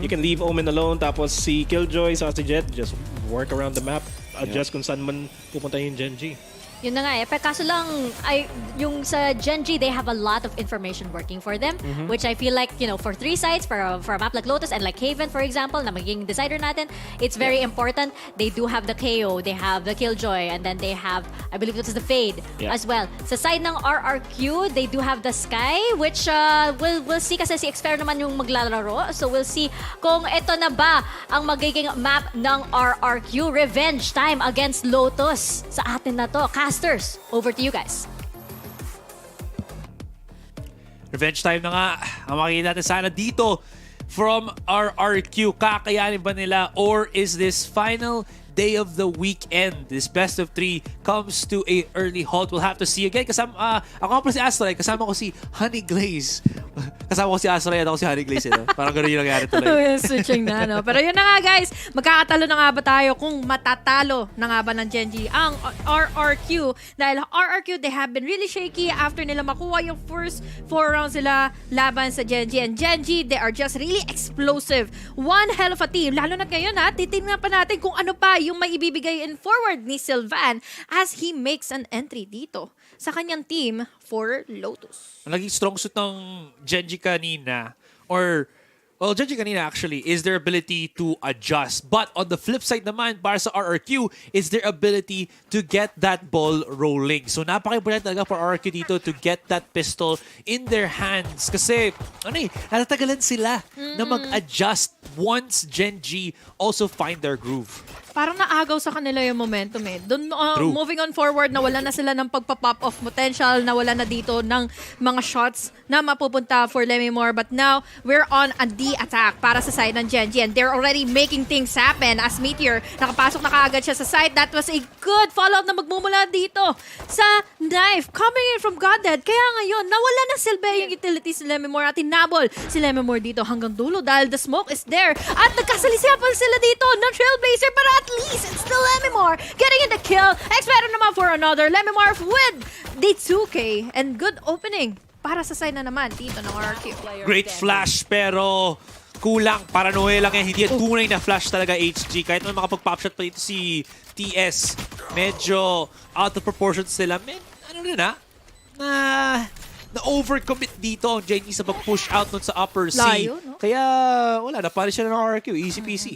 You can leave Omen alone, tapos si Killjoy, sa si Jet, just work around the map, adjust kung saan man pupunta yung Gen.G. Yun na nga eh. Pero kaso lang, yung sa Gen.G, they have a lot of information working for them, which I feel like, for 3 sites, for a map like Lotus and like Haven, for example, na magiging decider natin, it's very important. They do have the KO, they have the Killjoy, and then they have, I believe it is the Fade as well. Sa side ng RRQ, they do have the Sky, which we'll see kasi si Xfer naman yung maglalaro. So we'll see kung ito na ba ang magiging map ng RRQ. Revenge time against Lotus. Sa atin na to. Casters, over to you guys. Revenge time na nga. Ang makikita natin sana dito from RRQ. Kakayanin ba nila or is this final day of the weekend, this best of 3 comes to a early halt? We'll have to see again. Kasama, ako pa si Astroid, kasama ko si Honey Glaze. Kasama ko si Astroid at ako si Honey Glaze. Parang gano'n yung nangyari tuloy. Switching na, no? Pero yun na nga, guys. Magkakatalo na nga ba tayo kung matatalo na nga ba ng Gen.G ang RRQ? Dahil RRQ, they have been really shaky after nila makuha yung first 4 rounds sila laban sa Gen.G. And Gen.G, they are just really explosive. One hell of a team. Lalo na ngayon, titingnan pa natin kung ano pa yung may ibibigay in forward ni Sylvan as he makes an entry dito sa kanyang team for Lotus. Ang naging strong suit ng Gen.G kanina, Gen.G kanina actually, is their ability to adjust. But on the flip side naman, para sa RRQ, is their ability to get that ball rolling. So napaka-important talaga for RRQ dito to get that pistol in their hands. Kasi, natatagalan sila na mag-adjust once Gen.G also find their groove. Parang naagaw sa kanila yung momentum eh. Moving on forward, nawala na sila ng pagpa-pop off potential, nawala na dito ng mga shots na mapupunta for Lemimore. But now, we're on a D attack para sa side ng Gen.G and they're already making things happen as Meteor. Nakapasok na kaagad siya sa side. That was a good follow-up na magmumula dito sa knife coming in from Godhead. Kaya ngayon, nawala na silbi yung utilities si Lemimore at tinabol si Lemimore dito hanggang dulo dahil the smoke is there. At nagkasalisyapan sila dito ng Trailblazer para at least it's still Lemimore getting in the kill. Expect naman for another Lemimore with the 2K and good opening para sa side na naman dito ng RRQ. Great flash pero kulang. Paranoia lang yan. Hindi yan tunay na flash talaga HG. Kahit may makapag-pop shot pa dito si TS, medyo out of proportion sila. Na-overcommit dito ang Gen.G sa pag-push out nun sa upper C. Layo, no? Kaya wala, napali siya ng RRQ. Easy peasy.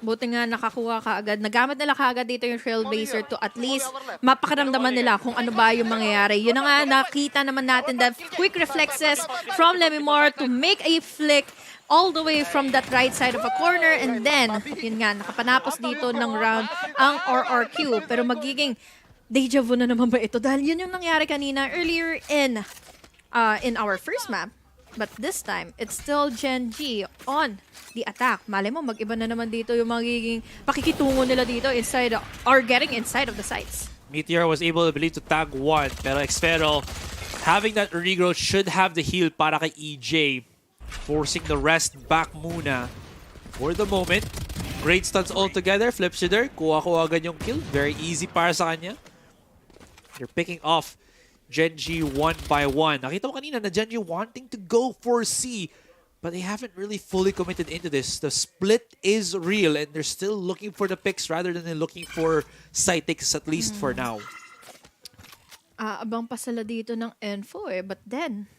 Buti nga nakakuha ka agad. Nagamit nila kaagad dito yung Trailblazer to at least mapakaramdaman nila kung ano ba yung mangyayari. Yun na nga, nakita naman natin the quick reflexes from Lemimore to make a flick all the way from that right side of a corner and then, yun nga, nakapanapos dito ng round ang RRQ. Pero magiging deja vu na naman ba ito? Dahil yun yung nangyari kanina earlier in our first map. But this time, it's still Gen.G on the attack. Malay mo, mag-iba na naman dito yung magiging pakikitungo nila dito inside or getting inside of the sites. Meteor was able, I believe, to tag one. Pero Xfero, having that regrowth should have the heal para kay EJ. Forcing the rest back muna for the moment. Great stunts all together. Flipsider, kuha-kuha agad yung kill. Very easy para sa kanya. They're picking off Gen.G one by one. Nakita mo kanina na Gen.G wanting to go for C, but they haven't really fully committed into this. The split is real and they're still looking for the picks rather than looking for Cytics, at least for now. Abang pa sila dito ng info eh, but then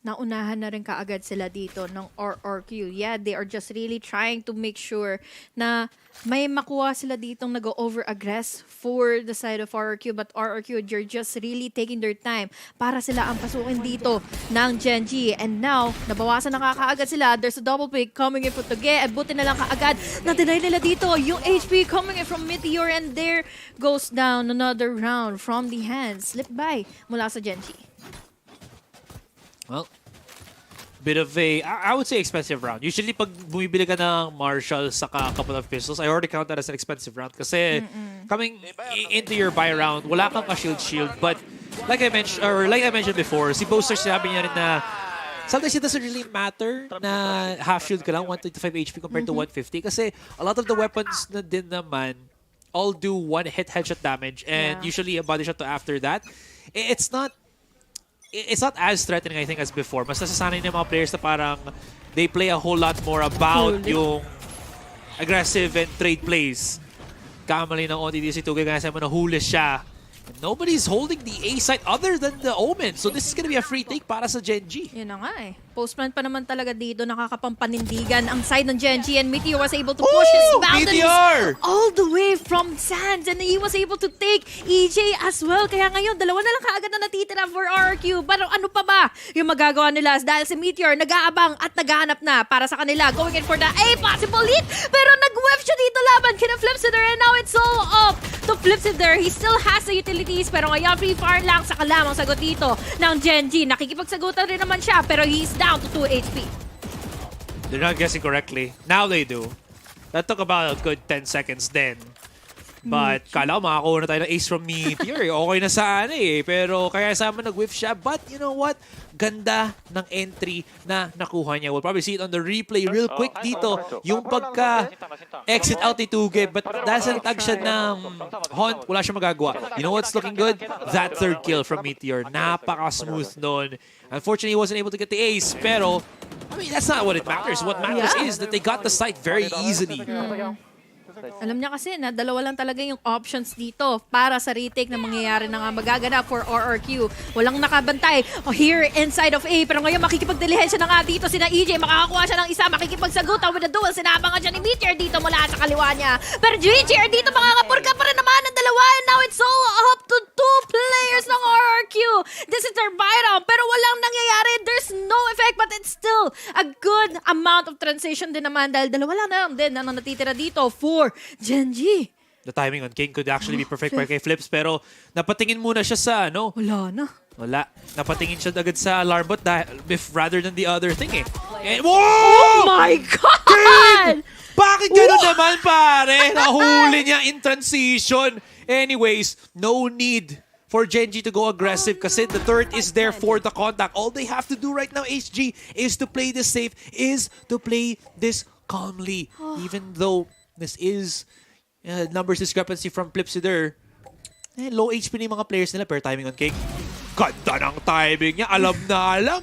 naunahan na rin kaagad sila dito ng RRQ. Yeah, they are just really trying to make sure na may makuha sila ditong nag-over-aggress for the side of RRQ. But RRQ, you're just really taking their time para sila ang pasukin dito ng Gen.G. And now, nabawasan na kaagad sila. There's a double pick coming in for Toge. At buti na lang kaagad na-deny nila dito. Yung HP coming in from Meteor. And there goes down another round from the hands. Slipped by mula sa Gen.G. Well, bit of a, I would say expensive round. Usually, pag bumibili ka ng Marshall saka couple of pistols, I already count that as an expensive round. Kasi coming into your buy round, wala kang ka-shield. But like I mentioned before, si Boaster sinabi niya rin na sometimes it doesn't really matter na half shield ka lang, 125 HP compared to 150. Kasi a lot of the weapons na din naman all do one hit headshot damage and usually a body shot to after that. It's not as threatening, I think, as before. Mas nasasanay ng mga players na parang they play a whole lot more about yung aggressive and trade plays. Kamali ng OTD si Tuge kaya sabi mo nahuli siya. And nobody's holding the A site other than the Omen. So this is gonna be a free take para sa Gen.G. Yun na nga eh. Postman pa naman talaga dito, nakakapampannindigan ang side ng Gen.G, and Meteor was able to push his boundaries all the way from Sands, and he was able to take EJ as well. Kaya ngayon, dalawa na lang kaagad na natitira for RRQ. Pero ano pa ba yung magagawa nila dahil si Meteor nag-aabang at naghahanap na para sa kanila, going in for the A possible hit. Pero nag-whiff siya dito laban kina Flipsider, and now it's all up to Flipsider. He still has the utilities, pero ngayon free fire lang sa kalamang sagot dito ng Gen.G. Nakikipagsagutan rin naman siya, pero he's down to 2 HP. They're not guessing correctly. Now they do. That took about a good 10 seconds then. But kala ko makakuha na tayo ng ace from Meteor. Okay na sana eh. Pero kaya sama nag-whiff siya. But you know what? Ganda ng entry na nakuha niya. We'll probably see it on the replay real quick dito. Yung pagka-exit out ni Tuge. But dahil sa tag siya ng Haunt, wala siya magagawa. You know what's looking good? That third kill from Meteor. Napaka-smooth nun. Unfortunately, he wasn't able to get the ace. Pero, I mean, that's not what it matters. What matters is that they got the site very easily. Alam niya kasi na dalawa lang talaga yung options dito para sa retake na mangyayari na nga magaganap for RRQ. Walang nakabantay here inside of A. Pero ngayon makikipagdilihensya na nga dito sina EJ. Makakakuha siya ng isa. Makikipagsagutan with the duel. Sinabangan siya ni Meteor dito mula sa kaliwa niya. Pero GGR dito makakapurka pa rin naman ng dalawa. And now it's all up to 2 players ng RRQ. This is their buy-down. Pero walang nangyayari. There's no effect. But it's still a good amount of transition din naman. Dahil dalawa lang din na natitira dito for Gen.G. The timing on King could actually be perfect para kay Flips, pero napatingin muna siya sa ano. Wala. Napatingin siya agad sa alarm bot rather than the other thing eh. And, whoa! Oh my God! King! Bakit gano'n naman pare? Nahuli niya in transition. Anyways, no need for Gen.G to go aggressive kasi the turret is there for the contact. All they have to do right now, HG, is to play this safe, is to play this calmly. Even though this is numbers discrepancy from Flipsider. Low HP na yung mga players nila per timing on King. Ganda ng timing niya. Alam na alam.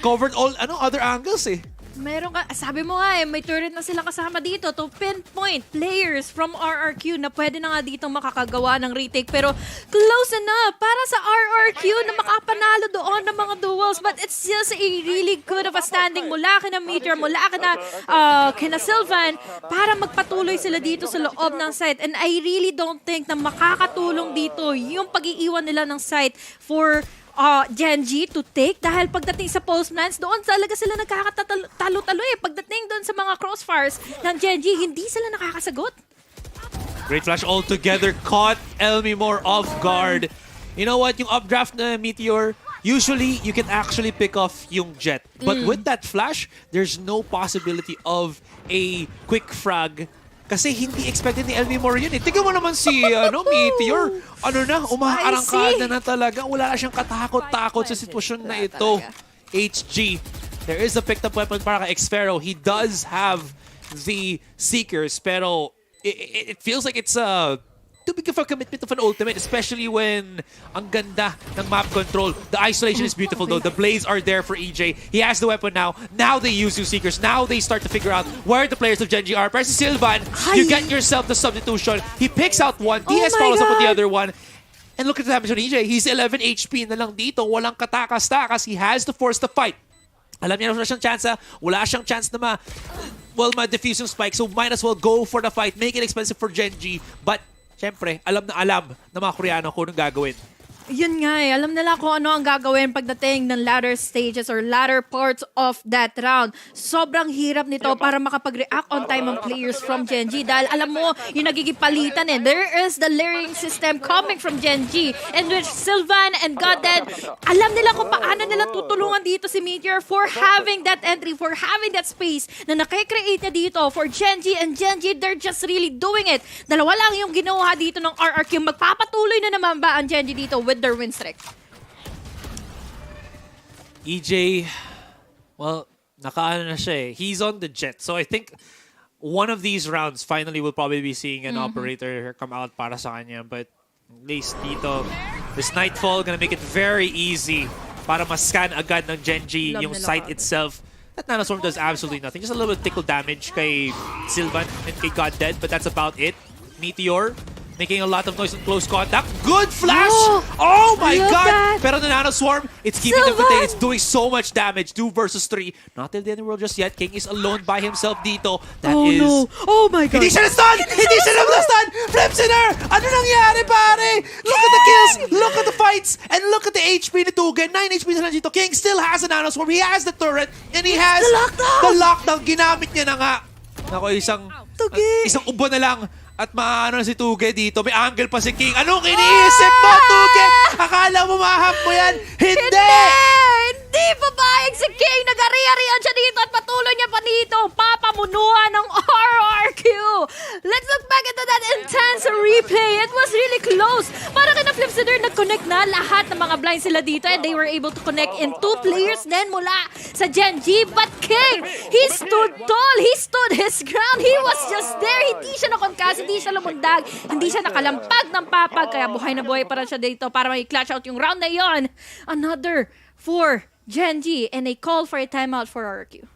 Covered all other angles eh. Meron ka, sabi mo nga may turret na sila kasama dito to pinpoint players from RRQ na pwede na nga dito makakagawa ng retake. Pero close enough para sa RRQ na makapanalo doon ng mga duels. But it's just a really good of a standing mula kina Meteor, mula kina Sylvan para magpatuloy sila dito sa loob ng site. And I really don't think na makakatulong dito yung pag-iiwan nila ng site for Gen.G to take dahil pagdating sa postmans, doon talaga sila nagkakatalo-talo eh. Pagdating doon sa mga crossfires ng Gen.G, hindi sila nakakasagot. Great flash altogether. Caught Elmimore off guard. You know what? Yung updraft na Meteor, usually you can actually pick off yung Jet. But with that flash, there's no possibility of a quick frag. Kasi hindi expected ni Elmimore yun eh. Tingnan mo naman si Meteor. Umaarangkada na talaga. Wala na siyang katakot-takot sa sitwasyon na ito. HG. There is a picked up weapon para kay Xfero. He does have the Seekers, pero it feels like it's too big of a commitment of an ultimate, especially when ang ganda ng map control. The isolation is beautiful though. The blades are there for EJ. He has the weapon now. Now they use two Seekers. Now they start to figure out where the players of Gen.G are. Versus Sylvan, you get yourself the substitution. He picks out one. DS follows up with the other one. And look at the damage on EJ. He's 11 HP na lang dito. Walang katakas-takas. He has to force the fight. Alam niya na wala siyang chance, wala siyang chance na ma-defuse yung spike. So might as well go for the fight, make it expensive for Gen.G. But, syempre, alam na mga Koreano kung anong gagawin. Yun nga eh. Alam nila kung ano ang gagawin pagdating ng latter stages or latter parts of that round. Sobrang hirap nito para makapag-react on time ang players from Gen.G. Dahil alam mo, yung nagiging palitan eh. There is the layering system coming from Gen.G. And with Sylvan and Goddead, alam nila kung paano nila tutulungan dito si Meteor for having that entry, for having that space na nakikreate na dito for Gen.G. And Gen.G, they're just really doing it. Dalawa lang yung ginawa dito ng RRQ. Magpapatuloy na naman ba ang Gen.G dito with their win streak? EJ, well, nakaano na siya eh. He's on the jet. So I think one of these rounds, finally, we'll probably be seeing an operator come out para sa kanya. But at least dito, this Nightfall gonna make it very easy para ma-scan agad ng Gen.G yung site itself. That Nanoswarm does absolutely nothing. Just a little bit of tickle damage kay Sylvan and kay Goddead, but that's about it. Meteor making a lot of noise in close contact. Good flash! Oh my god! Pero the Nanoswarm, it's keeping them contained. It's doing so much damage. 2 versus 3. Not till the end of the world just yet. King is alone by himself dito. That is... no! Oh my god! Hindi siya na-stun! Hindi siya na-stun! Flip Sinner! Ano nangyari, pare? Look at the kills! Look at the fights! And look at the HP ni Tugen. 9 HP na lang dito. King still has a Nanoswarm. He has the turret. And he has the lockdown. Ginamit niya na nga. Nako, isang ubo na lang. At maano si Tuge dito. May angle pa si King. Anong iniisip mo, Tuge? Akala mo mahap mo yan? Hindi! Hindi papayag si King. Nag-ari-arian siya dito at patuloy niya pa dito. Papamunuhan ng RRQ. Let's look back into that intense replay. It was really close. Para kina Flipsider, nag-connect na lahat ng mga blinds sila dito and they were able to connect in 2 players then mula sa Gen.G. But King, he stood tall. He stood his ground. He was just there. Hindi siya nakonkas. Hindi siya lumundag. Hindi siya nakalampag ng papag. Kaya buhay na buhay para siya dito para mag-clutch out yung round na yon. Another for Gen.G and a call for a timeout for RRQ.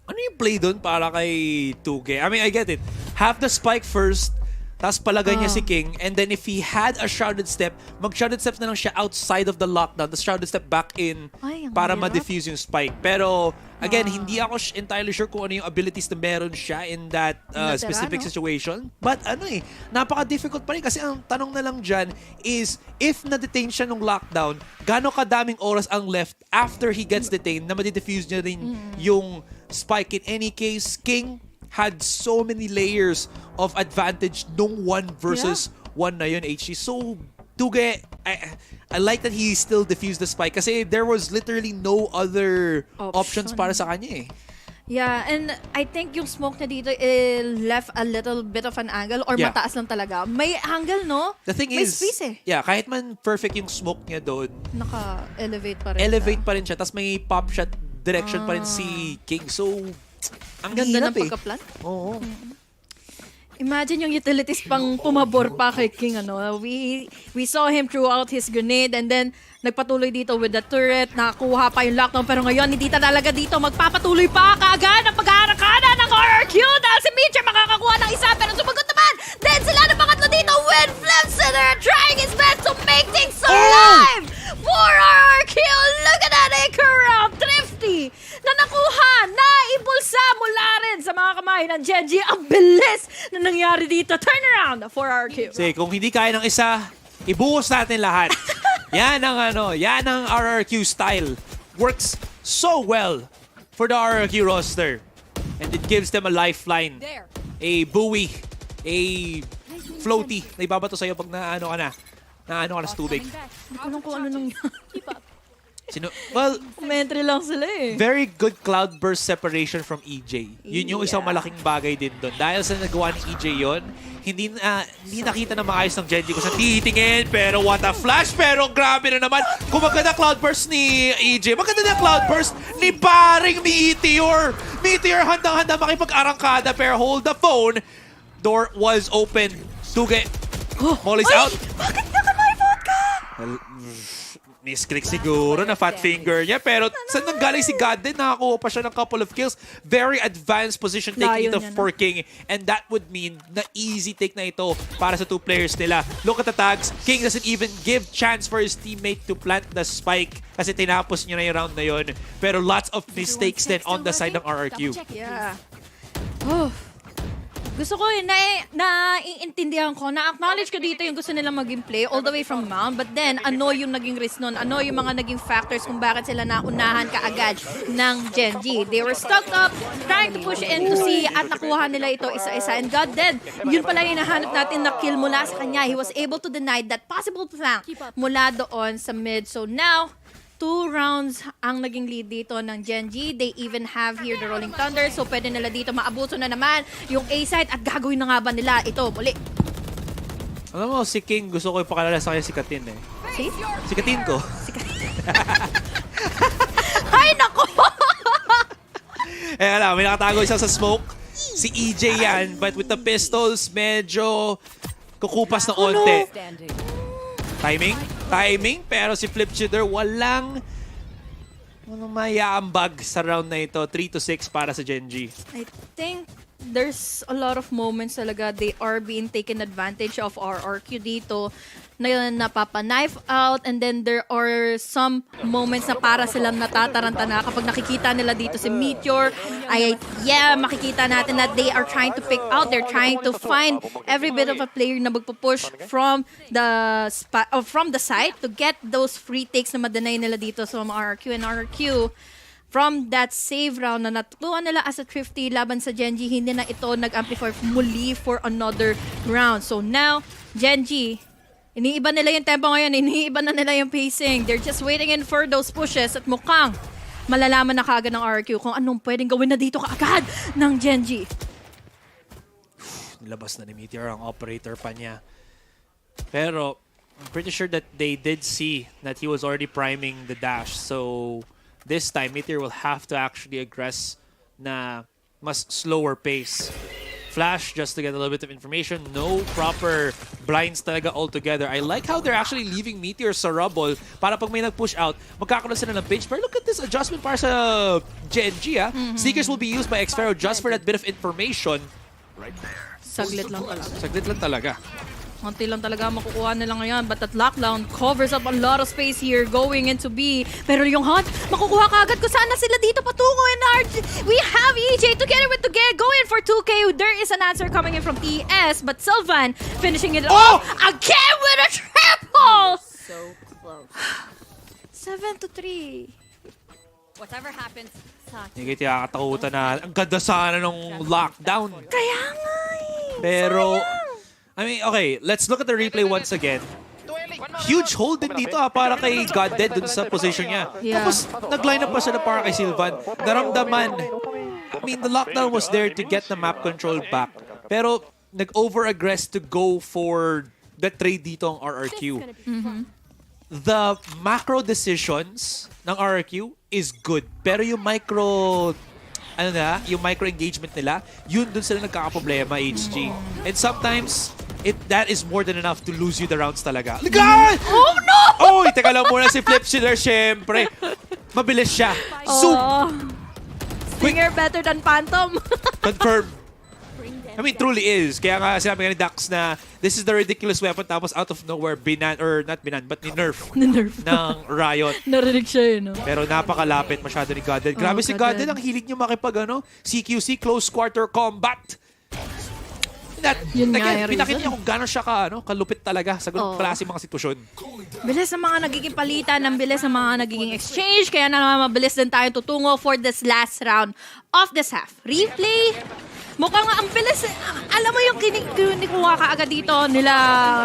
Ano yung play dun para kay Tuge? I mean, I get it. Have the spike first, tapos palagay niya si King, and then if he had a shrouded step, mag-shrouded steps na lang siya outside of the lockdown, the shrouded step back in para ma-defuse yung spike. Pero, again, hindi ako entirely sure kung ano yung abilities na meron siya in that specific situation. But napaka-difficult pa rin kasi ang tanong na lang dyan is, if na-detain siya nung lockdown, gaano kadaming oras ang left after he gets detained na ma-defuse niya rin yung spike. In any case, King had so many layers of advantage nung 1 versus 1 na yun, HG. So, Tuge, I like that he still defused the spike kasi there was literally no other options para sa kanya eh. Yeah, and I think yung smoke na dito left a little bit of an angle or mataas lang talaga. May angle, no? The thing may is, space eh. Yeah, kahit man perfect yung smoke niya doon, naka-elevate pa rin elevate pa rin siya. Tapos may pop shot direction pa rin si King. So, ang ganda hirap ng pagka-plan. Oo. Imagine yung utilities pang pumabor pa kay King. We saw him throughout his grenade and then nagpatuloy dito with the turret. Nakakuha pa yung lockdown pero ngayon hindi talaga dito. Magpapatuloy pa kaagad ang pag-aarakada ng RRQ dahil si Meteor makakakuha ng isa pero sumagot naman. Then sila na pangatlo dito with Flipsider trying his best to make things alive for RRQ. Look at that anchor round. Thrifty na nakuha, na ibulsa mula rin sa mga kamay ng Gen.G. Ang bilis na nangyari dito. Turn around for RRQ. Kasi kung hindi kaya ng isa, ibuhos natin lahat. Yan ang RRQ style. Works so well for the RRQ roster. And it gives them a lifeline. A buoy. A floaty na ibabato sa'yo pag naano ka na sa tubig. Hindi ko lang kung ano nung Well, entry lang sila eh. Very good cloudburst separation from EJ. Yun yung isang malaking bagay din doon. Dahil sa nagawa ni EJ yun, hindi nakita na maayos ng Gen.G kung saan titingin. Pero what a flash! Pero grabe na naman. Kung maganda cloudburst ni EJ, maganda na cloudburst ni paring Meteor. Meteor handang-handa makipag-arangkada pero hold the phone. Door was open. Tuge. Molly's out. Bakit naka-my vote ka? Misclick siguro na fat finger niya. Pero saan nanggaling si God din? Nakakuha pa siya ng couple of kills. Very advanced position taking ito for King. And that would mean na easy take na ito para sa 2 players nila. Look at the tags. King doesn't even give chance for his teammate to plant the spike kasi tinapos niya na yung round na yun. Pero lots of mistakes then on the side ng RRQ. Yeah. Oh. Gusto ko naiintindihan ko, na-acknowledge ko dito yung gusto nilang maging play all the way from Mount, but then ano yung naging risk nun? Ano yung mga naging factors kung bakit sila naunahan kaagad ng Gen.G? They were stuck up, trying to push in to see at nakuha nila ito isa-isa. And God then, yun pala yung hinahanap natin na kill mula sa kanya. He was able to deny that possible flank mula doon sa mid. So now, 2 rounds ang naging lead dito ng Gen.G. They even have here the Rolling Thunder. So pwede nila dito maabuso na naman yung A-site at gagawin na nga ba nila ito muli. Alam mo, si King, gusto ko ipakilala sa kanya si Katin eh. Si? Si Katin ko. Ay, nako! Eh, alam, may nakatago isa sa smoke. Si EJ yan, but with the pistols, medyo kukupas na onte. Timing, pero si Flip Shooter walang mayaambag sa round na ito. 3-6 para sa Gen.G. I think there's a lot of moments talaga they are being taken advantage of RRQ dito na napapa-knife out, and then there are some moments na para silang natataranta na kapag nakikita nila dito si Meteor. Makikita natin that they are trying to pick out, they're trying to find every bit of a player na magpupush from the side to get those free takes na madenay nila dito sa RRQ. And RRQ, from that save round na natutuwa nila as a Thrifty laban sa Gen.G, hindi na ito nag-amplify muli for another round. So now, Gen.G, iniiba nila yung tempo ngayon, iniiba na nila yung pacing. They're just waiting in for those pushes at mukhang malalaman na kaagad ng RRQ kung anong pwedeng gawin na dito kaagad ng Gen.G. Nilabas na ni Meteor ang operator pa niya. Pero I'm pretty sure that they did see that he was already priming the dash. So this time, Meteor will have to actually aggress na mas slower pace. Flash just to get a little bit of information. No proper blinds talaga altogether. I like how they're actually leaving Meteor sa rubble para pag may nag-push out, magkakaroon sila ng pinch. Pero look at this adjustment para sa Gen.G. Seekers will be used by Xfero just for that bit of information. Saglit lang talaga. Saglit lang talaga. Konti lang talaga makukuha nila ngayon, but that lockdown covers up a lot of space here going into B. Pero yung hunt, makukuha kaagad kung saan na sila dito patungo. And we have EJ together with Tugay going for 2K. There is an answer coming in from TS, but Sylvan finishing it off again with a triple! So close. 7-3. Whatever happens, Hindi kayo kakatakutan na ang ganda sana ng lockdown. Kaya nga Pero, I mean, okay, let's look at the replay once again. Huge hold din dito para kay Goddead dun sa position niya. Yeah. Tapos, nag-line up pa sila para kay Sylvan. Naramdaman. I mean, the lockdown was there to get the map control back. Pero, nag-over-aggress to go for the trade dito ang RRQ. The macro decisions ng RRQ is good. Pero yung micro engagement nila, yun dun sila nagkakaproblema, HG. And sometimes, that is more than enough to lose you the rounds talaga. God! Oh no! Oy, teka lang muna si Flip Schiller, syempre. Mabilis siya. Zoom! Stinger better than Phantom. Confirm. I mean, truly is. Kaya nga sinabi nga ni Dax na this is the ridiculous weapon, tapos out of nowhere, not binan, but ni-nerf ng Riot. Narinig siya no? Pero napakalapit masyado ni Goddead. Grabe si Goddead, ang hilig niyo makipag CQC, close quarter combat. Pinakita niya kung gano'n siya kalupit talaga sa ganung klase mga sitwasyon. Bilis ng mga nagiging palitan, ang bilis ng mga nagiging exchange, kaya na mabilis din tayo tutungo for this last round of this half. Replay, mukhang ang bilis. Alam mo yung kinikuha ka agad dito nila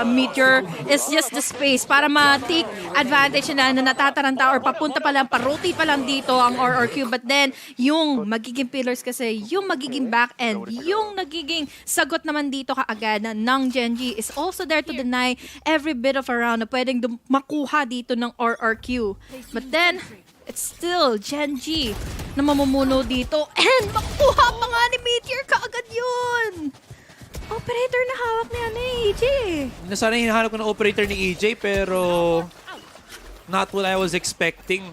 Meteor is just the space para ma-take advantage na natataranta or papunta pa lang, pa-rotate pa lang dito ang RRQ. But then, yung magiging pillars kasi, yung magiging back-end, yung nagiging sagot naman dito kaagad ng Gen.G is also there to deny every bit of a round na pwedeng makuha dito ng RRQ. But then, it's still Gen.G na mamumuno dito. And makuha pa nga ni Meteor kaagad yun. Operator na hawak niya ni EJ. Sana hinahanap ko ng operator ni EJ, pero not what I was expecting.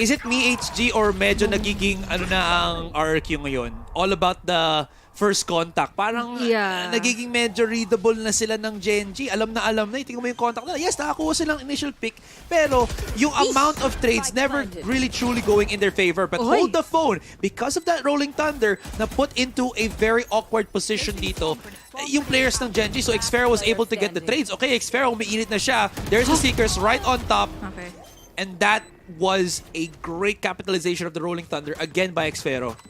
Is it me, HG, or medyo nagiging ano na ang RRQ ngayon? All about the first contact. Parang nagiging medyo readable na sila ng Gen.G. Alam na. Tingnan mo yung contact nila. Yes, nakakuha silang initial pick. Pero yung amount of trades never really truly going in their favor. But hold the phone. Because of that rolling thunder na put into a very awkward position dito, yung players ng Gen.G. So Xfero was able to get the trades. Okay, Xfero, umiinit na siya. There's a Seekers right on top. Okay. And that was a great capitalization of the rolling thunder again by Xfero.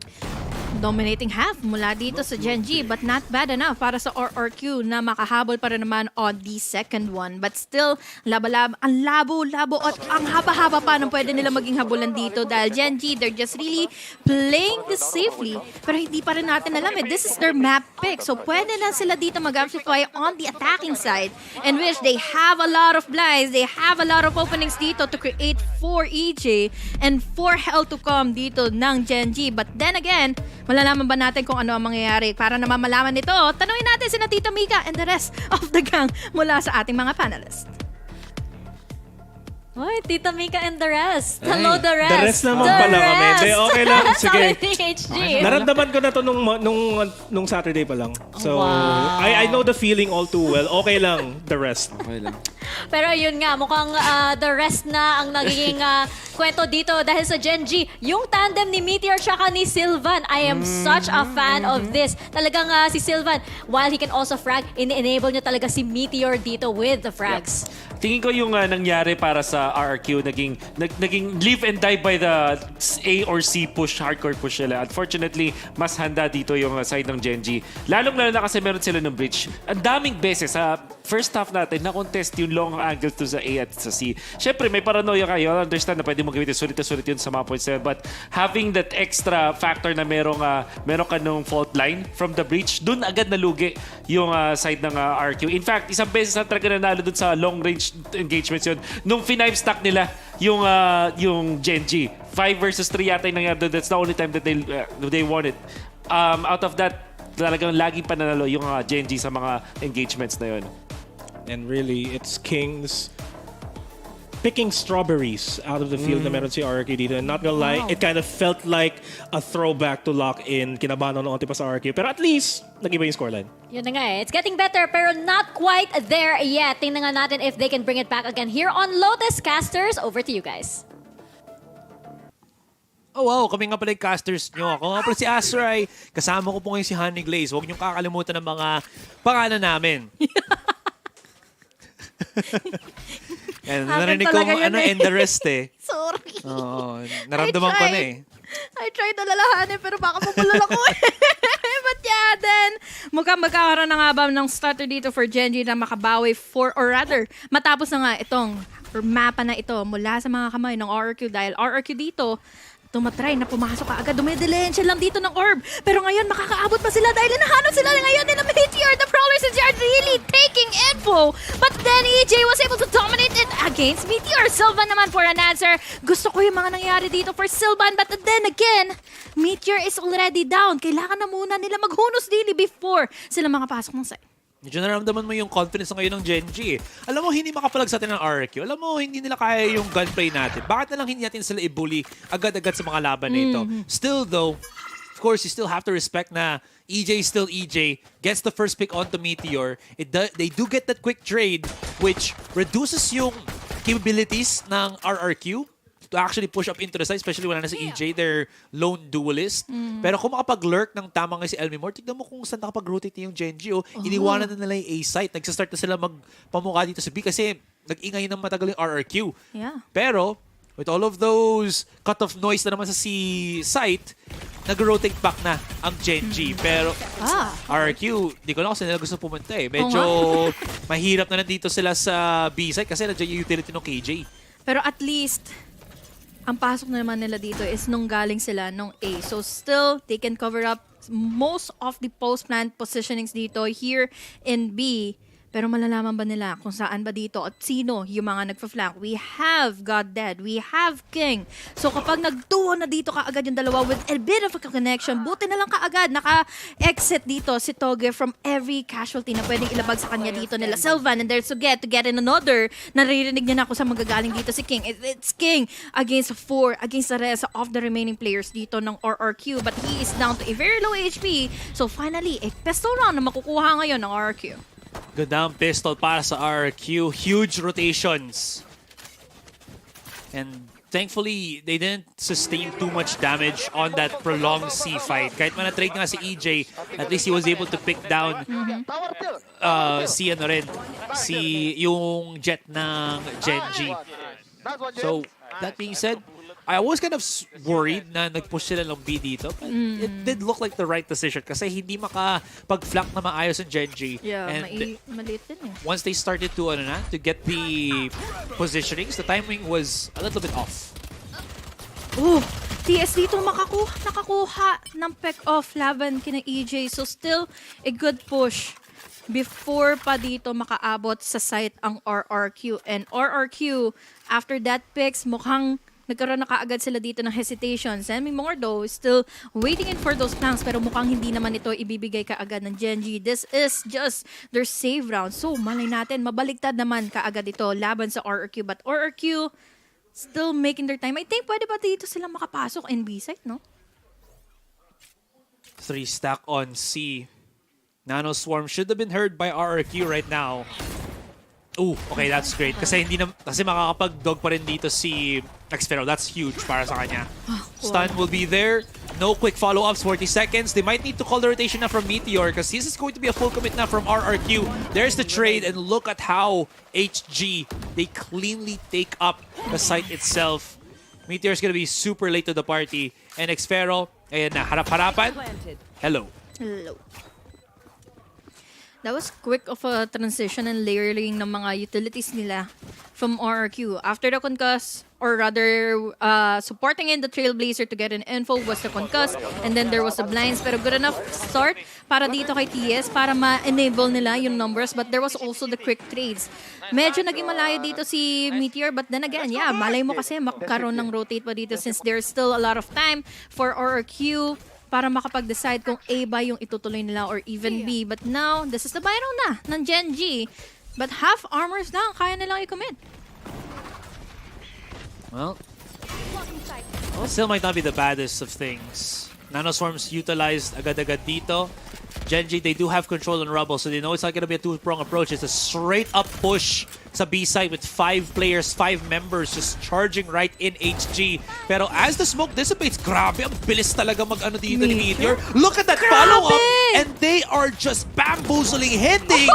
Dominating half mula dito sa Gen.G, but not bad enough para sa RRQ na makahabol pa rin naman on the second one. But still, ang labo at ang haba-haba pa nung pwede nila maging habulan dito dahil Gen.G, they're just really playing this safely. Pero hindi pa rin natin alam this is their map pick. So pwede na sila dito mag-amplify on the attacking side in which they have a lot of blinds, they have a lot of openings dito to create 4 EJ and 4 hell to come dito ng Gen.G. But then again, malalaman ba natin kung ano ang mangyayari? Para na mamalaman nito, tanungin natin si Tita Mika and the rest of the gang mula sa ating mga panelists. Hoy, Tita Mika and the rest. Hello, the rest. The rest naman pala kami. Okay lang, sige. HG. Naramdaman ko na to nung Saturday pa lang. So, I know the feeling all too well. Okay lang, the rest. Okay lang. Pero yun nga, mukhang the rest na ang nagiging kwento dito dahil sa Gen.G. Yung tandem ni Meteor tsaka ni Sylvan. I am such a fan of this. Talagang si Sylvan, while he can also frag, in-enable niya talaga si Meteor dito with the frags. Tingin ko yung nangyari para sa RRQ, naging live and die by the A or C push, hardcore push nila. Unfortunately, mas handa dito yung side ng Gen.G. Lalong-lalo na kasi meron sila ng bridge. Ang daming beses sa first half natin, na-contest yung long angle to sa A at sa C. Siyempre, may paranoia kayo. I understand na pwede mo gamitin sulit yun sa mga points na. But having that extra factor na meron ka nung fault line from the breach, dun agad nalugi yung side ng RQ. In fact, isang beses na talaga nanalo dun sa long range engagements yun. Nung F5 stack nila yung Gen.G. 5 versus 3 yata yung nangyari doon. That's the only time that they won it. Out of that, talagang laging pananalo yung Gen.G sa mga engagements na yun. And really, it's Kings picking strawberries out of the field na meron si RRQ dito. And not gonna lie, it kind of felt like a throwback to lock-in. Kinabahan ng onti pa sa RRQ. Pero at least, nag-iba yung scoreline. Yun na nga It's getting better pero not quite there yet. Tingnan nga natin if they can bring it back again here on Lotus Casters. Over to you guys. Oh wow, kami nga pala yung casters nyo. Ako nga pala si Astray. Kasama ko po ngayon si Honey Glaze. Huwag niyong kakalimutan ng mga pangalan namin. And narinig ko and the rest Sorry. Naramdaman ko na I tried na lalahanin pero baka mapulol ako But yeah, then mukhang magkakaroon na nga ba ng starter dito for Gen.G na makabawi or rather, matapos na nga itong mapa na ito mula sa mga kamay ng RRQ dahil RRQ dito tumatry na pumasok ka agad. Dumidilensya lang dito ng orb. Pero ngayon, makakaabot pa sila dahil nahanap sila ngayon nila Meteor. The Prowlers are really taking info. But then EJ was able to dominate it against Meteor. Sylvan naman for an answer. Gusto ko yung mga nangyari dito for Sylvan. But then again, Meteor is already down. Kailangan na muna nila maghunos dili before sila makapasok ng side. Medyo naramdaman mo yung confidence ngayon ng Gen.G. Alam mo, hindi makapalag sa atin ng RRQ. Alam mo, hindi nila kaya yung gunplay natin. Bakit na lang hindi natin sila i-bully agad-agad sa mga laban na ito? Still though, of course, you still have to respect na EJ is still EJ, gets the first pick onto Meteor. They do get that quick trade, which reduces yung capabilities ng RRQ to actually push up into the side, especially when nasa EJ, they're lone duelist. Pero kung makapag-lurk ng tama nga si Elmimore, tignan mo kung saan nakapag-rotate yung Gen.G. Iniwanan na nila yung A site. Nagsastart na sila magpamukha dito sa B kasi nag-ingay ng matagal yung RRQ. Yeah. Pero, with all of those cut-off noise na naman sa C site, nag-rotate back na ang Gen.G. Pero RRQ, di ko na kasi nila gusto pumunta Medyo mahirap na nandito sila sa B site kasi nandiyan yung utility ng KJ. Pero at least, ang pasok na naman nila dito is nung galing sila nung A. So still, they can cover up most of the post-plant positionings dito here in B. Pero malalaman ba nila kung saan ba dito at sino yung mga nagpa-flank? We have God Dead. We have King. So kapag nagduo na dito kaagad yung dalawa with a bit of a connection, buti na lang kaagad naka-exit dito si Toge from every casualty na pwedeng ilabag sa kanya dito nila. Sylvan and there's to get in another. Naririnig niya na ako sa magagaling dito si King. It's King against 4, against the rest of the remaining players dito ng RRQ. But he is down to a very low HP. So finally, a pistol round na makukuha ngayon ng RRQ. Gandang pistol para sa RRQ. Huge rotations. And thankfully, they didn't sustain too much damage on that prolonged C fight. Kahit man na-trade nga si EJ, at least he was able to pick down si yung jet ng Gen.G. So, that being said, I was kind of worried na nag-push sila ng B dito. But it did look like the right decision kasi hindi makapag-flank na maayos ang Gen.G. Yeah, And maliit din eh. once they started to get the positionings, the timing was a little bit off. Ooh, TS dito nakakuha ng pick-off laban kina EJ. So still a good push before pa dito makaabot sa site ang RRQ. And RRQ, after that picks, mukhang nagkaroon na kaagad sila dito ng hesitation. Semi Mordo is still waiting in for those flanks pero mukhang hindi naman ito ibibigay kaagad ng Gen.G. This is just their save round. So malay natin, mabaligtad naman kaagad ito laban sa RRQ. But RRQ still making their time. I think pwede ba dito sila makapasok in B site, no? 3 stack on C. Nano Swarm should have been heard by RRQ right now. Ooh, okay, that's great. Kasi makakapag-dog pa rin dito si Xfero. That's huge para sa kanya. Stun will be there. No quick follow-ups, 40 seconds. They might need to call the rotation na from Meteor because this is going to be a full commit na from RRQ. There's the trade and look at how HG, they cleanly take up the site itself. Meteor is gonna be super late to the party. And Xfero, ayan na, harap-harapan. Hello. Hello. That was quick of a transition and layering ng mga utilities nila from RRQ. After the concuss, or rather, supporting in the Trailblazer to get an info was the concuss, and then there was the blinds. Pero good enough start para dito kay TS para ma-enable nila yung numbers, but there was also the quick trades. Medyo naging malayo dito si Meteor, but then again, yeah, malay mo kasi makakaroon ng rotate pa dito since there's still a lot of time for RRQ para makapag-decide kung A ba yung itutuloy nila or even B. But now, this is the buy round na ng Gen.G. But half armors lang, kaya nilang i-commit. Well, still might not be the baddest of things. Nanoswarms utilized agad-agad dito. Gen.G, they do have control on Rubble, so they know it's not going to be a two-prong approach. It's a straight-up push sa B side with 5 players, 5 members just charging right in HG. Pero as the smoke dissipates, grabe, ang bilis talaga mag-ano dito ni Meteor. Look at that follow-up! And they are just bamboozling, hitting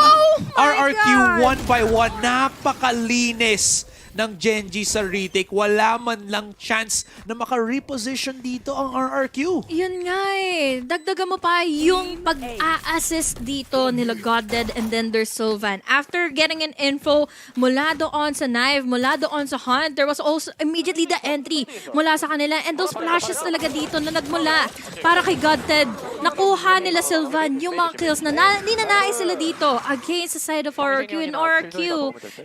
RRQ one by one. Napakalinis ng Gen.G sa retake. Wala man lang chance na maka-reposition dito ang RRQ. Yun nga eh. Dagdagan mo pa yung pag-a-assist dito nila Goddead and then there's Sylvan. After getting an info mula doon sa Knife, mula doon sa Hunt, there was also immediately the entry mula sa kanila. And those flashes talaga dito na nagmula para kay Goddead. Nakuha nila Sylvan yung mga kills na ninanais sila dito against the side of RRQ. And RRQ,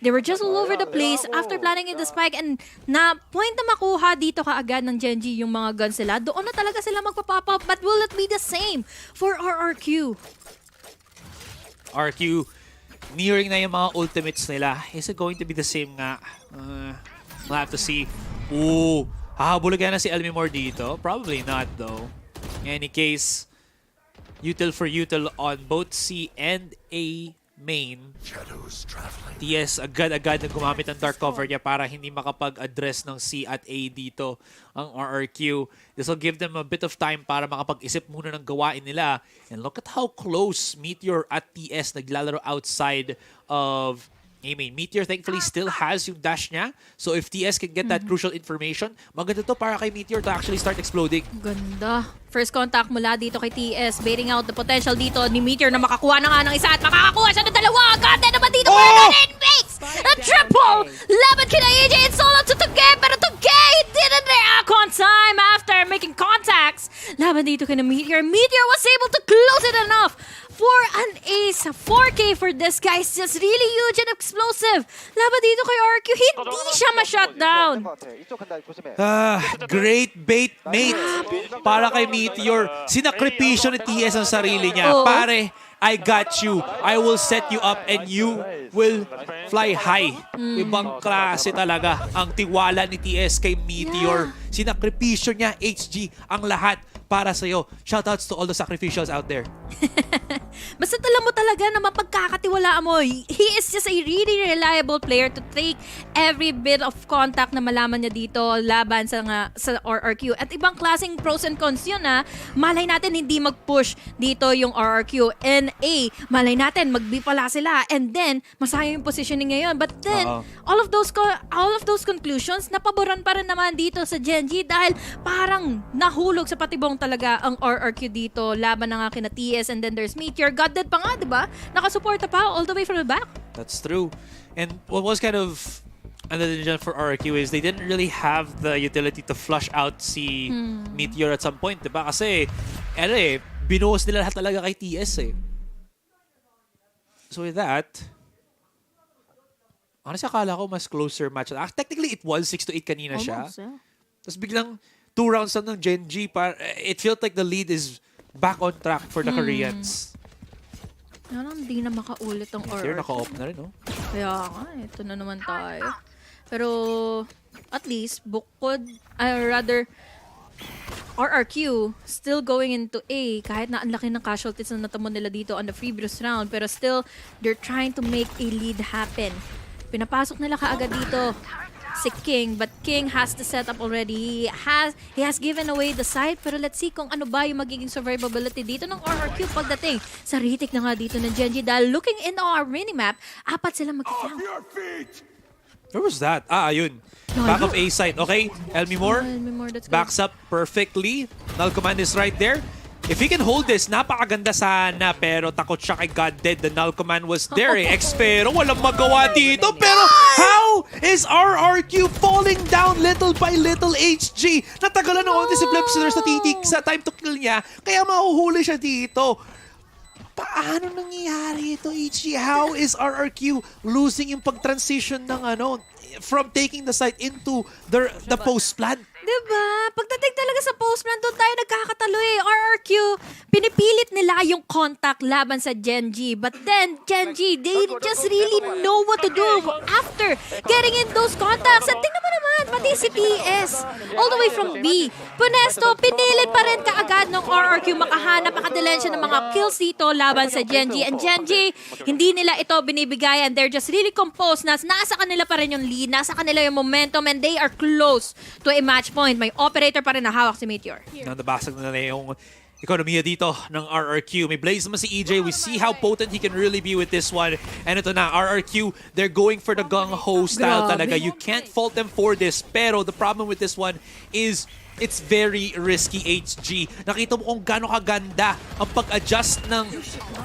they were just all over the place after planning in the spike and na point na makuha dito kaagad ng Gen.G yung mga guns sila. Doon na talaga sila magpa-pop up, but will it be the same for RRQ? RRQ nearing na yung mga ultimates nila. Is it going to be the same nga? We'll have to see. Ooh, hahabulugan na si Elmimore dito? Probably not though. In any case, util for util on both C and A main. TS agad-agad na gumamit ng dark cover niya para hindi makapag-address ng C at A dito ang RRQ. This will give them a bit of time para makapag-isip muna ng gawain nila. And look at how close Meteor at TS naglalaro outside of A main. Meteor thankfully still has yung dash niya. So if TS can get that crucial information, maganda to para kay Meteor to actually start exploding. Ganda. First contact mula dito kay TS. Baiting out the potential dito ni Meteor na makakuha na nga ng isa at makakakuha siya ng dalawa. Ganda naman dito for an makes a triple! Laban kina EJ. It's all up to Toge. Pero Toge, he did and they're on time after making contacts. Laban dito kay Meteor. Meteor was able to close it enough for an ace. 4K for this guy is just really huge and explosive. Laban dito kay RQ, hindi siya ma-shutdown. Great bait, mate. Para kay Meteor. Sinakripisyo ni TS ang sarili niya. Oo. Pare, I got you. I will set you up and you will fly high. Ibang klase talaga ang tiwala ni TS kay Meteor. Sinakripisyo niya, HG, ang lahat para sa'yo. Shoutouts to all the sacrificials out there. Basta alam mo talaga na mapagkakatiwalaan mo. He is just a really reliable player to take every bit of contact na malaman niya dito laban sa RRQ. At ibang klaseng pros and cons yun ha. Malay natin hindi mag-push dito yung RRQ. And malay natin mag-B pala sila. And then, masayang yung positioning ngayon. But then, all of those conclusions, napaboran pa rin naman dito sa Gen.G dahil parang nahulog sa patibong talaga ang RRQ dito. Laban na nga kina TS and then there's Meteor. God dead pa nga, di ba? Nakasuporta pa all the way from the back. That's true. And what was kind of another dyan for RRQ is they didn't really have the utility to flush out si Meteor at some point, di ba? Kasi, binuhos nila lahat talaga kay TS eh. So with that, honestly, akala ko mas closer match. Technically, it was 6-8 kanina siya. Almost, yeah. Tapos biglang 2 rounds lang ng Gen.G. It felt like the lead is back on track for the Koreans. Hindi na makaulit ang Meteor, RRQ. naka-off na rin, no? Kaya nga, ito na naman tayo. Pero, at least, rather, RRQ still going into A kahit na ang laki ng casualties na natamo nila dito on the previous round. Pero still, they're trying to make a lead happen. Pinapasok nila kaagad dito si King, but King has the setup already. He has given away the site, pero let's see kung ano ba yung magiging survivability dito ng RRQ pagdating sa retake na nga dito ng Gen.G. Dahil looking in our minimap, 4 sila magkaklang. Where was that? Ayun. Back of A site. Okay, Elmimore backs up perfectly. Null command is right there. If he can hold this, napakaganda sana. Pero takot siya kay God Dead. The null command was there eh. Pero walang magawa dito. Pero how is RRQ falling down little by little, HG? Natagalan ng onti si Flipster sa titik sa time to kill niya. Kaya mahuhuli siya dito. Paano nangyayari ito, HG? How is RRQ losing yung pag-transition ng from taking the site into the post plan? Diba? Pagdating talaga sa postman, doon tayo nagkakatalo eh. RRQ, pinipilit nila yung contact laban sa Gen.G. But then, Gen.G, they just really know what to do after getting in those contacts. At tingnan mo naman, pati si TS, all the way from B. Punesto, pinilit pa rin kaagad ng RRQ makahanap, makadilensya ng mga kills dito laban sa Gen.G. And Gen.G, hindi nila ito binibigay and they're just really composed na nasa kanila pa rin yung lead, nasa kanila yung momentum, and they are close to a match point. May operator pa rin na hawak si Meteor. Nabasag na yung ekonomiya dito ng RRQ. May blaze naman si EJ. We see how potent he can really be with this one. And ito na, RRQ, they're going for the gung-ho style talaga. You can't fault them for this. Pero the problem with this one is it's very risky, HG. Nakita mo kung gaano kaganda ang pag-adjust ng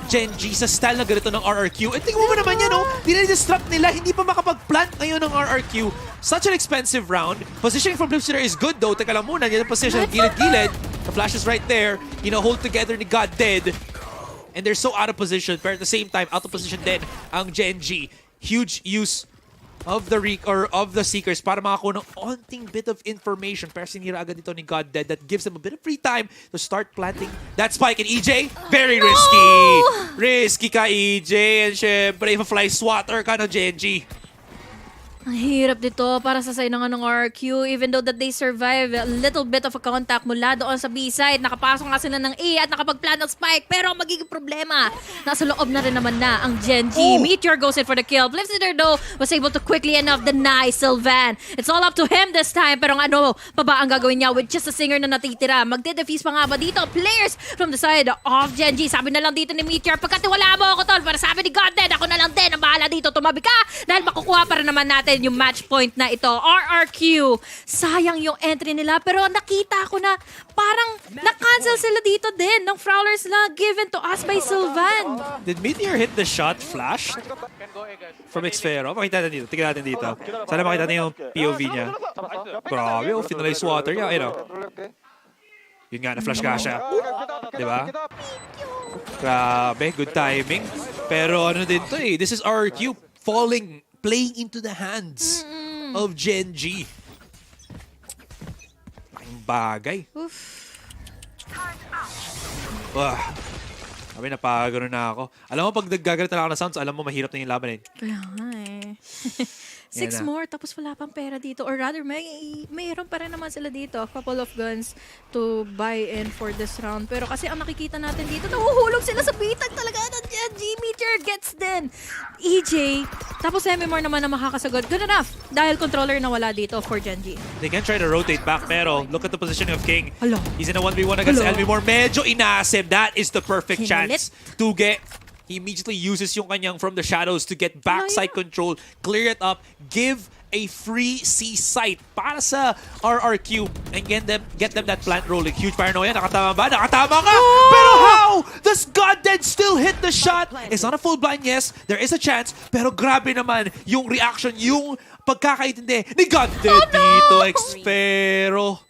Gen.G sa style na ganito ng RRQ. And tingnan mo naman yan, dinidisrupt nila. Hindi pa makapag-plant ngayon ng RRQ. Such an expensive round. Positioning from Flipster is good though. Teka lang muna, yan ang position. Gilid-gilid. The flash is right there. Hold together ni God Dead. And they're so out of position. But at the same time, out of position din ang Gen.G. Huge use of the Seekers para makakuha ng onting bit of information. Pero sinira agad dito ni God Dead that gives them a bit of free time to start planting that spike. And EJ, very risky. Risky ka, EJ. And syempre, if a fly swatter ka ng Gen.G. Ang hirap dito para sa side ng RRQ, even though that they survive a little bit of a contact mula doon sa B-side. Nakapasok nga sila ng A at nakapag-plant ng spike, pero ang magiging problema, nasa loob na rin naman na ang Gen.G. Meteor goes in for the kill. Flipster though was able to quickly enough deny Sylvan. It's all up to him this time, pero pa ba ang gagawin niya with just a singer na natitira? Magde-defuse pa nga ba dito? Players from the side of Gen.G. Sabi na lang dito ni Meteor, pagkatiwala mo ako tol, para sabi ni God Dead, ako na lang din ang bahala dito, tumabi ka, dahil makukuha pa rin naman natin yung match point na ito. RRQ, sayang yung entry nila, pero nakita ko na parang na-cancel kinancel sila dito din ng Prowlers na given to us by Sylvan. Did Meteor hit the shot flash from Xfero? Makita natin dito. Tingnan natin dito. Sana makita natin yung POV niya. Grabe, finalize water niya. Ayun, yun nga, na-flash ka siya. Diba? Grabe, good timing. Pero ano din to eh, this is RRQ playing into the hands of Gen.G. Ang bagay. Sabi, napagano na ako. Alam mo, pag naggagalita na ako ng sounds, alam mo, mahirap na yung laban eh. Kaya nga eh. 6 more, tapos wala pang pera dito. Or rather, mayroon pa rin naman sila dito. A couple of guns to buy in for this round. Pero kasi ang nakikita natin dito, nahuhulog sila sa bitag talaga ng Gen.G. Meteor gets din. EJ, tapos Semimore naman na makakasagot. Good enough. Dahil controller na wala dito for Gen.G. They can try to rotate back, pero look at the positioning of King. Hello. He's in a 1v1 against Elmimore. Medyo inasim. That is the perfect chance to get. He immediately uses yung kanyang from the shadows to get backside control, clear it up, give a free C site para sa RRQ and get them that plant rolling. Huge paranoia. Nakatama ba? Nakatama nga! Pero how? Does Godded still hit the shot? It's not a full blind, yes. There is a chance. Pero grabe naman yung reaction, yung pagkakaintindi ni Godded dito, Xfero.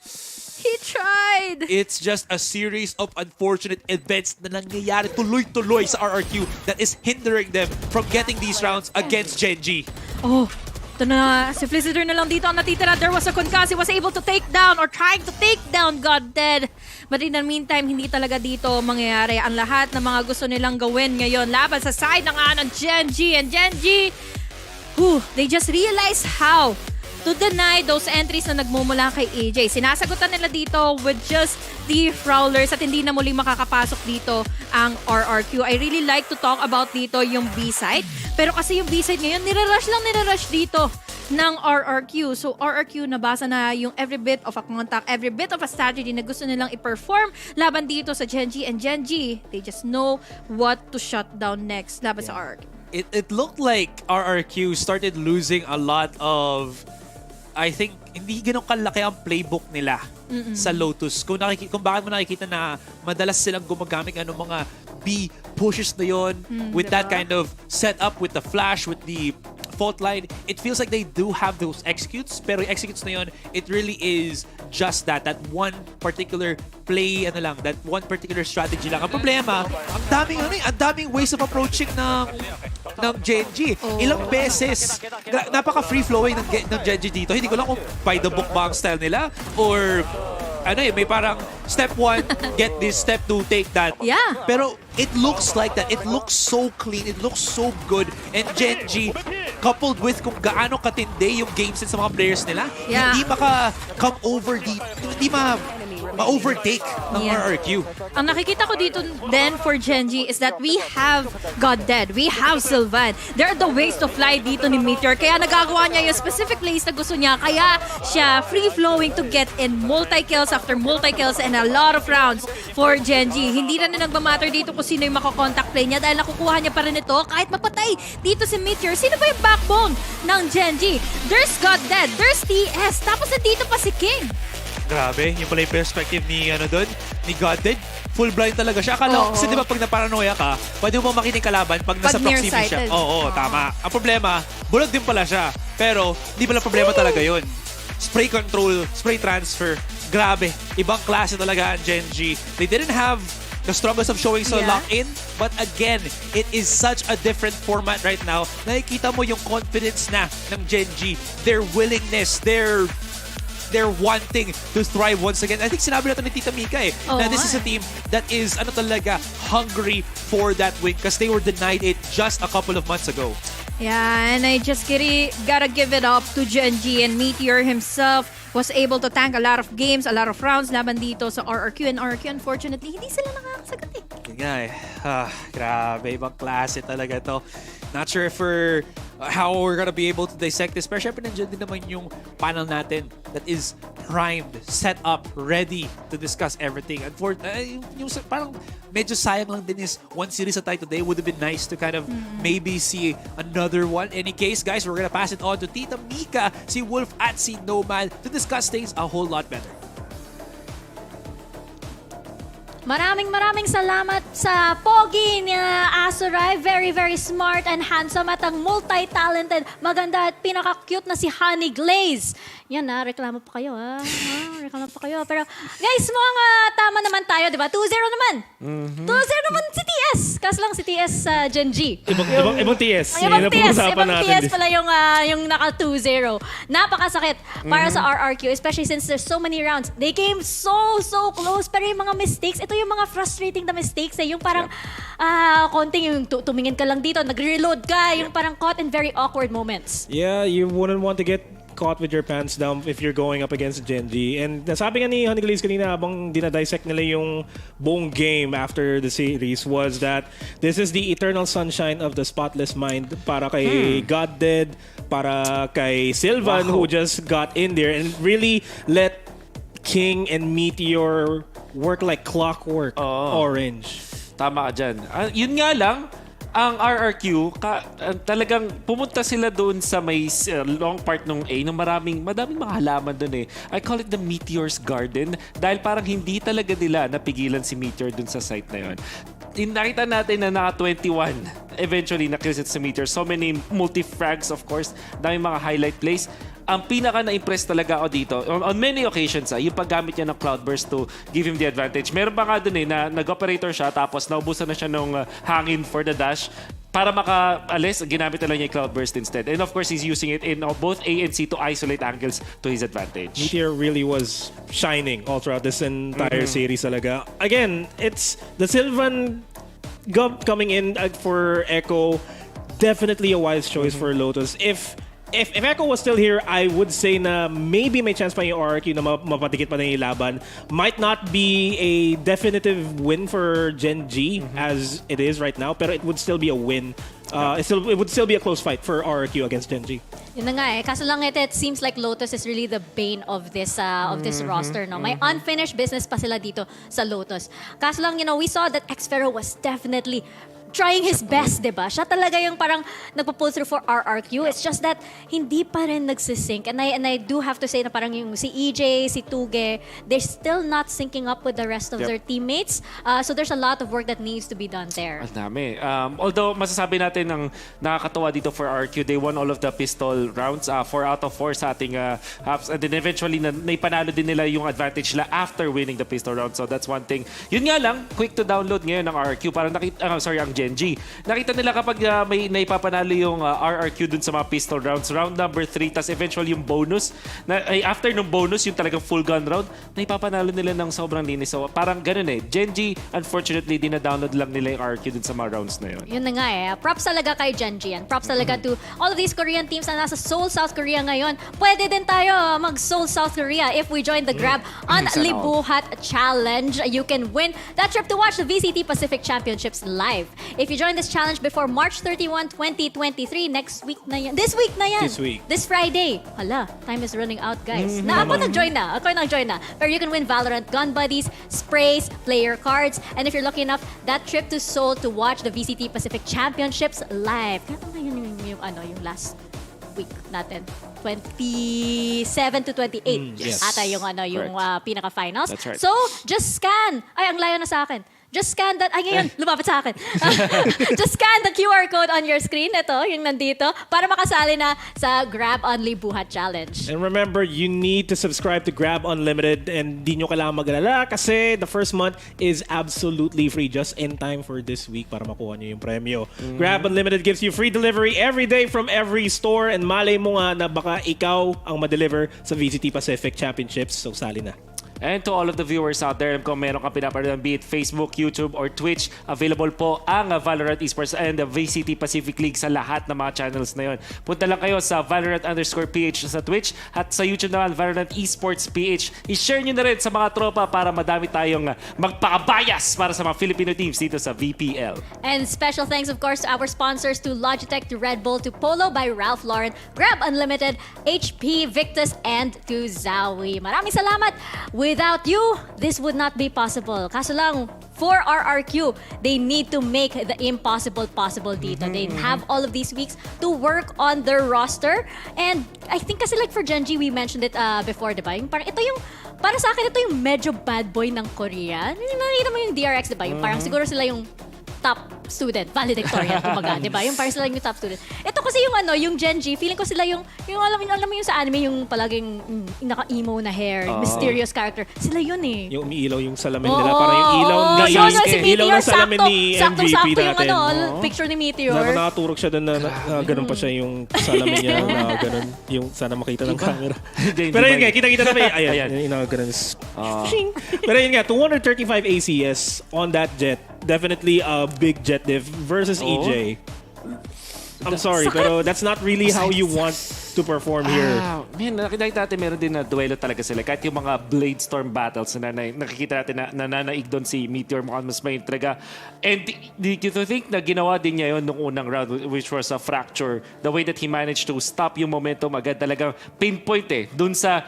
He tried! It's just a series of unfortunate events na nangyayari tuloy-tuloy sa RRQ that is hindering them from getting these rounds against Gen.G. Oh, ito na. Si Flizzider na lang dito ang natitira. There was a concuss. He was able to take down or trying to take down Godded. But in the meantime, hindi talaga dito mangyayari ang lahat ng mga gusto nilang gawin ngayon laban sa side ng Gen.G. And Gen.G, they just realized how to deny those entries na nagmumula kay AJ. Sinasagutan nila dito with just the Prowlers at hindi na muli makakapasok dito ang RRQ. I really like to talk about dito yung B-side. Pero kasi yung B-side ngayon, nirarush dito ng RRQ. So RRQ, nabasa na yung every bit of a contact, every bit of a strategy na gusto nilang i-perform laban dito sa Gen.G. And Gen.G, they just know what to shut down next laban sa RRQ. It looked like RRQ started losing a lot of, I think, hindi ganun kalaki ang playbook nila sa Lotus. Kung bakit mo nakikita na madalas silang gumagamit ng mga B pushes na yon with that kind of setup, with the flash, with the fault line, it feels like they do have those executes, pero yung executes na yon, it really is just that one particular play, that one particular strategy lang. Ang problema, ang daming ways of approaching ng Gen.G. Ilang beses, napaka-free-flowing ng Gen.G dito. Hindi ko lang kung by the book ba ang style nila or may parang step 1, get this, step 2, take that. Yeah. Pero it looks like that. It looks so clean. It looks so good. And Gen.G, coupled with kung gaano katindi yung game sense sa mga players nila, hindi maka-come over deep. Hindi ma-overtake ng RRQ. Ang nakikita ko dito then for Gen.G is that we have Godded, we have Sylvan. There are the ways to fly dito ni Meteor. Kaya nagagawa niya yung specific plays na gusto niya. Kaya siya free-flowing to get in multi-kills after multi-kills and a lot of rounds for Gen.G. Hindi na nagmamatter dito kung sino yung makakontakt play niya dahil nakukuha niya pa rin ito kahit mapatay dito si Meteor. Sino ba yung backbone ng Gen.G? There's Godded, there's TS, tapos nandito pa si King. Grabe, yung pala yung perspective ni Godded. Full blind talaga siya. Akala, kasi di ba pag naparanoia ka, pwede mo makita yung kalaban pag nasa proximity siya. Oo, tama. Ang problema, bulag din pala siya. Pero, di pala problema talaga yun. Spray control, spray transfer. Grabe, ibang klase talaga ang Gen.G. They didn't have the strongest of showing sa lock-in, but again, it is such a different format right now. Nakikita mo yung confidence na ng Gen.G, their willingness, their wanting to thrive once again. I think sinabi natin ni Tita Mika na this is a team that is talaga hungry for that win because they were denied it just a couple of months ago. Yeah, and I just gotta give it up to Gen.G, and Meteor himself was able to tank a lot of games, a lot of rounds laban dito sa RRQ, and RRQ unfortunately hindi sila nakakasagot eh. Grabe, ibang klase talaga to. Not sure for how we're gonna be able to dissect this. Pero syempre nandiyan din naman yung panel natin that is primed, set up, ready to discuss everything. And for yung parang medyo sayang lang din is one series na tayo today. Would have been nice to kind of maybe see another one. Any case, guys, we're gonna pass it on to Tita Mika, si Wolf at si Nomad to discuss things a whole lot better. Maraming salamat sa pogi ni Azuray. Very, very smart and handsome at ang multi-talented, maganda at pinaka-cute na si Honey Glaze. Yan reklamo pa kayo reklamo pa kayo. Pero guys, mukhang tama naman tayo, di ba? 2-0 naman. 2-0 naman si TS. Kaso lang si TS Gen.G. Ibang TS. Ibang TS pala yung naka 2-0. Napakasakit para sa RRQ, especially since there's so many rounds. They came so close, pero yung mga mistakes, ito yung mga frustrating na mistakes yung parang konting yung tumingin ka lang dito, nagre-reload ka, yung parang caught in very awkward moments. Yeah, you wouldn't want to get caught with your pants down if you're going up against Gen.G. And nasabi nga ni Honey Glaze kanina habang dinadissect nila yung buong game after the series was that this is the eternal sunshine of the spotless mind para kay Godded, para kay Sylvan who just got in there and really let King and Meteor work like clockwork. Orange. Tama ka dyan. Yun nga lang, ang RRQ, talagang pumunta sila doon sa may long part ng A na madaming mga halaman doon I call it the Meteor's Garden dahil parang hindi talaga nila napigilan si Meteor doon sa site na yun. Nakita natin na naka 21 eventually na-kills si Meteor. So many multi-frags of course, daming mga highlight plays. Ang pinaka na-impress talaga ako dito, on many occasions, yung paggamit niya ng Cloudburst to give him the advantage. Meron pa nga dun na nag-operator siya tapos naubusan na siya ng hangin for the dash. Para maka-alis, ginamit na lang niya yung Cloudburst instead. And of course, he's using it in both A and C to isolate angles to his advantage. Meteor really was shining all throughout this entire series talaga. Again, it's the Sylvan coming in for Echo, definitely a wise choice for Lotus. If Echo was still here, I would say na maybe may chance pa yung RRQ na mapatikit pa na yung laban. Might not be a definitive win for Gen.G as it is right now, pero it would still be a win. It would still be a close fight for RRQ against Gen.G. Yun na nga Kaso lang it seems like Lotus is really the bane of this roster. No? May unfinished business pa sila dito sa Lotus. Kaso lang, we saw that Xfero was definitely trying his best, diba? Siya talaga yung parang nagpo-pull through for RRQ. It's just that hindi pa rin nagsisync. And I do have to say na parang yung si EJ, si Tuge, they're still not syncing up with the rest of their teammates. So there's a lot of work that needs to be done there. Ang dami. Although masasabi natin ang nakakatawa dito for RRQ, they won all of the pistol rounds, 4 out of 4 sa ating halves. And then eventually, naipanalo din nila yung advantage nila after winning the pistol round. So that's one thing. Yun nga lang, quick to download ngayon ng RRQ. Parang ang Gen.G. Nakita nila kapag may naipapanalo yung RRQ dun sa mga pistol rounds, round number 3, tas eventually yung bonus, after nung bonus, yung talagang full gun round, naipapanalo nila ng sobrang linis. So parang ganun Gen.G, unfortunately, dina-download lang nila yung RRQ dun sa mga rounds na yun. Yun na nga Props talaga kay Gen.G yan. Props talaga to all of these Korean teams na nasa Seoul, South Korea ngayon. Pwede din tayo mag-Seoul, South Korea if we join the Grab on Libuhat Challenge. You can win that trip to watch the VCT Pacific Championships live. If you join this challenge before March 31, 2023, next week na yan. This week na yan. This Friday. Hala, time is running out, guys. Ako nag-join na. Pero you can win VALORANT gun buddies, sprays, player cards, and if you're lucky enough, that trip to Seoul to watch the VCT Pacific Championships live. Kaya ngayon yung last week natin. 27 to 28. Yes. Ata yung pinaka-finals. That's right. So, just scan. Ay, ang layo na sa akin. Just scan that. Ay, ngayon, lumapit sa akin. Just scan the QR code on your screen. Ito, yung nandito. Para makasali na sa Grab on Libuhat Challenge. And remember, you need to subscribe to Grab Unlimited and di nyo kailangan mag-alala kasi the first month is absolutely free just in time for this week para makuha nyo yung premyo. Grab Unlimited gives you free delivery every day from every store and malay mo nga na baka ikaw ang ma-deliver sa VCT Pacific Championships. So, sali na. And to all of the viewers out there, kung meron kang pinapanood, be it Facebook, YouTube, or Twitch, available po ang VALORANT Esports and the VCT Pacific League sa lahat ng mga channels na yon. Punta lang kayo sa VALORANT_PH sa Twitch at sa YouTube naman, VALORANT Esports PH. I-share nyo na rin sa mga tropa para madami tayong magpakabayas para sa mga Filipino teams dito sa VPL. And special thanks, of course, to our sponsors, to Logitech, to Red Bull, to Polo by Ralph Lauren, Grab Unlimited, HP, Victus, and to Zowie. Maraming salamat. Without you, this would not be possible. Kaso lang, for RRQ, they need to make the impossible possible dito. They have all of these weeks to work on their roster. And I think kasi like for Gen.G, we mentioned it before, diba? Yung parang ito yung, para sa akin, ito yung medyo bad boy ng Korea. Nakita mo yung DRX, diba? Yung parang siguro sila yung top student, valedictorian, kumbaga, di ba? Yung parang sila yung top student. Ito kasi yung yung Gen.G, feeling ko sila yung alam mo yung sa anime, yung palaging naka-emo na hair, mysterious character. Sila yun eh. Yung umiilaw yung salamin nila. Parang yung ilaw ng salamin ni MVP natin. Picture ni Meteor. Nakaturok siya doon na ganun pa siya yung salamin niya na ganun. Yung sana makita ng camera. Pero yun nga, kita-kita na pa yun. Ayan, yung ganun. Pero yun nga, 235 ACS on that jet. Definitely a big jet diff versus EJ. I'm sorry, pero that's not really how you want to perform here. Man, nakikita natin meron din na duelo talaga sila. Kahit yung mga Blade Storm battles na nakikita natin na nananaig doon si Meteor, mukhang mas may intriga. And to think na ginawa din niya yun nung unang round, which was a fracture. The way that he managed to stop yung momentum agad, talagang pinpoint doon sa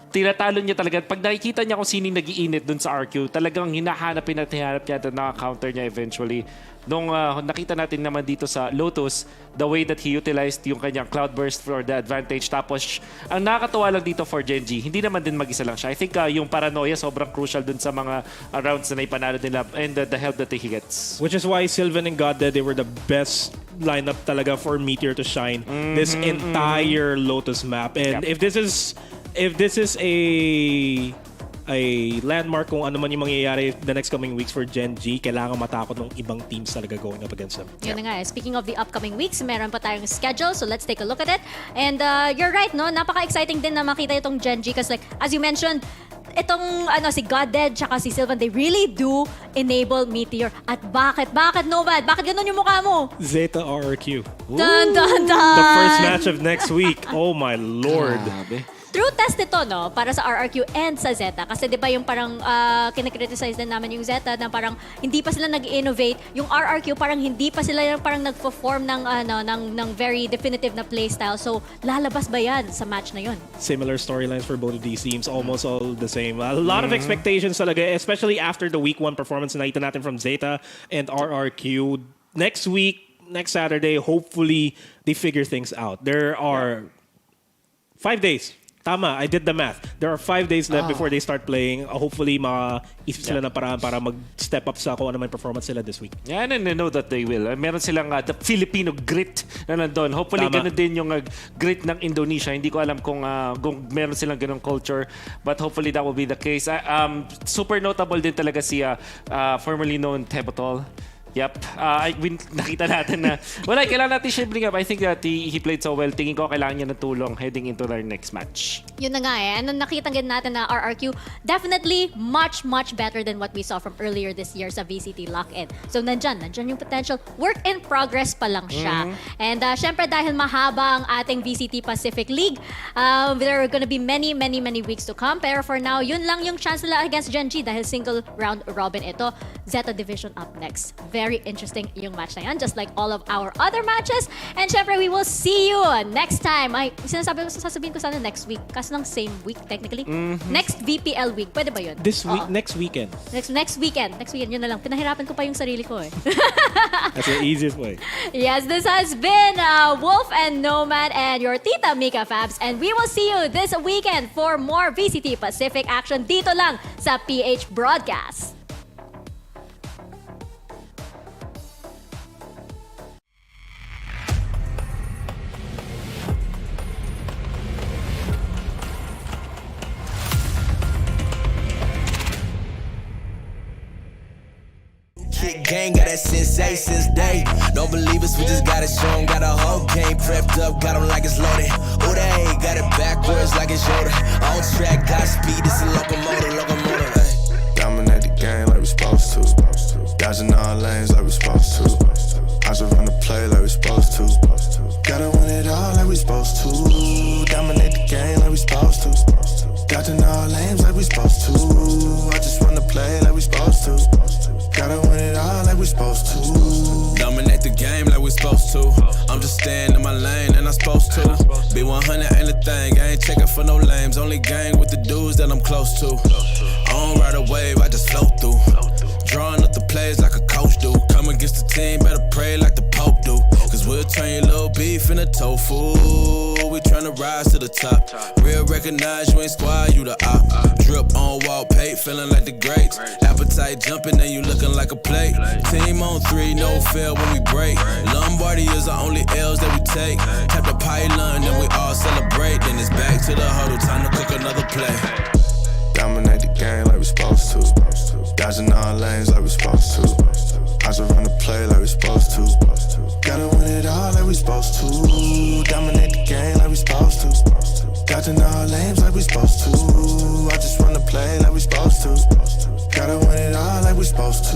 tinatalo niya talaga. Pag nakikita niya kung sino nag-iinit dun sa RQ, talagang hinahanapin at hinahanap niya at naka-counter niya eventually. Nung nakita natin naman dito sa Lotus, the way that he utilized yung kanyang Cloudburst for the advantage. Tapos, ang nakakatawa lang dito for Gen.G, hindi naman din mag-isa lang siya. I think yung paranoia sobrang crucial dun sa mga rounds na naipanalo nila and the help that he gets. Which is why Sylvan and Goddead, they were the best lineup talaga for Meteor to shine this entire Lotus map. And if this is a landmark kung ano man yung mangyayari the next coming weeks for Gen.G, kailangan matakot ng ibang teams talaga going up against them. Yun na nga. Speaking of the upcoming weeks, meron pa tayong schedule, so let's take a look at it. And you're right, no? Napaka-exciting din na makita itong Gen.G kasi like, as you mentioned, itong si Goddead tsaka si Sylvan, they really do enable Meteor. At bakit? Bakit, Nomad? Bakit ganun yung mukha mo? Zeta RRQ. Dun, dun, dun! The first match of next week. Oh my lord. True test ito, no? Para sa RRQ and sa Zeta. Kasi di ba yung parang kinakriticize din namin yung Zeta na parang hindi pa sila nag-innovate. Yung RRQ parang hindi pa sila parang nag-perform ng very definitive na playstyle. So, lalabas ba yan sa match na yun? Similar storylines for both of these teams. Almost all the same. A lot of expectations talaga, especially after the week 1 performance na nakita natin from Zeta and RRQ. Next week, next Saturday, hopefully they figure things out. There are 5 days. Tama, I did the math. There are 5 days left before they start playing. Hopefully, maka-isip sila na para mag-step up sa kung ano man performance sila this week. Yeah, and I know that they will. Meron silang the Filipino grit na nandun. Hopefully, ganun din yung grit ng Indonesia. Hindi ko alam kung meron silang ganung culture. But hopefully, that will be the case. Super notable din talaga si formerly known Tebotol. Yep. Nakita natin na kailangan natin siya bring up. I think that he played so well. Tingin ko kailangan niya ng tulong heading into their next match. Yun na nga eh. Ano nakita natin na RRQ, definitely much, much better than what we saw from earlier this year sa VCT Lock-In. So nandyan yung potential. Work in progress pa lang siya. And syempre dahil mahaba ang ating VCT Pacific League, there are gonna be many, many, many weeks to come. Pero for now, yun lang yung chance nila against Gen.G dahil single round robin ito. Zeta Division up next. Very interesting yung match na yan, just like all of our other matches. And syempre, we will see you next time. Sasabihin ko sana next week. Kasi ng same week, technically. Next VPL week. Pwede ba yun? This week? Next weekend. Next weekend. Yun na lang. Pinahirapan ko pa yung sarili ko eh. That's the easiest way. Yes, this has been Wolf and Nomad and your Tita Mika Fabs. And we will see you this weekend for more VCT Pacific action dito lang sa PH Broadcast. Kick gang, got that sensei since day. Don't believe us, we just got it shown. Got a whole game prepped up, got them like it's loaded. Ooh, they got it backwards like it's Yoda. On track, got speed, it's a locomotive. Dominate the game like we supposed to. Dodging all lanes like we supposed to. I just run the play like we supposed to. Gotta win it all like we supposed to. Dominate the game like we supposed to. Dodging all lanes like we supposed to. I just run the play like we supposed to. Gotta win it all like we supposed to. Dominate the game like we supposed to. I'm just staying in my lane and I'm supposed to. Be 100 ain't a thing, I ain't checking for no lames. Only gang with the dudes that I'm close to. don't ride a wave, I just float through. Drawing up the plays like a coach do. Come against the team, better pray like the Pope do. Cause we'll turn your little beef into tofu. We tryna rise to the top. Real recognize you ain't squad, you the op. Drip on wall pate, feeling like the greats. Appetite jumping and you looking like a plate. Team on 3, no fail when we break. Lombardi is the only L's that we take. Tap the pylon, then we all celebrate. Then it's back to the huddle, time to cook another play. Dominate the game like we supposed to. Dodging all lanes like we supposed to. I just run the play like we supposed to. Gotta win it all like we supposed to. Dominate the game like we supposed to. Dodging all lanes like we supposed to. I just run the play like we supposed to. Gotta win it all like we supposed to.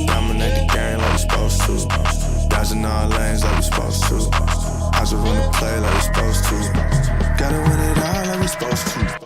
Dominate the game like we supposed to. Dodging all lanes like we supposed to. I just run the play like we supposed to. Gotta win it all like we supposed to.